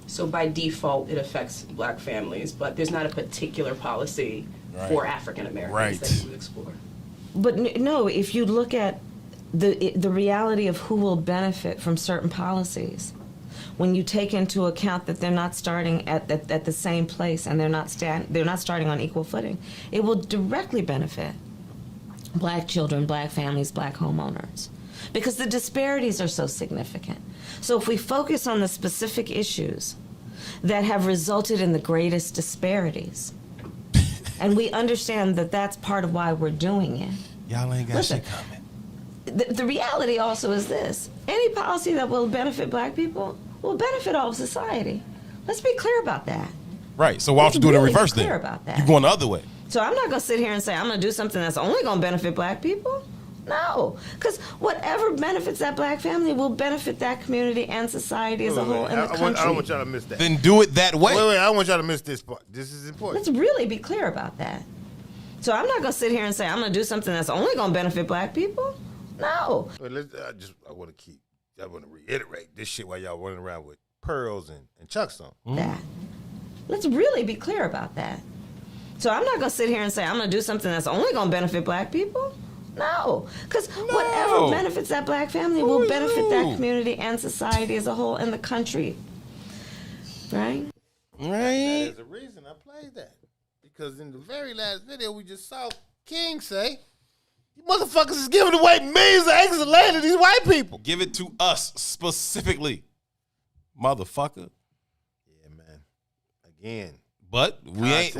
So by default, it affects black families, but there's not a particular policy for African Americans that you would explore. But no, if you look at the reality of who will benefit from certain policies, when you take into account that they're not starting at the same place and they're not starting on equal footing, it will directly benefit black children, black families, black homeowners, because the disparities are so significant. So if we focus on the specific issues that have resulted in the greatest disparities, and we understand that that's part of why we're doing it. Y'all ain't got Listen, shit coming. The reality also is this: any policy that will benefit black people will benefit all of society. Let's be clear about that. Right. So why don't you do it in reverse then? Clear about that. You're going the other way. So I'm not going to sit here and say I'm going to do something that's only going to benefit black people. No, because whatever benefits that black family will benefit that community and society as a whole and the country. I don't want y'all to miss that. Then do it that way. Wait, I don't want y'all to miss this part. This is important. Let's really be clear about that. So I'm not going to sit here and say I'm going to do something that's only going to benefit black people. No. Wait, I want to reiterate this shit while y'all running around with pearls and chucks on. That. Let's really be clear about that. So I'm not going to sit here and say I'm going to do something that's only going to benefit black people. No, because whatever benefits that black family will benefit that community and society as a whole and the country. Right? Right. There's a reason I played that. Because in the very last video we just saw King say, you motherfuckers is giving away millions of acres of land to these white people. Give it to us specifically, motherfucker. Yeah, man. Again. But we ain't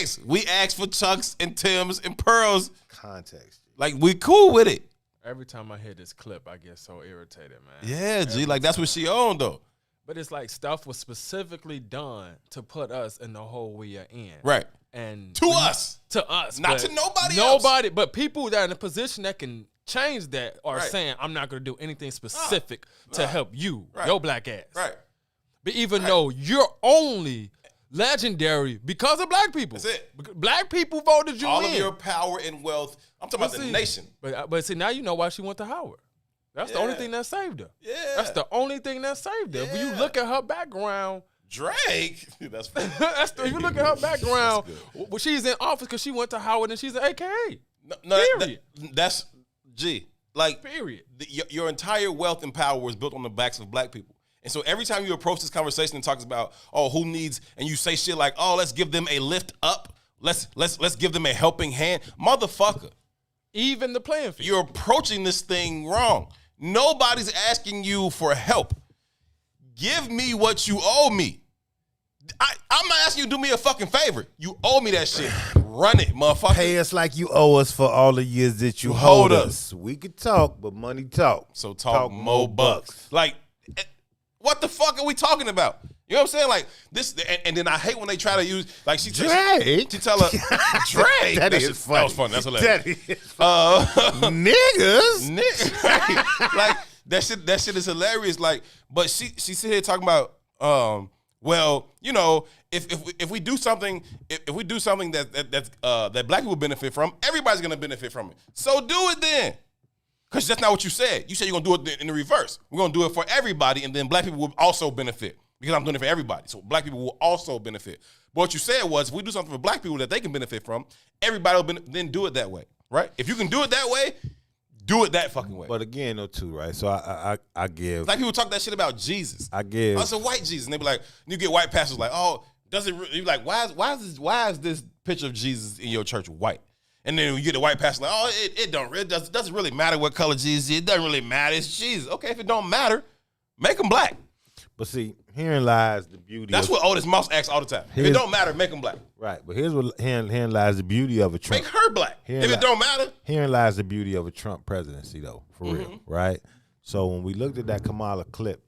asked. We asked for Chucks and Tims and Pearls. Context. Like, we cool with it. Every time I hear this clip, I get so irritated, man. Yeah, G. Like, that's what she owned, though. But it's like stuff was specifically done to put us in the hole we are in. Right. And to us. To us. Not to nobody else. Nobody, but people that are in a position that can change that are Right. saying, I'm not going to do anything specific to help you, your black ass. Right. But even though you're only legendary because of black people. That's it. Black people voted you All in. of your power and wealth. I'm talking about the nation. But see, now you know why she went to Howard. That's the only thing that saved her. Yeah. That's the only thing that saved her. If you look at her background. Drake? That's funny. If you look at her background, well, she's in office because she went to Howard and she's an AKA. No, Period. That's G. Like, period. Your entire wealth and power was built on the backs of black people. And so every time you approach this conversation and talks about, oh, who needs, and you say shit like, oh, let's give them a lift up. Let's give them a helping hand. Motherfucker. Even the playing field. You're approaching this thing wrong. Nobody's asking you for help. Give me what you owe me. I'm not asking you to do me a fucking favor. You owe me that shit. Run it, motherfucker. Pay us like you owe us for all the years that you hold us. We could talk, but money talk. So talk more bucks. Like, what the fuck are we talking about? You know what I'm saying? Like this, and then I hate when they try to use like she tell her Drake. That is funny. That was fun. That's hilarious. That is niggas. Like that shit is hilarious. Like, but she sit here talking about well, you know, if we do something, if we do something that black people benefit from, everybody's gonna benefit from it. So do it then. Because that's not what you said. You said you're going to do it in the reverse. We're going to do it for everybody, and then black people will also benefit because I'm doing it for everybody. So black people will also benefit. But what you said was if we do something for black people that they can benefit from, everybody will then do it that way, right? If you can do it that way, do it that fucking way. But again, though, too, right? So I give. Black people talk that shit about Jesus. I give. Oh, it's a white Jesus. And they be like, you get white pastors like, oh, Does it really, like, why is this picture of Jesus in your church white? And then when you get the white pastor, like, oh, it doesn't really matter what color Jesus is. It doesn't really matter. It's Jesus. Okay, if it don't matter, make him black. But see, herein lies the beauty. That's what Otis Mouse asks all the time. If it don't matter, make him black. Right, but herein lies the beauty of a Trump. Make her black. If it don't matter. Herein lies the beauty of a Trump presidency, though, for real, right? So when we looked at that Kamala clip,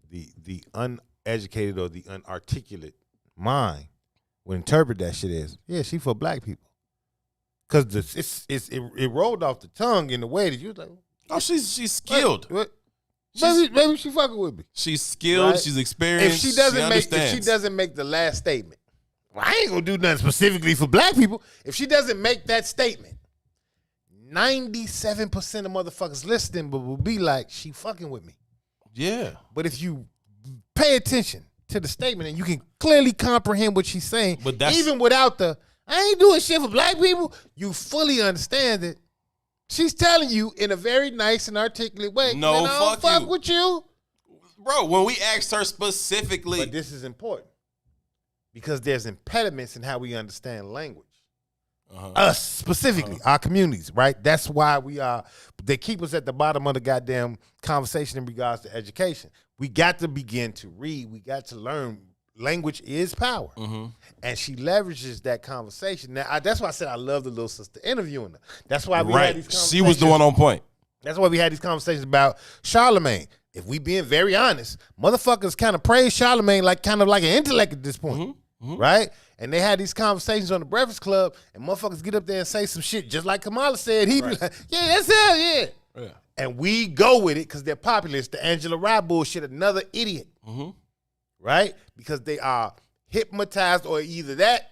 the uneducated or the unarticulate mind would interpret that shit as, yeah, she for black people. Because it rolled off the tongue in the way that you was like, oh, she's skilled. What? Maybe she fucking with me. She's skilled. Right? She's experienced. If she doesn't make the last statement, well, I ain't gonna do nothing specifically for black people. If she doesn't make that statement, 97% of motherfuckers listening will be like, she fucking with me. Yeah. But if you pay attention to the statement and you can clearly comprehend what she's saying, even without the I ain't doing shit for black people, you fully understand it. She's telling you in a very nice and articulate way. No, man, I don't fuck you. with you. Bro, when we asked her specifically. But this is important. Because there's impediments in how we understand language. Us specifically, our communities, right? That's why they keep us at the bottom of the goddamn conversation in regards to education. We got to begin to read. We got to learn. Language is power. And she leverages that conversation. Now, that's why I said I love the little sister interviewing her. That's why we had these conversations. She was the one on point. That's why we had these conversations about Charlemagne. If we being very honest, motherfuckers kind of praise Charlemagne like kind of like an intellect at this point, right? And they had these conversations on the Breakfast Club, and motherfuckers get up there and say some shit just like Kamala said. He be like, yeah, that's it, yeah. And we go with it because they're populist. The Angela Rye bullshit, another idiot, right? Because they are hypnotized or either that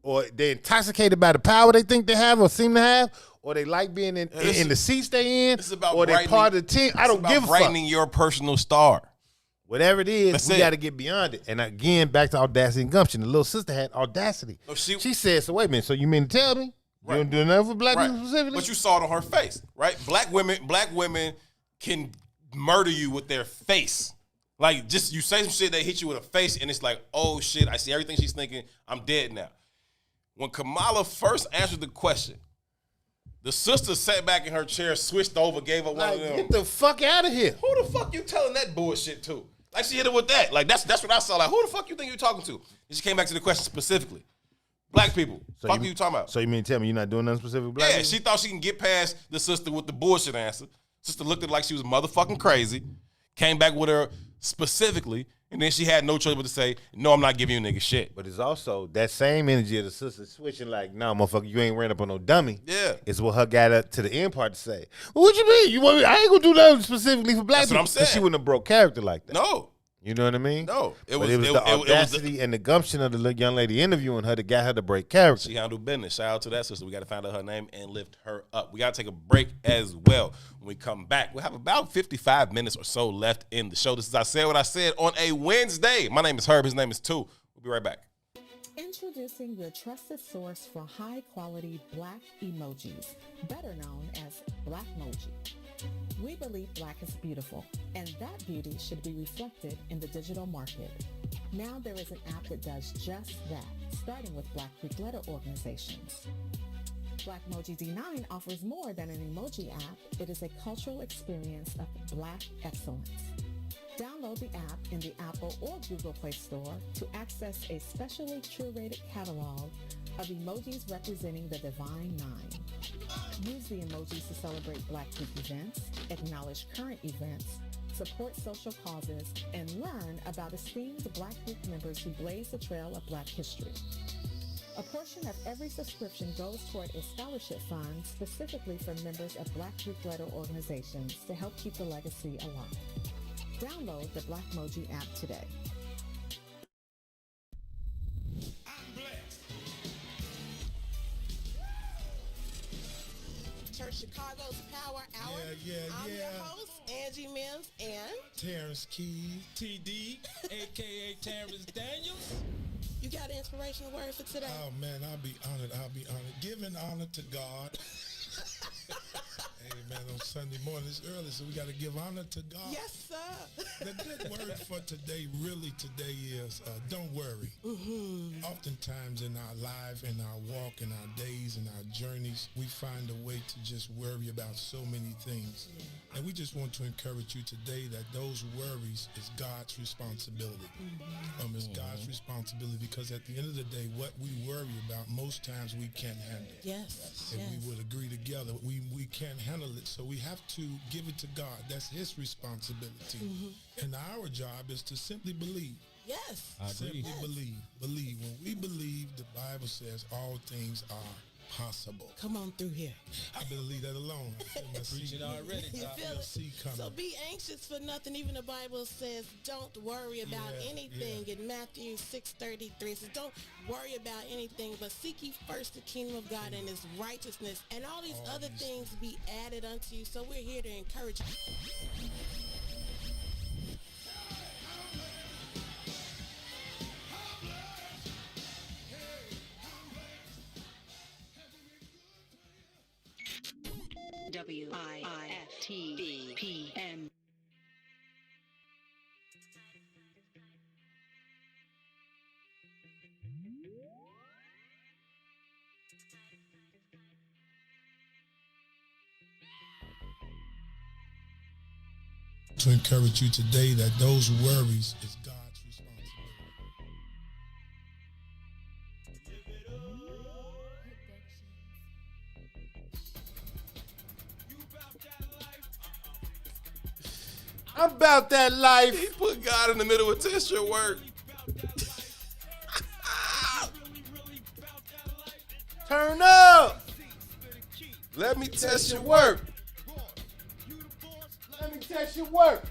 or they're intoxicated by the power they think they have or seem to have, or they like being in the seats they in, or they're part of the team. I don't give a fuck. Brightening your personal star. Whatever it is, we got to get beyond it. And again, back to audacity and gumption. The little sister had audacity. No, she said, so wait a minute, so you mean to tell me you don't do nothing for black people specifically? But you saw it on her face, right? Black women can murder you with their face. Like, just you say some shit, they hit you with a face, and it's like, oh shit, I see everything she's thinking. I'm dead now. When Kamala first answered the question, the sister sat back in her chair, switched over, gave her one of them. Get the fuck out of here. Who the fuck you telling that bullshit to? Like, she hit her with that. Like, that's what I saw. Like, who the fuck you think you're talking to? And she came back to the question specifically. Black people. So Fuck you talking about? So you mean to tell me you're not doing nothing specific with black people? She thought she can get past the sister with the bullshit answer. Sister looked at it like she was motherfucking crazy. Came back with her specifically, and then she had no choice but to say, no, I'm not giving you nigga shit. But it's also that same energy of the sister switching like, nah, motherfucker, you ain't ran up on no dummy. Yeah. It's what her got up to the end part to say. Well, what you mean? You want me? I ain't gonna do nothing specifically for black That's people. what I'm saying. She wouldn't have broke character like that. No. You know what I mean? No. It was the audacity and the gumption of the young lady interviewing her that got her to break character. She handled business. Shout out to that sister. We got to find out her name and lift her up. We got to take a break as well. When we come back, we'll have about 55 minutes or so left in the show. This is I Said What I Said on a Wednesday. My name is Herb. His name is Tu. We'll be right back. Introducing your trusted source for high-quality black emojis, better known as Blackmoji. We believe black is beautiful, and that beauty should be reflected in the digital market. Now there is an app that does just that, starting with Black Greek letter organizations. Blackmoji D9 offers more than an emoji app. It is a cultural experience of black excellence. Download the app in the Apple or Google Play Store to access a specially curated catalog of emojis representing the Divine Nine. Use the emojis to celebrate Black Greek events, acknowledge current events, support social causes, and learn about esteemed Black Greek members who blaze the trail of Black history. A portion of every subscription goes toward a scholarship fund specifically for members of Black Greek letter organizations to help keep the legacy alive. Download the Blackmoji app today. Church Chicago's Power Hour. I'm your host, Angie Mims, and Terrence Keys, TD, a.k.a. Terrence Daniels. You got an inspirational word for today? Oh, man, I'll be honored. Giving honor to God Hey, man, on Sunday morning, it's early, so we got to give honor to God. Yes, sir. The good word for today is don't worry. Mm-hmm. Oftentimes in our life, in our walk, in our days, in our journeys, we find a way to just worry about so many things. Yeah. And we just want to encourage you today that those worries is God's responsibility. Mm-hmm. It's God's responsibility because at the end of the day, what we worry about, most times we can't handle. Yes. If we would agree together, we can't handle it. So we have to give it to God. That's his responsibility. Mm-hmm. And our job is to simply believe. Yes. Simply believe. Believe. When we believe, the Bible says all things are possible. Come on through here. I better leave that alone. I Preach it already. You feel it? So be anxious for nothing. Even the Bible says don't worry about anything. In Matthew 6:33 it says don't worry about anything, but seek ye first the kingdom of God and his righteousness, and all these other things be added unto you. So we're here to encourage you. WIFTBPM. To encourage you today that those worries is God's responsibility. I'm about that life. He put God in the middle of test your work. Turn up. Let me test your work. Let me test your work.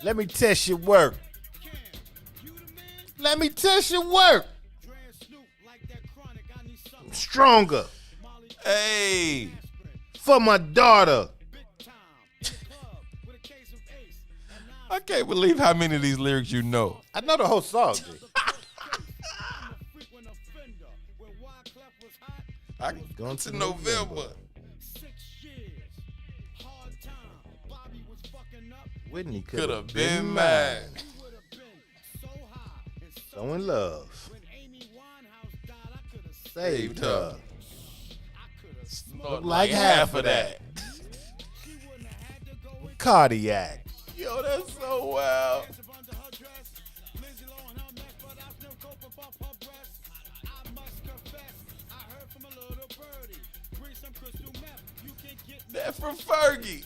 Let me test your work. Let me test your work. I'm stronger. Hey. For my daughter. I can't believe how many of these lyrics you know. I know the whole song, G. I going to November. Whitney could have been mine. So in love. Saved her. Snort Like half of that. Cardiac. Yo, that's so wild. That from Fergie.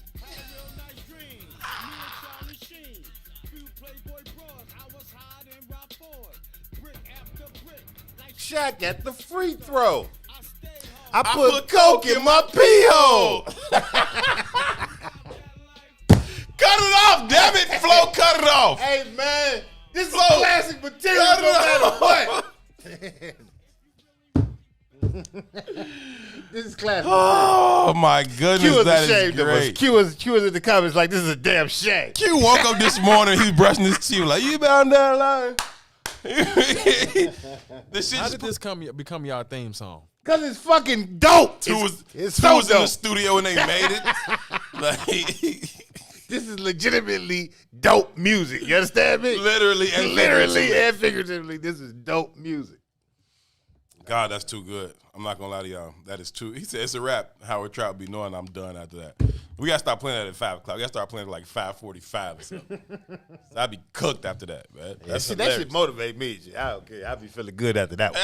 Shaq at the free throw. I put coke in my pee hole. Cut it off, damn it, Flo, cut it off. Hey, man, this Flo, is classic material no matter what. This is classic. Oh, my goodness, Q was that ashamed is of us. great. Q was in the comments like, this is a damn shame. Q woke up this morning, he's brushing his teeth like, you bound down line. This shit How did this become y'all theme song? Because it's fucking dope. Two was it's two so was in dope. the studio and they made it. Like, this is legitimately dope music. You understand me? Literally and figuratively, this is dope music. God, that's too good. I'm not gonna lie to y'all. That is too. He said it's a wrap. Howard Trout be knowing I'm done after that. We gotta start playing that at 5 o'clock. We gotta start playing at like 5:45 or something. So I'd be cooked after that, man. That should motivate me. I don't care. I'll be feeling good after that one.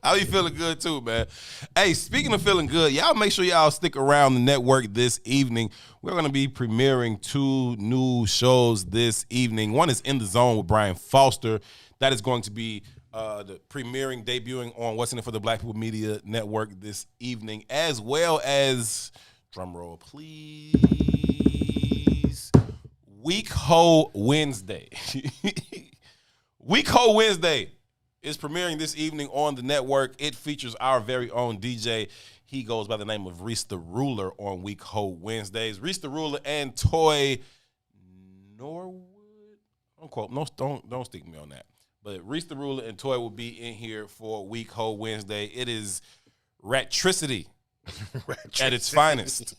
I'll be feeling good too, man. Hey, speaking of feeling good, y'all make sure y'all stick around the network this evening. We're gonna be premiering 2 new shows this evening. One is In the Zone with Brian Foster. That is going to be the premiering, debuting on What's in It for the Black People Media Network this evening, as well as, drum roll please, Week Ho Wednesday. Week Ho Wednesday is premiering this evening on the network. It features our very own DJ. He goes by the name of Reese the Ruler on Week Ho Wednesdays. Reese the Ruler and Toy Norwood. Don't stick me on that. But Reese the Ruler and Toy will be in here for Week Ho Wednesday. It is Ratricity at its finest.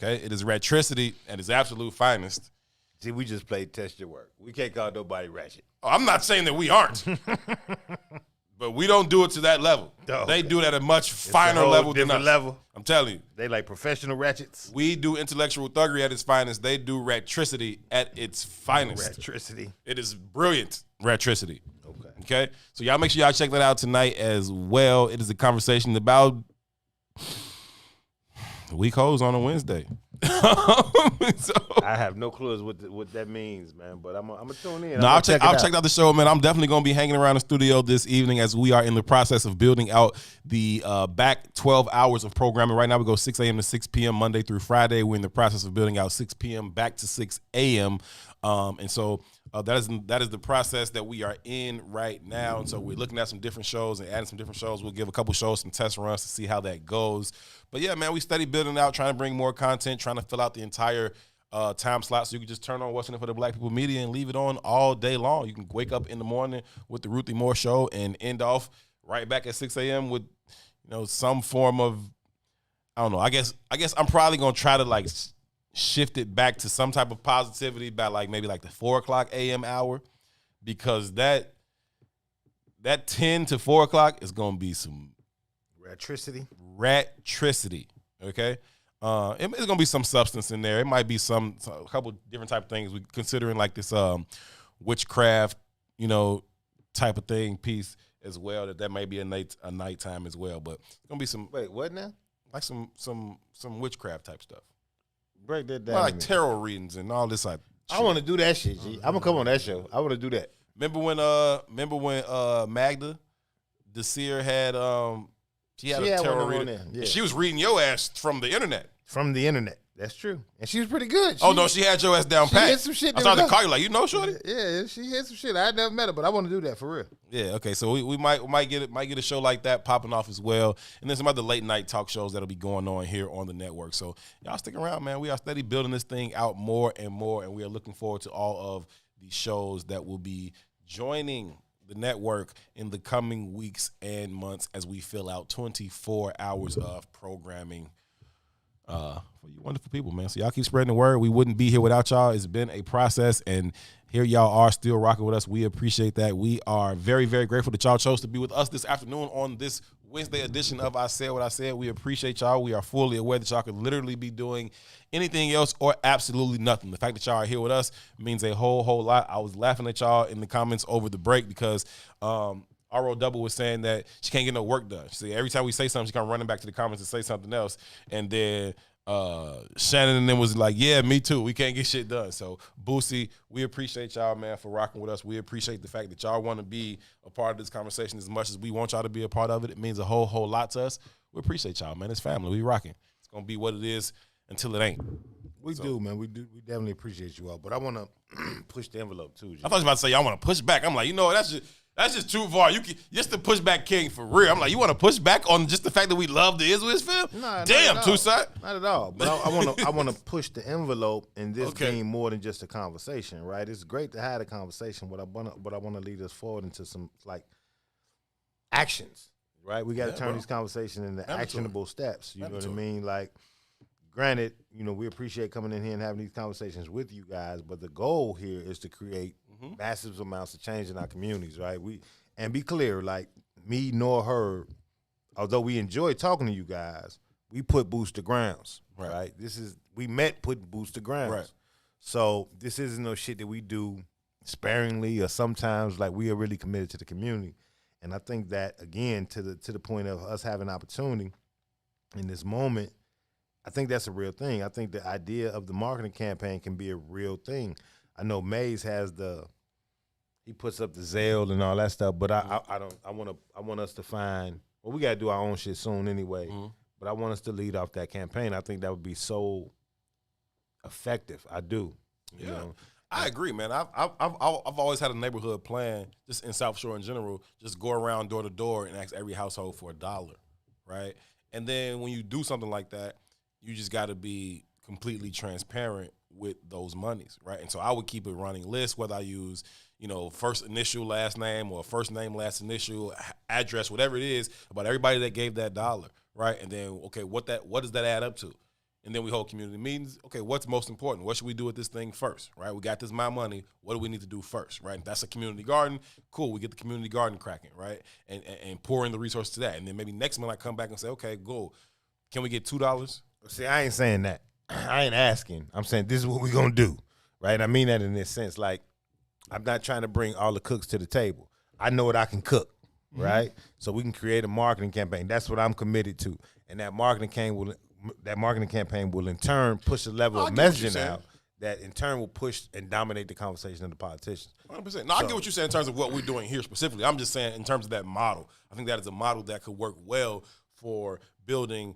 Okay, it is ratricity at its absolute finest. See, we just played test your work. We can't call nobody ratchet. Oh, I'm not saying that we aren't, but we don't do it to that level. Oh, they do it at a much It's finer a whole level than different us. level. I'm telling you. They like professional ratchets. We do intellectual thuggery at its finest. They do ratricity at its finest. Ratricity. It is brilliant ratricity. Okay. So y'all make sure y'all check that out tonight as well. It is a conversation about the week holds on a Wednesday. So, I have no clue what that means, man. But I'm gonna tune in. no, I'll check out the show, man. I'm definitely gonna be hanging around the studio this evening as we are in the process of building out the back 12 hours of programming. Right now we go 6 a.m. to 6 p.m. Monday through Friday. We're in the process of building out 6 p.m. back to 6 a.m. And so that is the process that we are in right now. And so we're looking at some different shows and adding some different shows. We'll give a couple shows some test runs to see how that goes. But yeah, man, we steady building out, trying to bring more content, trying to fill out the entire time slot so you can just turn on What's in It for the Black People Media and leave it on all day long. You can wake up in the morning with the Ruthie Moore Show and end off right back at 6 a.m. with some form of, I don't know. I guess I'm probably gonna try to like shift it back to some type of positivity by maybe the 4 o'clock a.m. hour, because that 10 to 4 o'clock is gonna be some ratricity. Okay, it's gonna be some substance in there. It might be a couple different type of things. We considering this witchcraft, type of thing piece as well. That may be a nighttime as well. But it's gonna be some. Wait, what now? Like some witchcraft type stuff. Break that down. Well, like tarot readings and all this. I want to do that shit, G. I'm gonna come on that show. I want to do that. Remember when Magda Desir had she had a tarot reading. Yeah. She was reading your ass from the internet. From the internet. That's true. And she was pretty good. She had your ass down pat. She hit some shit. I started to call you, shorty. Yeah, she hit some shit. I had never met her, but I want to do that for real. Yeah, okay. So we might get a show like that popping off as well. And then some other late night talk shows that'll be going on here on the network. So y'all stick around, man. We are steady building this thing out more and more, and we are looking forward to all of the shows that will be joining the network in the coming weeks and months as we fill out 24 hours of programming for you wonderful people, man. So y'all keep spreading the word. We wouldn't be here without y'all. It's been a process, and here y'all are still rocking with us. We appreciate that. We are very, very grateful that y'all chose to be with us this afternoon on this Wednesday edition of I Said What I Said. We appreciate y'all. We are fully aware that y'all could literally be doing anything else or absolutely nothing. The fact that y'all are here with us means a whole lot. I was laughing at y'all in the comments over the break because RO Double was saying that she can't get no work done. See, every time we say something, she come running back to the comments and say something else. And then Shannon and them was like, yeah, me too. We can't get shit done. So Boosie, we appreciate y'all, man, for rocking with us. We appreciate the fact that y'all want to be a part of this conversation as much as we want y'all to be a part of it. It means a whole lot to us. We appreciate y'all, man. It's family. We rocking. It's gonna be what it is until it ain't. We do, man. We do. We definitely appreciate you all. But I want to push the envelope too. G. I thought you were about to say y'all want to push back. I'm like, that's just too far. You can just the pushback king for real. I'm like, you want to push back on just the fact that we love the ISWIS film? Nah, damn, Tucson. Not at all. But I want to push the envelope in this being more than just a conversation, right? It's great to have a conversation, but I want to lead us forward into some actions, right? We got to turn these conversations into actionable steps. You know what I mean? Like, granted, we appreciate coming in here and having these conversations with you guys, but the goal here is to create massive amounts of change in our communities, right? And be clear, like me nor her, although we enjoy talking to you guys, we put boots to grounds, right? We met putting boots to grounds. Right. So this isn't no shit that we do sparingly or sometimes. Like, we are really committed to the community. And I think that, again, to the point of us having opportunity in this moment, I think that's a real thing. I think the idea of the marketing campaign can be a real thing. I know Mays has he puts up the Zelle and all that stuff, but I want us to find, well, we got to do our own shit soon anyway, but I want us to lead off that campaign. I think that would be so effective. I do. You know? I agree, man. I've always had a neighborhood plan, just in South Shore in general, just go around door to door and ask every household for $1, right? And then when you do something like that, you just got to be completely transparent with those monies, right? And so I would keep a running list, whether I use, first initial, last name, or first name, last initial, address, whatever it is, about everybody that gave that $1, right? And then, okay, what does that add up to? And then we hold community meetings. Okay, what's most important? What should we do with this thing first, right? We got this amount of money. What do we need to do first, right? That's a community garden. Cool, we get the community garden cracking, right? And pour in the resources to that. And then maybe next month I come back and say, okay, go. Can we get $2? See, I ain't saying that. I ain't asking. I'm saying this is what we're going to do, right? I mean that in this sense. Like, I'm not trying to bring all the cooks to the table. I know what I can cook, right? So we can create a marketing campaign. That's what I'm committed to. And that marketing campaign will in turn push a level of messaging out that in turn will push and dominate the conversation of the politicians. 100%. No, I get what you're saying in terms of what we're doing here specifically. I'm just saying in terms of that model. I think that is a model that could work well for building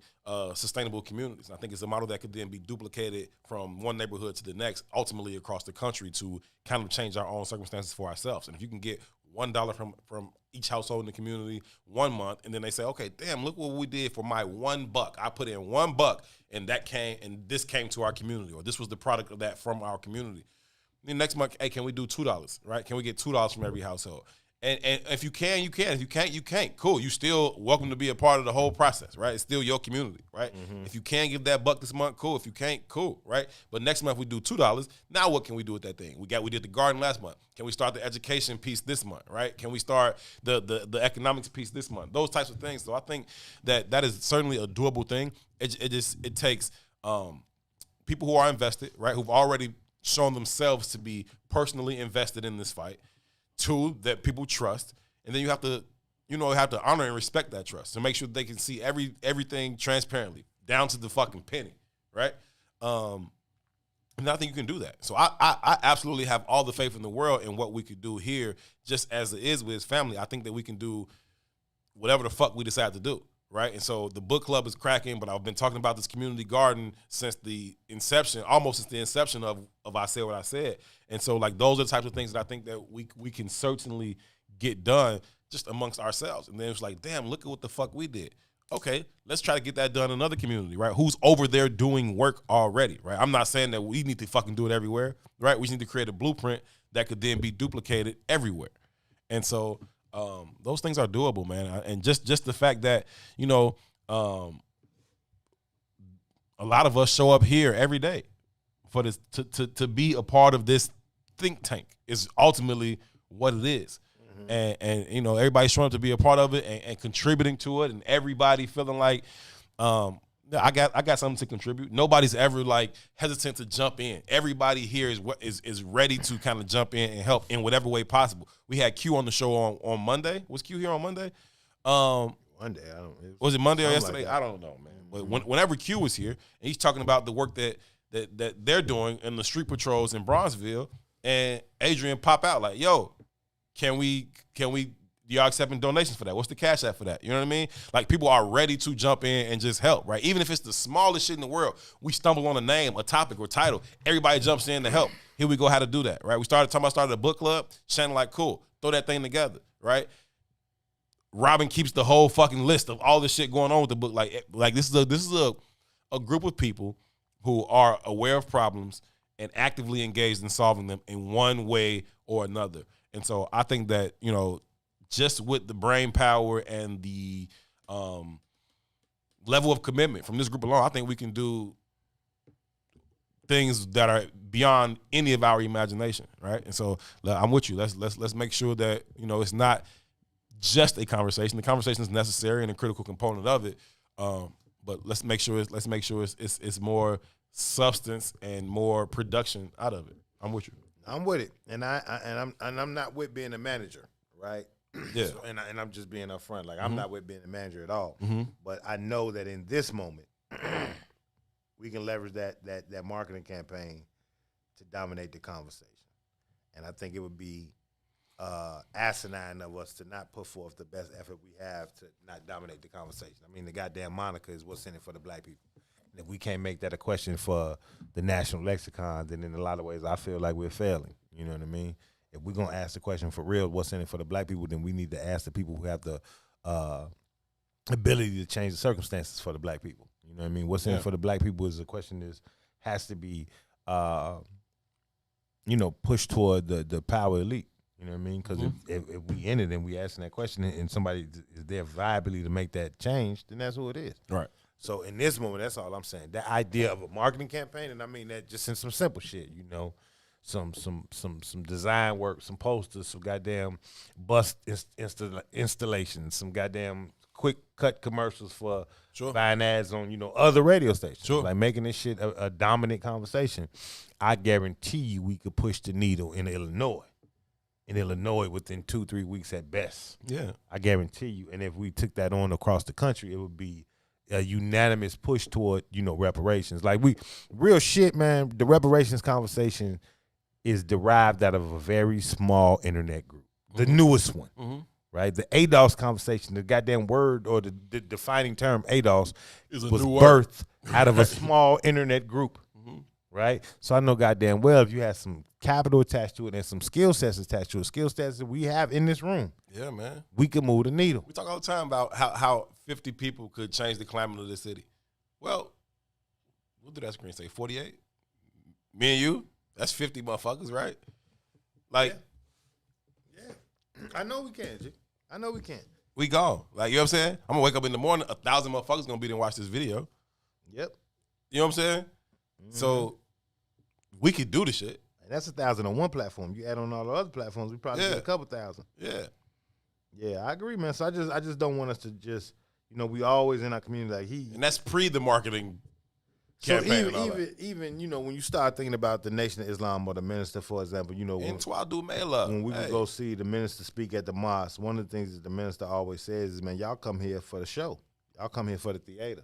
sustainable communities. And I think it's a model that could then be duplicated from one neighborhood to the next, ultimately across the country to kind of change our own circumstances for ourselves. And if you can get $1 from each household in the community 1 month, and then they say, okay, damn, look what we did for my $1. I put in $1 and this came to our community, or this was the product of that from our community. Then next month, hey, can we do $2, right? Can we get $2 from every household? And if you can, you can. If you can't, you can't. Cool. You still welcome to be a part of the whole process, right? It's still your community, right? If you can give that $1 this month, cool. If you can't, cool, right? But next month we do $2. Now what can we do with that thing? We did the garden last month. Can we start the education piece this month, right? Can we start the economics piece this month? Those types of things. So I think that is certainly a doable thing. It takes people who are invested, right? Who've already shown themselves to be personally invested in this fight. 2, that people trust, and then you have to honor and respect that trust to make sure that they can see everything transparently down to the fucking penny, right? And I think you can do that. So I absolutely have all the faith in the world in what we could do here, just as it is with his family. I think that we can do whatever the fuck we decide to do, right? And so the book club is cracking, but I've been talking about this community garden since the inception, almost since the inception of I Said What I Said. And so, like, those are the types of things that I think that we can certainly get done just amongst ourselves. And then it's like, damn, look at what the fuck we did. Okay, let's try to get that done in another community, right? Who's over there doing work already, right? I'm not saying that we need to fucking do it everywhere, right? We just need to create a blueprint that could then be duplicated everywhere. And so those things are doable, man. And just the fact that, a lot of us show up here every day for this to be a part of this think tank is ultimately what it is. And everybody's showing up to be a part of it and contributing to it, and everybody feeling like I got something to contribute. Nobody's ever like hesitant to jump in. Everybody here is ready to kind of jump in and help in whatever way possible. We had Q on the show on Monday. Was Q here on Monday? Monday, I don't. Was it Monday or yesterday? Like I don't know, man. But whenever Q was here, and he's talking about the work that they're doing in the street patrols in Bronzeville, and Adrian pop out like, "Yo, can we? Y'all accepting donations for that? What's the cash app for that?" You know what I mean? Like, people are ready to jump in and just help, right? Even if it's the smallest shit in the world, we stumble on a name, a topic, or title, everybody jumps in to help. Here we go, how to do that, right? We started a book club. Shannon like, cool, throw that thing together, right? Robin keeps the whole fucking list of all the shit going on with the book. Like this is a group of people who are aware of problems and actively engaged in solving them in one way or another. And so I think that, just with the brain power and the level of commitment from this group alone, I think we can do things that are beyond any of our imagination, right? And so I'm with you. Let's make sure that it's not just a conversation. The conversation is necessary and a critical component of it, but let's make sure it's more substance and more production out of it. I'm with you. I'm with it, and I'm not with being a manager, right? Yeah. So, and I'm just being upfront. Like, I'm not with being a manager at all. Mm-hmm. But I know that in this moment, we can leverage that marketing campaign to dominate the conversation. And I think it would be asinine of us to not put forth the best effort we have to not dominate the conversation. I mean, the goddamn moniker is what's in it for the black people. And if we can't make that a question for the national lexicon, then in a lot of ways I feel like we're failing. You know what I mean? If we're going to ask the question for real, what's in it for the black people, then we need to ask the people who have the ability to change the circumstances for the black people. You know what I mean? What's in it for the black people is a question that has to be, pushed toward the power elite. You know what I mean? Because if we in it and we asking that question and somebody is there viably to make that change, then that's who it is. Right. So in this moment, that's all I'm saying. That idea of a marketing campaign, and I mean that just in some simple shit, you know, some design work, some posters, some goddamn bus installations, some goddamn quick cut commercials for buying ads on, you know, other radio stations. Sure. Like making this shit a dominant conversation. I guarantee you we could push the needle in Illinois. Within 2-3 weeks at best. Yeah. I guarantee you. And if we took that on across the country, it would be a unanimous push toward, you know, reparations. Like real shit, man, the reparations conversation is derived out of a very small internet group. The newest one. Right? The ADOS conversation, the goddamn word or the defining term ADOS was birthed out of a small internet group. Right? So I know goddamn well if you had some capital attached to it and some skill sets attached to it, skill sets that we have in this room. Yeah, man. We could move the needle. We talk all the time about how 50 people could change the climate of the city. Well, what did that screen say? 48? Me and you? That's 50 motherfuckers, right? Like, yeah. I know we can, G. I know we can. We gone. Like, you know what I'm saying? I'm gonna wake up in the morning, 1,000 motherfuckers gonna be there and watch this video. Yep. You know what I'm saying? So we could do the shit. And that's 1,000 on one platform. You add on all the other platforms, we probably get a couple thousand. Yeah. Yeah, I agree, man. So I just don't want us to just, you know, we always in our community like and that's pre the marketing so campaign and all that. even you know, when you start thinking about the Nation of Islam or the minister, for example, you know, when we would go see the minister speak at the mosque, one of the things that the minister always says is, man, y'all come here for the show. Y'all come here for the theater.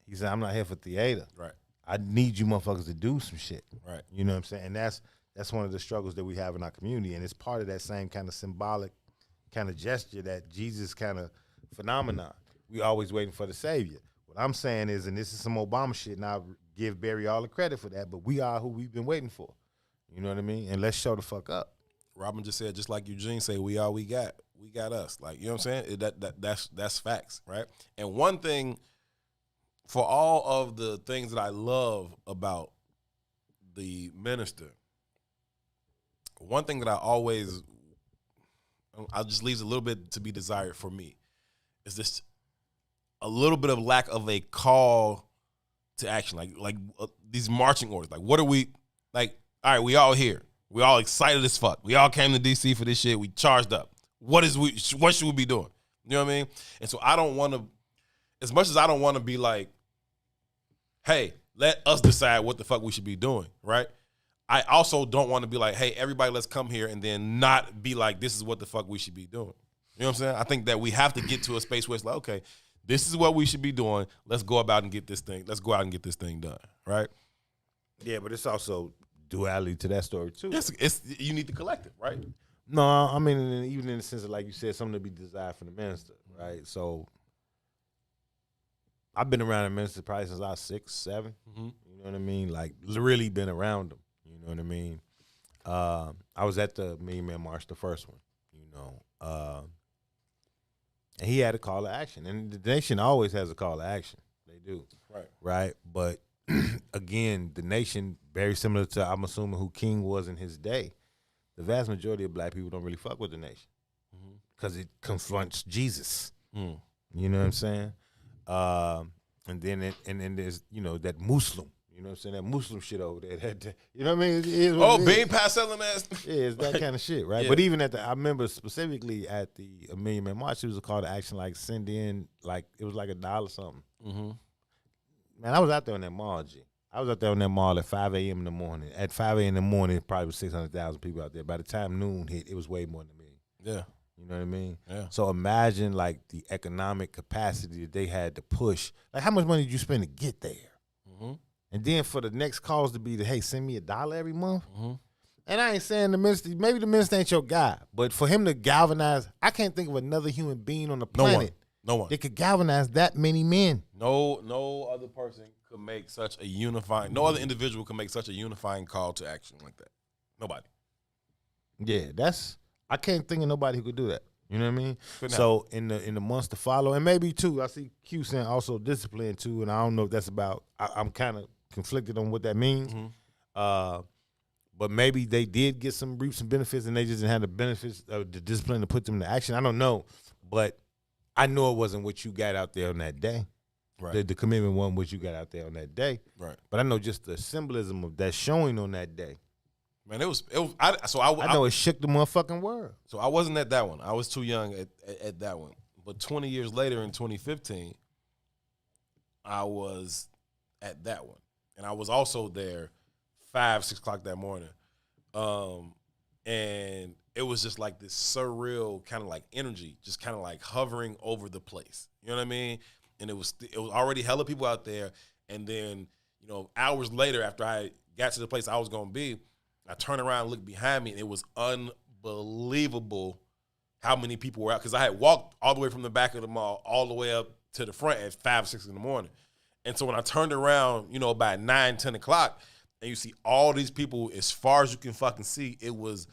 He said, I'm not here for theater. Right. I need you motherfuckers to do some shit. Right. You know what I'm saying? And that's one of the struggles that we have in our community. And it's part of that same kind of symbolic kind of gesture, that Jesus kind of phenomenon. We always waiting for the Savior. What I'm saying is, and this is some Obama shit, and I give Barry all the credit for that, but we are who we've been waiting for. You know what I mean? And let's show the fuck up. Robin just said, just like Eugene say, we all we got. We got us. Like, you know what I'm saying? That's facts, right? And one thing, for all of the things that I love about the minister, one thing that I just leaves a little bit to be desired for me is this a little bit of lack of a call to action, like these marching orders. Like, what are we, like, all right, we all here. We all excited as fuck. We all came to DC for this shit. We charged up. What should we be doing? You know what I mean? And so I don't want to, as much as I don't want to be like, hey, let us decide what the fuck we should be doing, right? I also don't want to be like, hey, everybody, let's come here and then not be like, this is what the fuck we should be doing. You know what I'm saying? I think that we have to get to a space where it's like, okay, this is what we should be doing. Let's go about and get this thing. Let's go out and get this thing done, right? Yeah, but it's also duality to that story too. It's you need the collective, right? No, I mean, even in the sense of, like you said, something to be desired from the minister, right? So I've been around the minister probably since I was 6, 7. You know what I mean? Like, really been around them. You know what I mean? I was at the Million Man March, the first one, you know. And he had a call to action. And the nation always has a call to action. They do. Right. Right? But, again, the nation, very similar to, I'm assuming, who King was in his day, the vast majority of black people don't really fuck with the nation because it confronts Jesus. You know what I'm saying? And then there's, you know, that Muslim. You know what I'm saying? That Muslim shit over there. You know what I mean? Bean pie selling ass. Yeah, it's that kind of shit, right? Yeah. But even I remember specifically at the Million Man March, it was a call to action, like send in, like it was like $1 something. Man, I was out there on that mall, G. I was out there on that mall at 5 a.m. in the morning. At 5 a.m. in the morning, it probably was 600,000 people out there. By the time noon hit, it was way more than a million. Yeah. You know what I mean? Yeah. So imagine like the economic capacity that they had to push. Like, how much money did you spend to get there? And then for the next cause to be hey, send me $1 every month. And I ain't saying maybe the minister ain't your guy, but for him to galvanize, I can't think of another human being on the planet No one. that could galvanize that many men. No other person could make such a unifying, no other individual can make such a unifying call to action like that. Nobody. Yeah, I can't think of nobody who could do that. You know what I mean? Couldn't So in the months to follow, and maybe too, I see Q saying also discipline too, and I don't know if that's about. I'm kind of conflicted on what that means. but maybe they did reap some benefits, and they just didn't have the benefits of the discipline to put them into action. I don't know, but I know it wasn't what you got out there on that day. Right. The commitment wasn't what you got out there on that day. Right. But I know just the symbolism of that showing on that day. Man, it was. I know it shook the motherfucking world. So I wasn't at that one. I was too young at that one. But 20 years later, in 2015, I was at that one, and I was also there 5, 6 o'clock that morning, and it was just like this surreal kind of like energy, just kind of like hovering over the place. You know what I mean? And it was already hella people out there, and then hours later, after I got to the place I was gonna be, I turned around and looked behind me, and it was unbelievable how many people were out, because I had walked all the way from the back of the mall all the way up to the front at 5, 6 in the morning. And so when I turned around, by 9, 10 o'clock, and you see all these people as far as you can fucking see, it was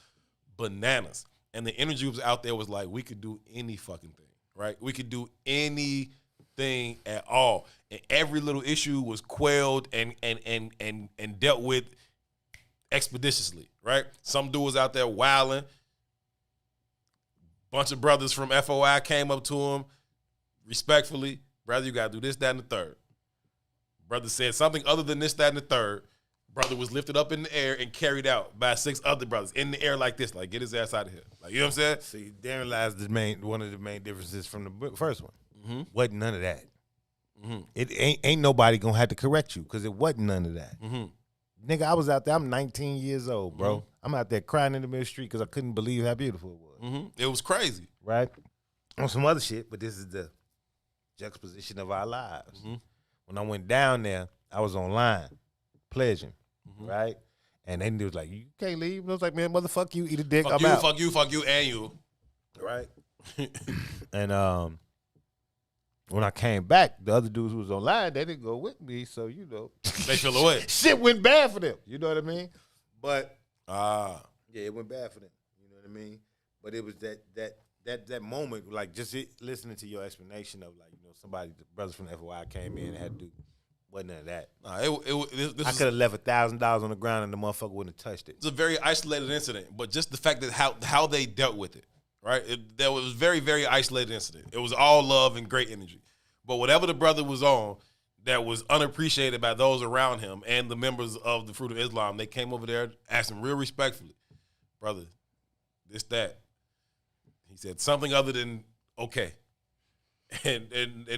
bananas. And the energy was out there was like, we could do any fucking thing, right? We could do anything at all. And every little issue was quelled and dealt with expeditiously, right? Some dude was out there wilding. Bunch of brothers from FOI came up to him respectfully. Brother, you got to do this, that, and the third. Brother said something other than this, that, and the third. Brother was lifted up in the air and carried out by 6 other brothers in the air like this, like, get his ass out of here. Like, you know what I'm saying? See, therein lies one of the main differences from the first one. Mm-hmm. Wasn't none of that. Mm-hmm. It ain't nobody gonna have to correct you, because it wasn't none of that. Mm-hmm. Nigga, I was out there. I'm 19 years old, bro. Mm-hmm. I'm out there crying in the middle of the street because I couldn't believe how beautiful it was. Mm-hmm. It was crazy. Right? On some other shit, but this is the juxtaposition of our lives. Mm-hmm. When I went down there, I was online, pledging, Mm-hmm. right? And then they was like, you can't leave. And I was like, man, motherfucker, you eat a dick, Fuck I'm you, out. fuck you, fuck you, and you. Right? And when I came back, the other dudes who was online, they didn't go with me, so They feel away. Shit went bad for them. You know what I mean? But yeah, it went bad for them. You know what I mean? But it was that moment, like just listening to your explanation of like somebody, the brothers from the FOI came in and had to do. Wasn't none of that. I could have left $1,000 on the ground and the motherfucker wouldn't have touched it. It's a very isolated incident, but just the fact that how they dealt with it, right? That was a very, very isolated incident. It was all love and great energy. But whatever the brother was on that was unappreciated by those around him and the members of the Fruit of Islam, they came over there, asked him real respectfully, brother, this, that. He said something other than okay. And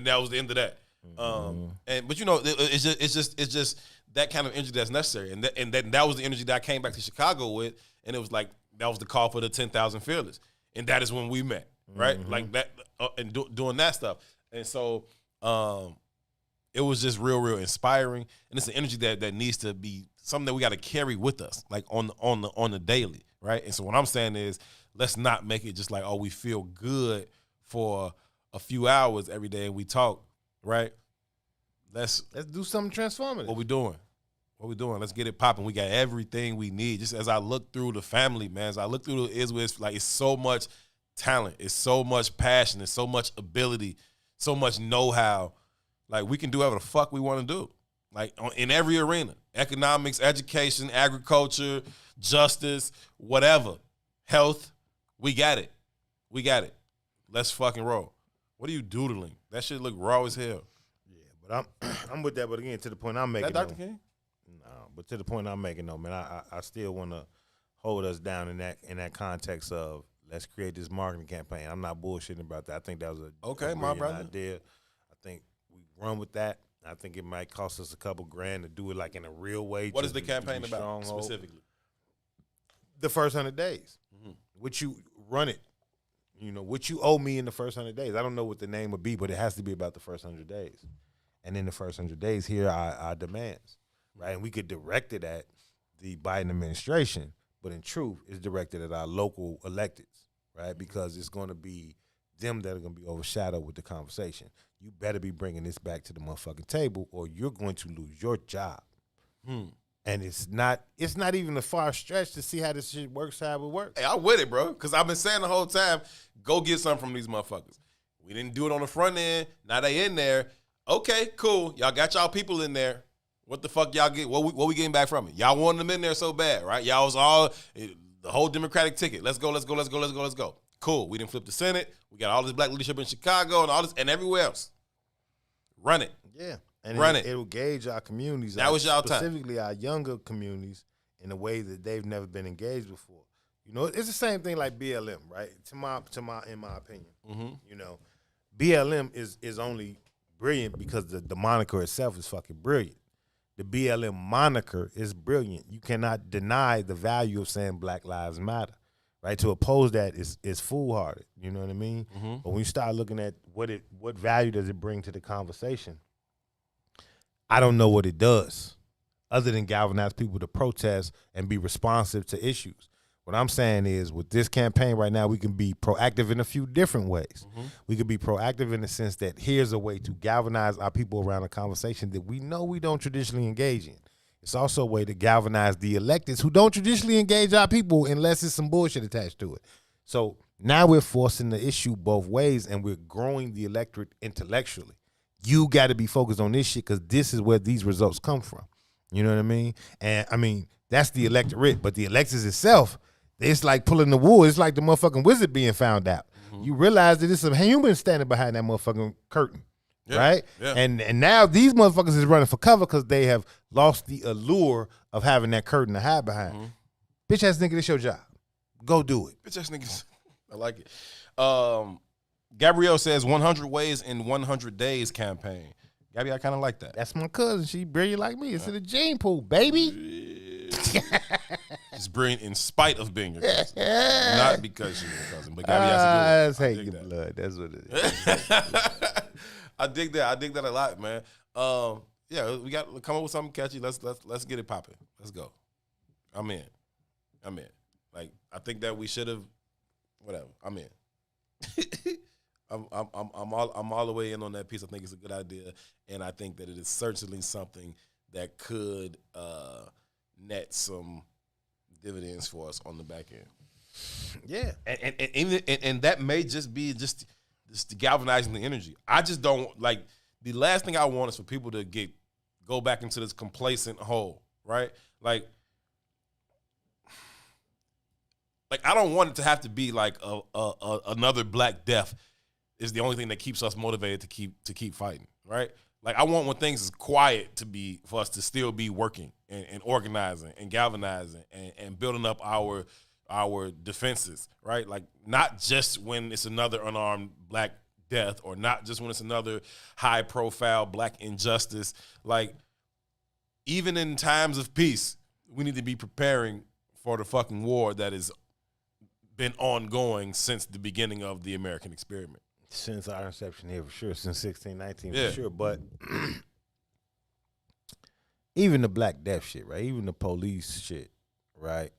that was the end of that. But it's just that kind of energy that's necessary, and that was the energy that I came back to Chicago with, and it was like that was the call for the 10,000 Fearless, and that is when we met, right? Mm-hmm. Like that and doing that stuff, and so it was just real inspiring, and it's an energy that needs to be something that we got to carry with us, like on the daily, right? And so what I'm saying is, let's not make it just like, oh, we feel good for a few hours every day and we talk. Right, let's do something transformative. What we doing? Let's get it popping. We got everything we need. Just as I look through the family, man, as I look through the ISWIS, like it's so much talent, it's so much passion, it's so much ability, so much know-how. Like we can do whatever the fuck we want to do. Like in every arena, economics, education, agriculture, justice, whatever, health. We got it. Let's fucking roll. What are you doodling? That shit look raw as hell. Yeah, but I'm with that. But again, to the point I'm making, that Dr. King? No, but to the point I'm making, though, man, I still want to hold us down in that context of let's create this marketing campaign. I'm not bullshitting about that. I think that was a my brother idea. I think we run with that. I think it might cost us a couple grand to do it like in a real way. What is the campaign about specifically? The first 100 days. Mm-hmm. Which you run it. What you owe me in the first 100 days. I don't know what the name would be, but it has to be about the first 100 days. And in the first 100 days, here are our demands, right? And we could direct it at the Biden administration, but in truth, it's directed at our local electeds, right? Because it's going to be them that are going to be overshadowed with the conversation. You better be bringing this back to the motherfucking table or you're going to lose your job. And it's not even a far stretch to see how this shit works, how it works. Hey, I'm with it, bro, because I've been saying the whole time, go get something from these motherfuckers. We didn't do it on the front end. Now they in there. Okay, cool. Y'all got y'all people in there. What the fuck y'all get? What we getting back from it? Y'all wanted them in there so bad, right? Y'all was all the whole Democratic ticket. Let's go. Cool. We didn't flip the Senate. We got all this black leadership in Chicago and all this and everywhere else. Run it. Yeah. And Run it. It will gauge our communities. That was y'all time. Specifically our younger communities in a way that they've never been engaged before. You know, it's the same thing like BLM, right? In my opinion. Mm-hmm. You know, BLM is only brilliant because the moniker itself is fucking brilliant. The BLM moniker is brilliant. You cannot deny the value of saying Black Lives Matter, right? To oppose that is foolhardy. You know what I mean? Mm-hmm. But when you start looking at what value does it bring to the conversation, I don't know what it does, other than galvanize people to protest and be responsive to issues. What I'm saying is, with this campaign right now, we can be proactive in a few different ways. Mm-hmm. We could be proactive in the sense that here's a way to galvanize our people around a conversation that we know we don't traditionally engage in. It's also a way to galvanize the electeds who don't traditionally engage our people unless there's some bullshit attached to it. So now we're forcing the issue both ways, and we're growing the electorate intellectually. You got to be focused on this shit because this is where these results come from. You know what I mean? And I mean, that's the electorate, but the electors itself, it's like pulling the wool. It's like the motherfucking wizard being found out. Mm-hmm. You realize that it's some humans standing behind that motherfucking curtain, right? Yeah. And now these motherfuckers is running for cover because they have lost the allure of having that curtain to hide behind. Mm-hmm. Bitch ass nigga, this your job. Go do it. Bitch ass niggas. I like it. Gabrielle says 100 ways in 100 days campaign. Gabby, I kind of like that. That's my cousin. She brilliant like me. It's in the gene pool, baby. She's brilliant in spite of being your cousin, not because she's your cousin. But Gabby has a good one. That's hate your blood. That's what it is. I dig that. I dig that a lot, man. Yeah, we got to come up with something catchy. Let's get it popping. Let's go. I'm in. Like, I think that we should have. Whatever. I'm in. I'm all the way in on that piece. I think it's a good idea, and I think that it is certainly something that could net some dividends for us on the back end. Yeah, and that may just be just galvanizing the energy. I just don't like the last thing I want is for people to go back into this complacent hole, right? Like I don't want it to have to be like another Black Death is the only thing that keeps us motivated to keep fighting, right? Like I want when things is quiet for us to still be working and organizing and galvanizing and building up our defenses, right? Like not just when it's another unarmed Black death or not just when it's another high profile Black injustice. Like even in times of peace, we need to be preparing for the fucking war that has been ongoing since the beginning of the American experiment. Since our inception here, for sure. Since 1619, for sure. But even the Black Death shit, right? Even the police shit, right?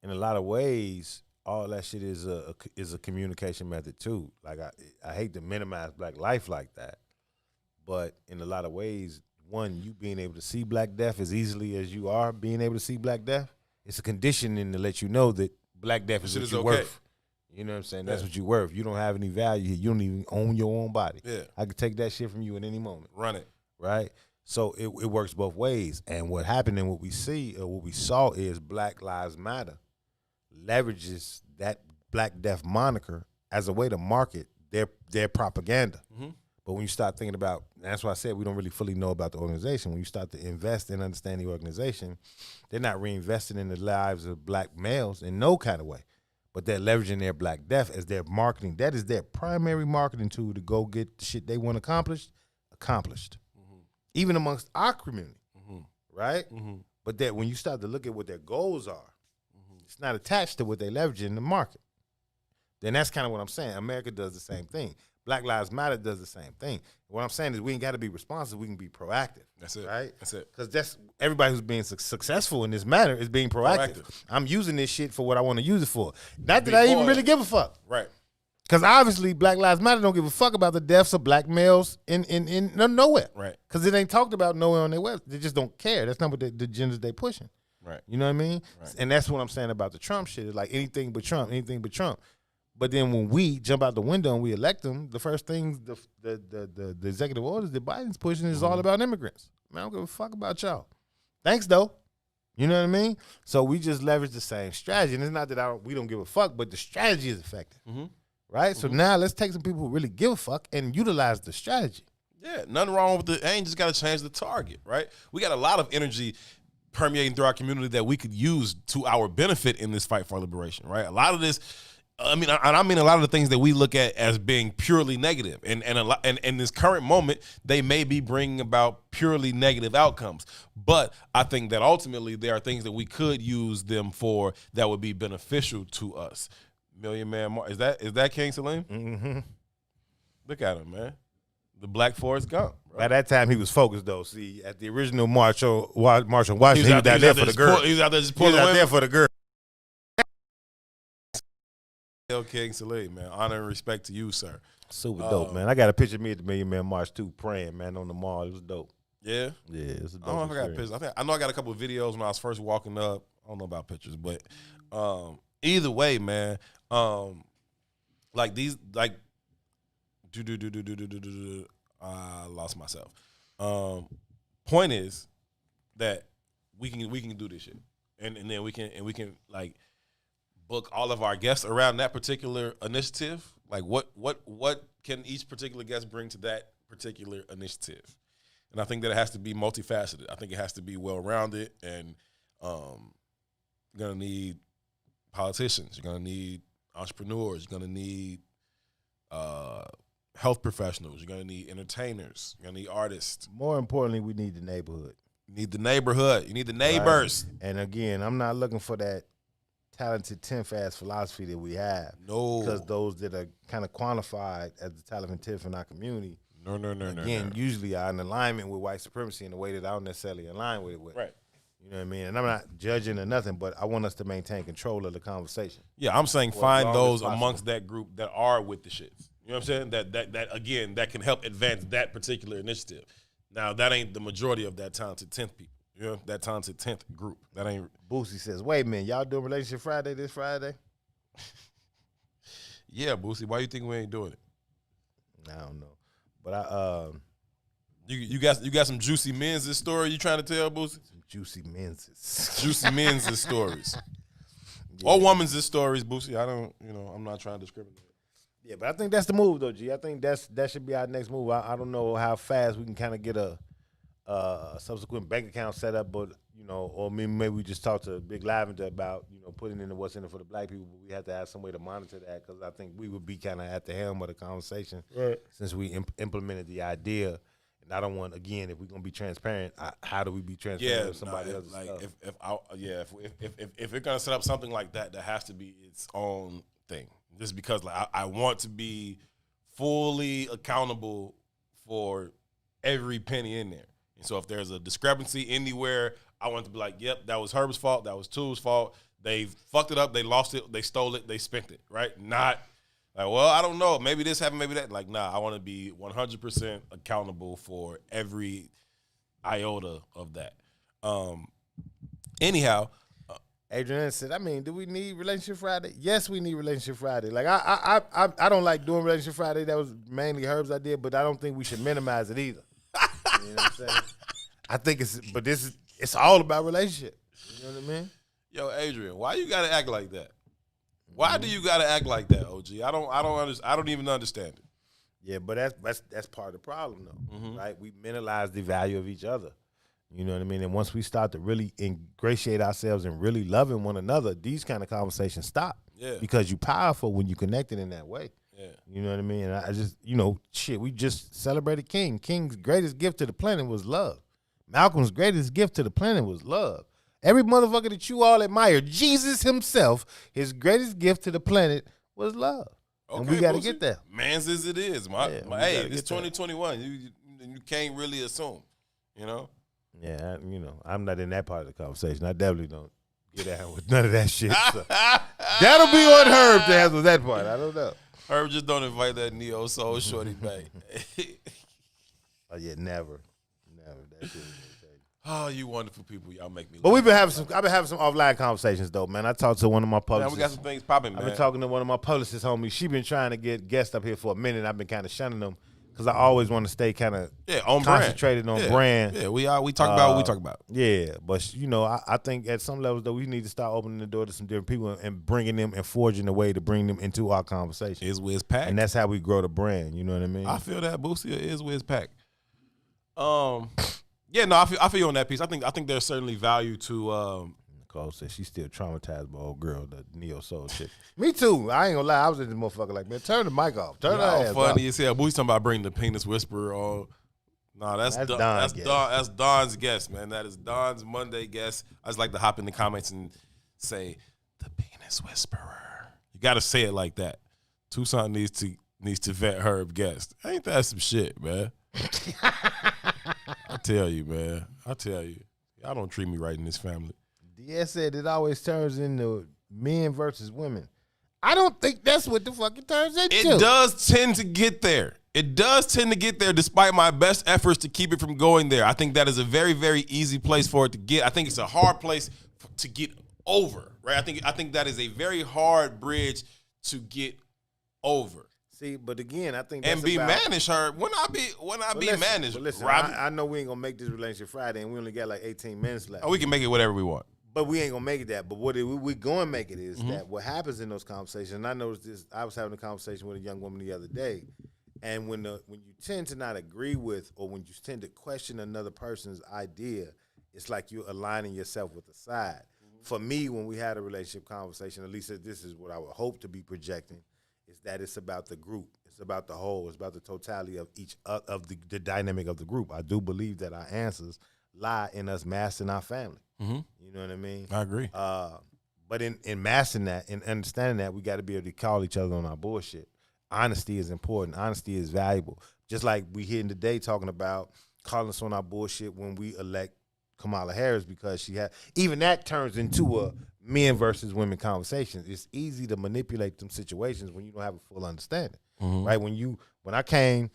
In a lot of ways, all that shit is a communication method too. Like I hate to minimize Black life like that, but in a lot of ways, one, you being able to see Black Death as easily as you are being able to see Black Death, it's a conditioning to let you know that Black Death is what you're worth. You know what I'm saying? That's what you're worth. You don't have any value here. You don't even own your own body. Yeah. I could take that shit from you at any moment. Run it. Right? So it works both ways. And what happened and what we see or what we saw is Black Lives Matter leverages that Black Death moniker as a way to market their propaganda. Mm-hmm. But when you start thinking about, that's why I said we don't really fully know about the organization. When you start to invest and understand the organization, they're not reinvesting in the lives of Black males in no kind of way. But they're leveraging their Black Death as their marketing. That is their primary marketing tool to go get the shit they want accomplished. Mm-hmm. Even amongst our community, right? Mm-hmm. But that when you start to look at what their goals are, it's not attached to what they leverage in the market. Then that's kind of what I'm saying. America does the same thing. Black Lives Matter does the same thing. What I'm saying is we ain't got to be responsive. We can be proactive. That's it. Right? That's it. Because that's everybody who's being successful in this matter is being proactive. I'm using this shit for what I want to use it for. Not that I even really give a fuck. Right. Because obviously Black Lives Matter don't give a fuck about the deaths of Black males in nowhere. Right. Because it ain't talked about nowhere on their website. They just don't care. That's not what the agendas they pushing. Right. You know what I mean? Right. And that's what I'm saying about the Trump shit. It's like anything but Trump. But then when we jump out the window and we elect them, the first things the executive orders that Biden's pushing is all about immigrants. Man, I don't give a fuck about y'all. Thanks though. You know what I mean? So we just leverage the same strategy. And it's not that we don't give a fuck, but the strategy is effective. Right? So now let's take some people who really give a fuck and utilize the strategy. Yeah, nothing wrong with the aim. Just got to change the target, right? We got a lot of energy permeating through our community that we could use to our benefit in this fight for liberation, right? A lot of this, I mean a lot of the things that we look at as being purely negative, and in this current moment, they may be bringing about purely negative outcomes. But I think that ultimately there are things that we could use them for that would be beneficial to us. Million Man March, is that King Salim? Mm-hmm. Look at him, man. The Black Forrest Gump. By that time, he was focused, though. See, at the original March on Washington, he was out there for the girl. He was out there just pulling women. There for the girl. King Salim, man. Honor and respect to you, sir. Super dope, man. I got a picture of me at the Million Man March, too, praying, man, on the mall. It was dope. Yeah? Yeah, it was a dope I don't know if I got pictures. I know I got a couple of videos when I was first walking up. I don't know about pictures, but either way, man, I lost myself. Point is that we can do this shit, and then we can like book all of our guests around that particular initiative. Like what can each particular guest bring to that particular initiative? And I think that it has to be multifaceted. I think it has to be well-rounded, and you're gonna need politicians. You're gonna need entrepreneurs. You're gonna need health professionals. You're gonna need entertainers. You're gonna need artists. More importantly, we need the neighborhood. You need the neighborhood. You need the neighbors. Right. And again, I'm not looking for that talented 10th ass philosophy that we have. No. Because those that are kind of quantified as the talented 10th in our community, again, usually are in alignment with white supremacy in a way that I don't necessarily align with it with. Right. You know what I mean? And I'm not judging or nothing, but I want us to maintain control of the conversation. Yeah, I'm saying find those amongst that group that are with the shits. You know what I'm saying? That again, that can help advance that particular initiative. Now, that ain't the majority of that talented 10th people. You know, that talented 10th group. That ain't. Boosie says, wait a minute, y'all doing Relationship Friday this Friday? Yeah, Boosie, why you think we ain't doing it? I don't know. But you got some juicy men's story you trying to tell, Boosie? Some juicy men's. Juicy men's stories. Yeah. Or women's stories, Boosie. I'm not trying to discriminate. Yeah, but I think that's the move, though, G. I think that should be our next move. I don't know how fast we can kind of get a subsequent bank account set up, but, or maybe we just talk to Big Lavender about, putting in what's in it for the black people, but we have to have some way to monitor that because I think we would be kind of at the helm of the conversation since we implemented the idea. And I don't want, again, if we're going to be transparent, how do we be transparent with somebody else's stuff? If we're going to set up something like that, that has to be its own thing. Just because I want to be fully accountable for every penny in there. And so if there's a discrepancy anywhere, I want to be like, yep, that was Herb's fault. That was Tool's fault. They fucked it up. They lost it. They stole it. They spent it, right? Not like, well, I don't know. Maybe this happened, maybe that. Like, nah, I want to be 100% accountable for every iota of that. Anyhow, Adrian said, do we need Relationship Friday? Yes, we need Relationship Friday. Like, I don't like doing Relationship Friday. That was mainly Herb's idea, but I don't think we should minimize it either. You know what I'm saying? I think it's all about relationship. You know what I mean? Yo, Adrian, why you gotta act like that? Why do you gotta act like that, OG? I don't even understand it. Yeah, but that's part of the problem, though, right? We minimize the value of each other. You know what I mean? And once we start to really ingratiate ourselves and really loving one another, these kind of conversations stop. Yeah. Because you're powerful when you're connected in that way. Yeah. You know what I mean? And I just, we just celebrated King. King's greatest gift to the planet was love. Malcolm's greatest gift to the planet was love. Every motherfucker that you all admire, Jesus himself, his greatest gift to the planet was love. Okay, and we got to get there. Man's as it is. Hey, it's 2021. You can't really assume, Yeah, I'm not in that part of the conversation. I definitely don't get down with none of that shit. So. That'll be on Herb to handle that part. I don't know. Herb, just don't invite that neo soul shorty back. Oh yeah, never. That shit is Oh, you wonderful people. Y'all make me But laugh. I've been having some offline conversations though, man. I talked to one of my Man, publicists. we got some things popping, man. I've been talking to one of my publicist homies. She been trying to get guests up here for a minute. I've been kind of shunning them because I always want to stay kind of on concentrated brand. on brand. Yeah, we talk about what we talk about. Yeah, but you know, I think at some levels though, we need to start opening the door to some different people and bringing them and forging a way to bring them into our conversation. ISWIS pack, and that's how we grow the brand. You know what I mean? I feel that Boosie is ISWIS pack. Yeah, no, I feel you on that piece. I think there's certainly value to. Nicole said she's still traumatized by old girl, the neo soul chick. Me too. I ain't gonna lie. I was in this motherfucker like, man, turn the mic off. Turn the ass funny off. as hell. Boosie's talking about bringing the penis whisperer on. No, that's Don's guest. That's Don's guest, man. That is Don's Monday guest. I just like to hop in the comments and say the penis whisperer. You got to say it like that. Tucson needs to vet her guest. Ain't that some shit, man? I tell you, man. I tell you, y'all don't treat me right in this family. DS said it always turns into men versus women. I don't think that's what the fuck it turns into. It does tend to get there. It does tend to get there despite my best efforts to keep it from going there. I think that is a very, very easy place for it to get. I think it's a hard place to get over, right? I think that is a very hard bridge to get over. See, but again, I think and that's be about, managed her when I be managed. But listen, Robbie. I know we ain't gonna make this relationship Friday, and we only got like 18 minutes left. Oh, we can make it whatever we want. But we ain't gonna make it that. But what we going to make it is that what happens in those conversations. And I noticed this. I was having a conversation with a young woman the other day, and when you tend to not agree with, or when you tend to question another person's idea, it's like you're aligning yourself with the side. For me, when we had a relationship conversation, at least this is what I would hope to be projecting, is that it's about the group. It's about the whole. It's about the totality of each of the dynamic of the group. I do believe that our answers lie in us mastering our family. Mm-hmm. You know what I mean? I agree. But in mastering that and understanding that, we got to be able to call each other on our bullshit. Honesty is important. Honesty is valuable. Just like we here today talking about calling us on our bullshit when we elect Kamala Harris, because she had, even that turns into a men versus women conversation. It's easy to manipulate them situations when you don't have a full understanding, right? When I came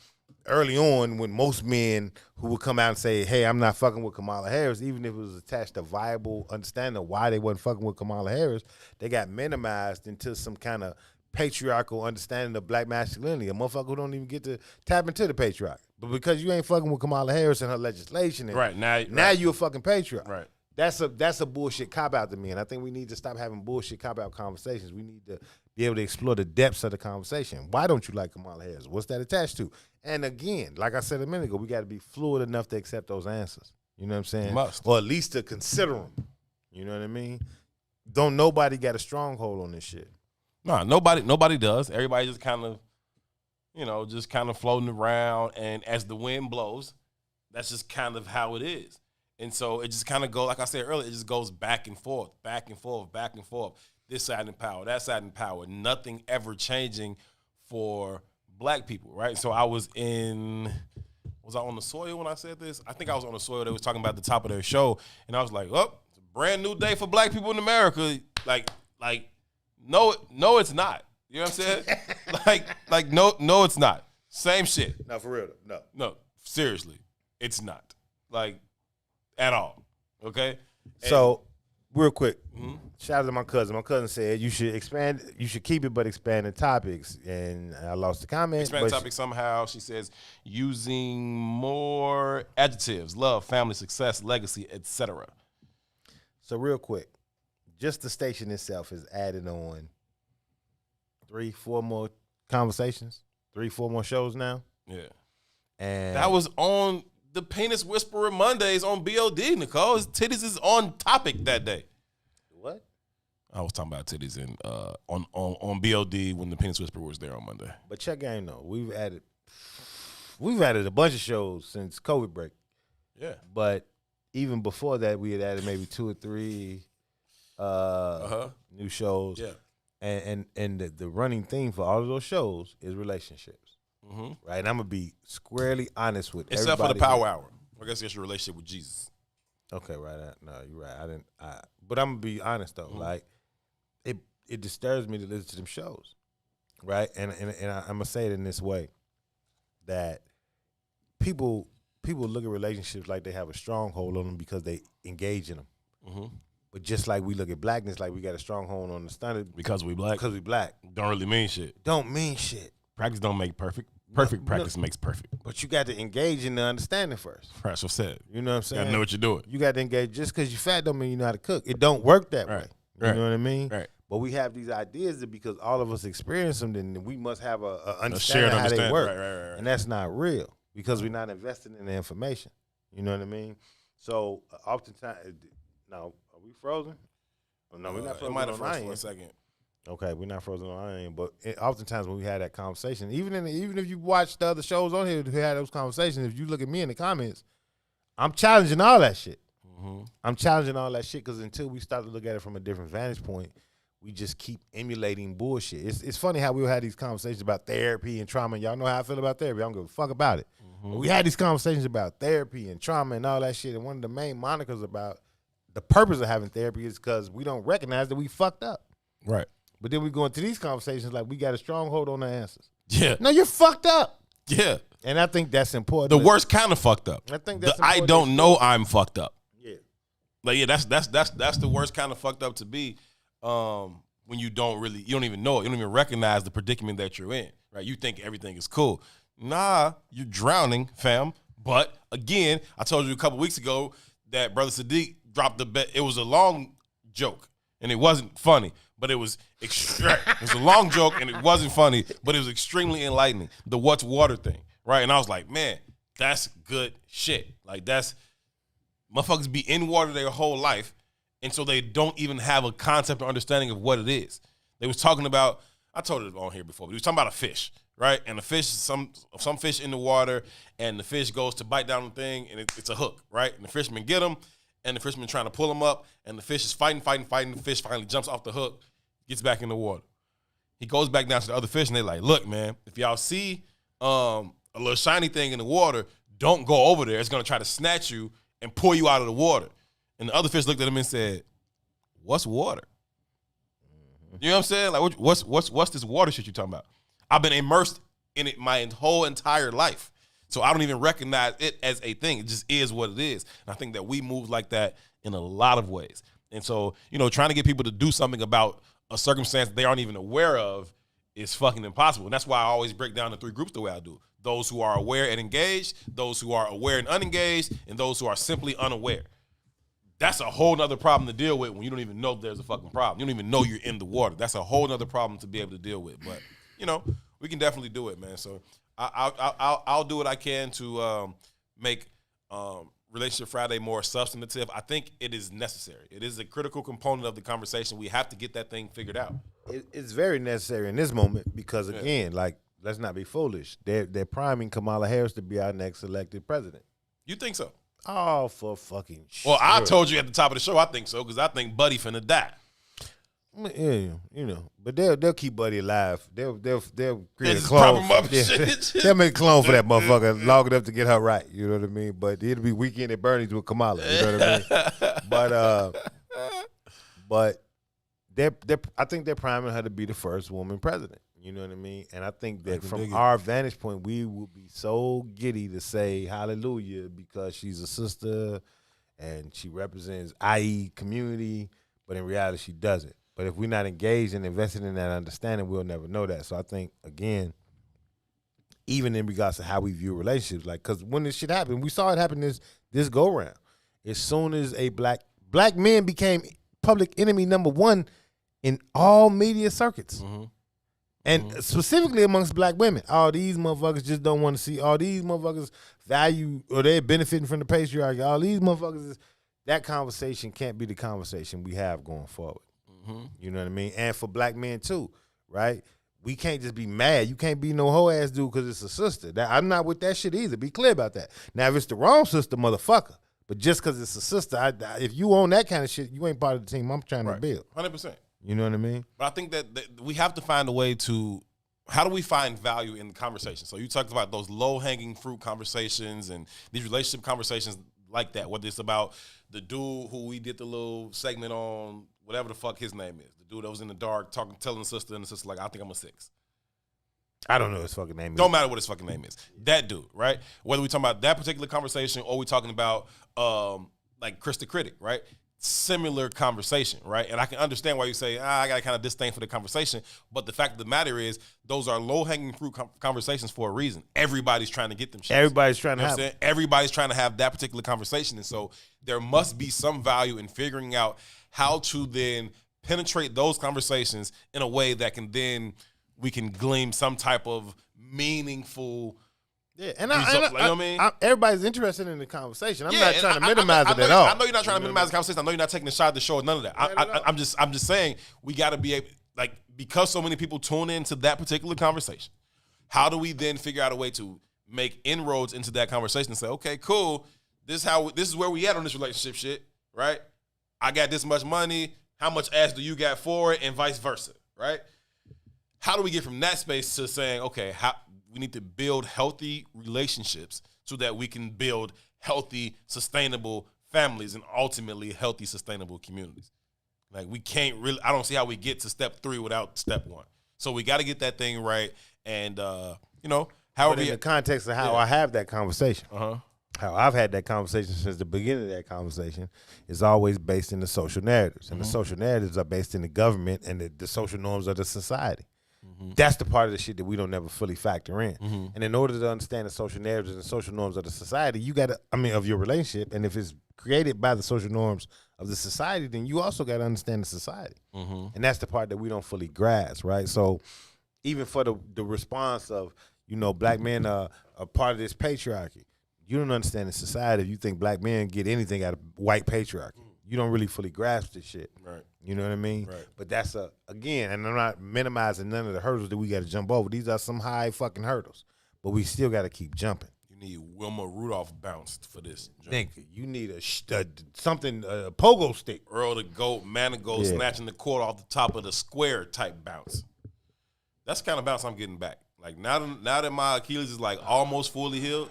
early on, when most men who would come out and say, hey, I'm not fucking with Kamala Harris, even if it was attached to viable understanding of why they wasn't fucking with Kamala Harris, they got minimized into some kind of patriarchal understanding of black masculinity. A motherfucker who don't even get to tap into the patriarch. But because you ain't fucking with Kamala Harris and her legislation, right now you're a fucking patriarch. Right. That's a bullshit cop-out to me, and I think we need to stop having bullshit cop-out conversations. We need to be able to explore the depths of the conversation. Why don't you like Kamala Harris? What's that attached to? And again, like I said a minute ago, we got to be fluid enough to accept those answers. You know what I'm saying? Must. Or at least to consider them. You know what I mean? Don't nobody got a stronghold on this shit. No, nobody does. Everybody just kind of, floating around, and as the wind blows, that's just kind of how it is. And so it just kind of goes, like I said earlier, it just goes back and forth, back and forth, back and forth. This side in power, that side in power. Nothing ever changing for black people, right? So was I on the soil when I said this? I think I was on the soil. They was talking about the top of their show, and I was like, oh, it's a brand new day for black people in America. No, it's not. You know what I'm saying? No, it's not. Same shit. No, for real. No, seriously, it's not. At all. Okay? So, real quick, shout out to my cousin. My cousin said you should keep it, but expand the topics. And I lost the comment. Expand the topic somehow. She says using more adjectives: love, family, success, legacy, etc. So, real quick, just the station itself has added on 3-4 more conversations, 3-4 more shows now. Yeah. And that was on the Penis Whisperer Mondays on BOD, Nicole. His titties is on topic that day. What? I was talking about titties in on BOD when the Penis Whisperer was there on Monday. But check game though. We've added a bunch of shows since COVID break. Yeah. But even before that, we had added maybe 2 or 3 new shows. Yeah. And the running theme for all of those shows is relationships. Right? And I'm gonna be squarely honest with except everybody. for the power hour. I guess it's your relationship with Jesus. Okay, right. No, you're right. But I'm gonna be honest though. Like, it disturbs me to listen to them shows, right? And I'm gonna say it in this way, that people people look at relationships like they have a stronghold on them because they engage in them. Mm-hmm. But just like we look at blackness like we got a stronghold on the standard. Because we black. Because we black. Don't really mean shit. Don't mean shit. Practice don't make perfect. Perfect practice makes perfect. But you got to engage in the understanding first. That's what I said. You know what I'm saying? You got to know what you're doing. You got to engage. Just because you fat don't mean you know how to cook. It don't work that way. You Right. know what I mean? Right. But we have these ideas that because all of us experience them, then we must have a understanding shared how they understanding. work. Right. And that's not real because we're not investing in the information. You know what I mean? So oftentimes, now, are we frozen? Oh, no, we're not frozen. It might have on frozen our for a end. second. Okay, we're not frozen on our end, but oftentimes when we had that conversation, even if you watch the other shows on here who had those conversations, if you look at me in the comments, I'm challenging all that shit. Mm-hmm. I'm challenging all that shit because until we start to look at it from a different vantage point, we just keep emulating bullshit. It's funny how we'll have these conversations about therapy and trauma. Y'all know how I feel about therapy. I don't give a fuck about it. Mm-hmm. But we had these conversations about therapy and trauma and all that shit, and one of the main monikers about the purpose of having therapy is because we don't recognize that we fucked up. Right. But then we go into these conversations like we got a stronghold on the answers. Yeah. No, you're fucked up. Yeah. And I think that's important. The worst kind of fucked up. I think that's I important. don't know I'm fucked up. Yeah. Like that's the worst kind of fucked up to be when you don't even know it. You don't even recognize the predicament that you're in. Right? You think everything is cool. Nah, you're drowning, fam. But again, I told you a couple weeks ago that Brother Sadiq dropped the bet. It was a long joke and it wasn't funny. But it was it was a long joke and it wasn't funny, but it was extremely enlightening. The what's water thing, right? And I was like, man, that's good shit. Like that's motherfuckers be in water their whole life, and so they don't even have a concept or understanding of what it is. They was talking about, I told it on here before, but he was talking about a fish, right? And the fish, some fish in the water, and the fish goes to bite down the thing, and it's a hook, right? And the fisherman get him, and the fisherman trying to pull him up, and the fish is fighting. The fish finally jumps off the hook, gets back in the water. He goes back down to the other fish, and they're like, look, man, if y'all see a little shiny thing in the water, don't go over there. It's going to try to snatch you and pull you out of the water. And the other fish looked at him and said, what's water? You know what I'm saying? Like, what's this water shit you talking about? I've been immersed in it my whole entire life. So I don't even recognize it as a thing. It just is what it is. And I think that we move like that in a lot of ways. And so, trying to get people to do something about a circumstance they aren't even aware of is fucking impossible. And that's why I always break down the three groups the way I do. Those who are aware and engaged, those who are aware and unengaged, and those who are simply unaware. That's a whole nother problem to deal with when you don't even know there's a fucking problem. You don't even know you're in the water. That's a whole nother problem to be able to deal with. But, we can definitely do it, man. So I'll do what I can to make Relationship Friday more substantive. I think it is necessary. It is a critical component of the conversation. We have to get that thing figured out. It's very necessary in this moment because, again, let's not be foolish. They're priming Kamala Harris to be our next elected president. You think so? Oh, for fucking shit. Well, I told you at the top of the show I think so because I think Buddy finna die. Yeah, but they'll keep Buddy alive. They'll create a just clone. prop him up and shit. They'll make a clone for that motherfucker long enough to get her right. You know what I mean? But it'll be Weekend at Bernie's with Kamala. You know what I mean? But I think they're priming her to be the first woman president. You know what I mean? And I think that from our vantage point, we will be so giddy to say hallelujah because she's a sister and she represents IE community, but in reality she doesn't. But if we're not engaged and invested in that understanding, we'll never know that. So I think, again, even in regards to how we view relationships, like, because when this shit happened, we saw it happen this go-round. As soon as a black men became public enemy number one in all media circuits. Mm-hmm. And specifically amongst black women. All these motherfuckers just don't want to see. All these motherfuckers value, or they're benefiting from the patriarchy. All these motherfuckers, that conversation can't be the conversation we have going forward. Mm-hmm. You know what I mean? And for black men too, right? We can't just be mad. You can't be no hoe ass dude because it's a sister. I'm not with that shit either. Be clear about that. Now, if it's the wrong sister, motherfucker. But just because it's a sister, if you own that kind of shit, you ain't part of the team I'm trying to build. 100%. You know what I mean? But I think that we have to find a way to, how do we find value in the conversation? So you talked about those low-hanging fruit conversations and these relationship conversations like that, whether it's about the dude who we did the little segment on, whatever the fuck his name is, the dude that was in the dark telling the sister, and the sister like, I think I'm a 6. I don't know his fucking name. Don't matter what his fucking name is. That dude, right? Whether we talking about that particular conversation or we talking about like Chris the Critic, right? Similar conversation, right? And I can understand why you say, I got kind of disdain for the conversation. But the fact of the matter is, those are low-hanging fruit conversations for a reason. Everybody's trying to get them shit. Everybody's trying to have it. Everybody's trying to have that particular conversation. And so there must be some value in figuring out how to then penetrate those conversations in a way that can then we can glean some type of meaningful and result. You know what I mean? Everybody's interested in the conversation. I'm not trying to minimize it at all. I know you're not trying to minimize the conversation. I know you're not taking a shot at the show or none of that. I'm just saying we got to be able, like, because so many people tune into that particular conversation, how do we then figure out a way to make inroads into that conversation and say, okay, cool, this is where we at on this relationship shit, right? I got this much money. How much ass do you got for it, and vice versa, right? How do we get from that space to saying, okay, we need to build healthy relationships so that we can build healthy, sustainable families and ultimately healthy, sustainable communities? Like, we can't really, I don't see how we get to step 3 without step 1. So we got to get that thing right. And, however. In the context of how I have that conversation, how I've had that conversation since the beginning of that conversation is always based in the social narratives. And the social narratives are based in the government and the social norms of the society. That's the part of the shit that we don't never fully factor in. And in order to understand the social narratives and the social norms of the society, you got to, of your relationship, and if it's created by the social norms of the society, then you also got to understand the society. And that's the part that we don't fully grasp, right? So even for the response of, black men are a part of this patriarchy, you don't understand the society if you think black men get anything out of white patriarchy. You don't really fully grasp this shit. Right. You know what I mean? Right. But that's again, and I'm not minimizing none of the hurdles that we got to jump over. These are some high fucking hurdles, but we still got to keep jumping. You need Wilma Rudolph bounced for this. You need a pogo stick. Earl the Goat, Man the Goat, snatching the cord off the top of the square type bounce. That's the kind of bounce I'm getting back. Like now that my Achilles is like almost fully healed,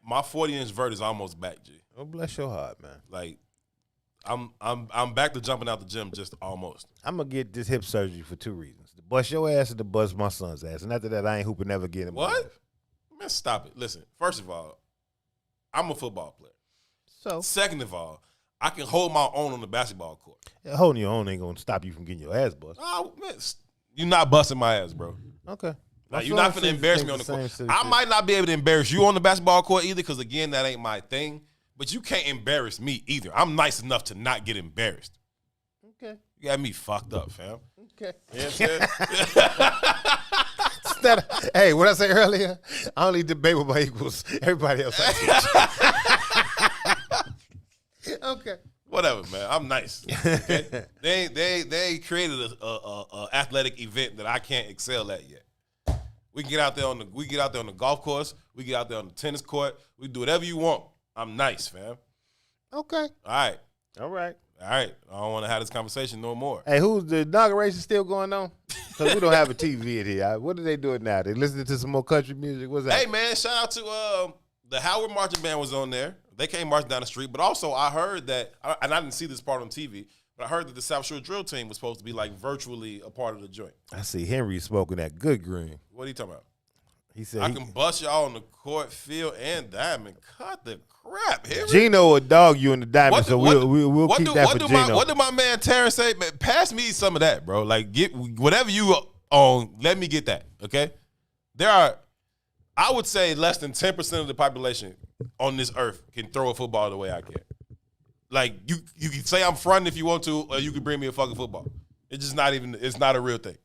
my 40-inch vert is almost back, G. Oh, bless your heart, man. Like, I'm back to jumping out the gym just almost. I'm gonna get this hip surgery for 2 reasons: to bust your ass and to bust my son's ass. And after that, I ain't hooping never again in my life. Man, stop it. Listen, first of all, I'm a football player. So, second of all, I can hold my own on the basketball court. Holding your own ain't gonna stop you from getting your ass busted. Oh, man, you're not busting my ass, bro. Okay. Like, you're not finna embarrass me on the court. I might not be able to embarrass you on the basketball court either, because again, that ain't my thing. But you can't embarrass me either. I'm nice enough to not get embarrassed. Okay. You got me fucked up, fam. Okay. You know what I'm saying? Hey, what I said earlier, I only debate with my equals. Everybody else. Okay. Whatever, man. I'm nice. Okay? They created a athletic event that I can't excel at yet. We can get out there on the golf course. We get out there on the tennis court. We do whatever you want. I'm nice, fam. Okay. All right. I don't want to have this conversation no more. Hey, who's the inauguration still going on? Because we don't have a TV in here. What are they doing now? They listening to some more country music? What's that? Hey, man, shout out to the Howard Marching Band was on there. They came marching down the street. But also, I heard that, and I didn't see this part on TV, but I heard that the South Shore Drill Team was supposed to be like virtually a part of the joint. I see Henry smoking that good green. What are you talking about? He said I can bust y'all on the court, field, and diamond. Cut the crap, Henry. Gino will dog you in the diamond, so we'll keep that for Gino. What did my man Terrence say? Man, pass me some of that, bro. Like, get whatever you own, let me get that, okay? I would say less than 10% of the population on this earth can throw a football the way I can. Like, you can say I'm fronting if you want to, or you can bring me a fucking football. It's just it's not a real thing.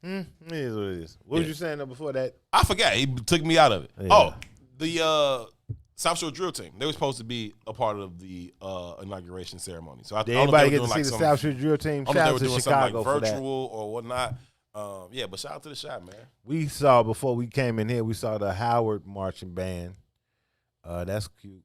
It is what it is. What was you saying though before that? I forgot. He took me out of it. Yeah. Oh, the South Shore Drill Team. They were supposed to be a part of the inauguration ceremony. So did anybody get to see the South Shore Drill Team? Shout out to Chicago like virtual or whatnot. Yeah, but shout out to the shot, man. We saw before we came in here. We saw the Howard Marching Band. That's cute.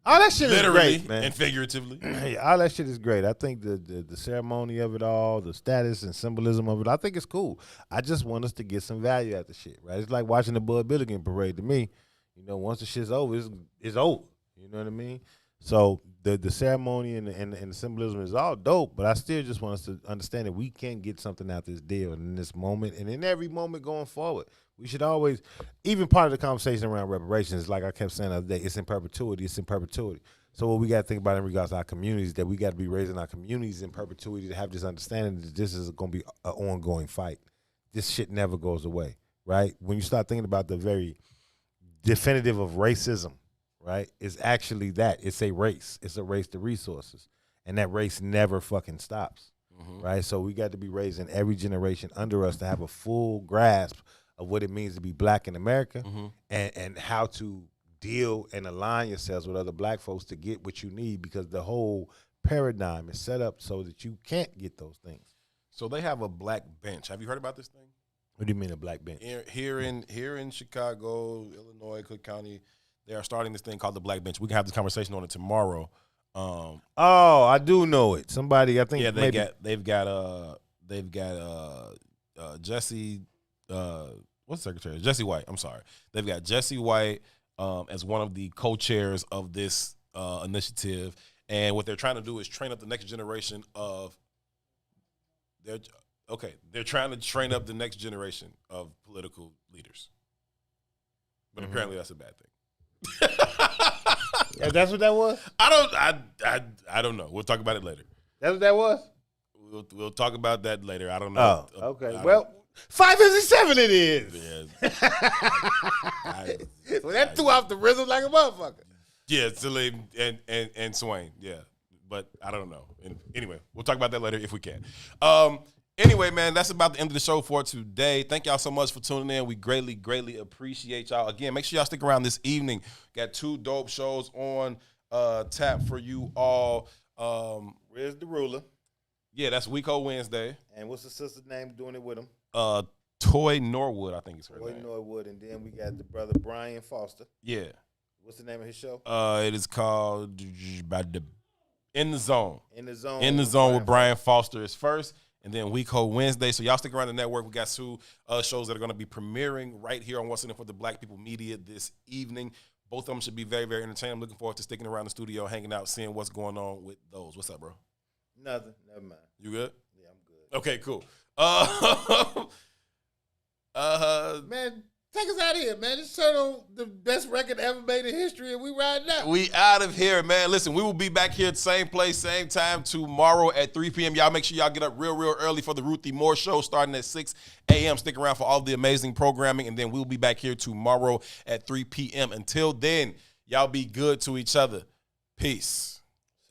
All that shit literally is great, man. And figuratively. All that shit is great. I think the ceremony of it all, the status and symbolism of it, I think it's cool. I just want us to get some value out the shit, right? It's like watching the Bud Billiken parade to me. Once the shit's over, it's over. You know what I mean? So the ceremony and the symbolism is all dope, but I still just want us to understand that we can't get something out this deal in this moment and in every moment going forward. We should always, even part of the conversation around reparations, like I kept saying the other day, it's in perpetuity. It's in perpetuity. So what we got to think about in regards to our communities, that we got to be raising our communities in perpetuity to have this understanding that this is going to be an ongoing fight. This shit never goes away, right? When you start thinking about the very definitive of racism, right, is actually that. It's a race. It's a race to resources. And that race never fucking stops, right? So we got to be raising every generation under us to have a full grasp of what it means to be black in America and how to deal and align yourselves with other black folks to get what you need, because the whole paradigm is set up so that you can't get those things. So they have a black bench. Have you heard about this thing? What do you mean a black bench? Here in Chicago, Illinois, Cook County, they are starting this thing called the Black Bench. We can have this conversation on it tomorrow. Oh, I do know it. Somebody, I think, they've got Jesse. What's the secretary? Jesse White. I'm sorry. They've got Jesse White as one of the co-chairs of this initiative, and what they're trying to do is train up the next generation of. They're trying to train up the next generation of political leaders, but apparently that's a bad thing. Yeah, that's what that was? I don't know. We'll talk about it later. That's what that was? We'll talk about that later. I don't know. Oh, okay. Well, 557 it is. Yeah. Well, that threw off the rhythm like a motherfucker. Yeah, Silly and Swain. Yeah, but I don't know. Anyway, we'll talk about that later if we can. Anyway, man, that's about the end of the show for today. Thank y'all so much for tuning in. We greatly, greatly appreciate y'all. Again, make sure y'all stick around this evening. Got 2 dope shows on tap for you all. Where's the ruler? Yeah, that's Weeko Wednesday. And what's the sister's name doing it with him? Toy Norwood, I think is her Toy name. Norwood, and then we got the brother Brian Foster. Yeah. What's the name of his show? It is called In the Zone. In the Zone. In the Zone with Brian Foster is first, and then Weeko Wednesday. So y'all stick around the network. We got 2 shows that are going to be premiering right here on What's In It for the Black People Media this evening. Both of them should be very, very entertaining. I'm looking forward to sticking around the studio, hanging out, seeing what's going on with those. What's up, bro? Nothing. Never mind. You good? Yeah, I'm good. Okay, cool. Man, take us out of here, man. Just turn on the best record ever made in history, and we ride now. We out of here, man. Listen, we will be back here at the same place, same time tomorrow at 3 p.m. Y'all make sure y'all get up real, real early for the Ruthie Moore Show starting at 6 a.m. Stick around for all the amazing programming, and then we'll be back here tomorrow at 3 p.m. Until then, y'all be good to each other. Peace.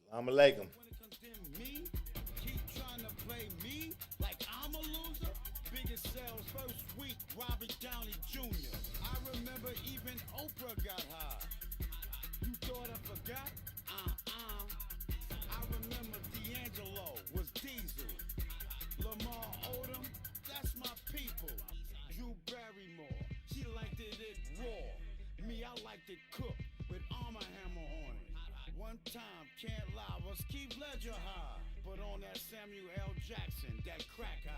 Salam alaikum. I liked it cooked with Armor Hammer on it. One time, can't lie, was Keith Ledger high. But on that Samuel L. Jackson, that crack high.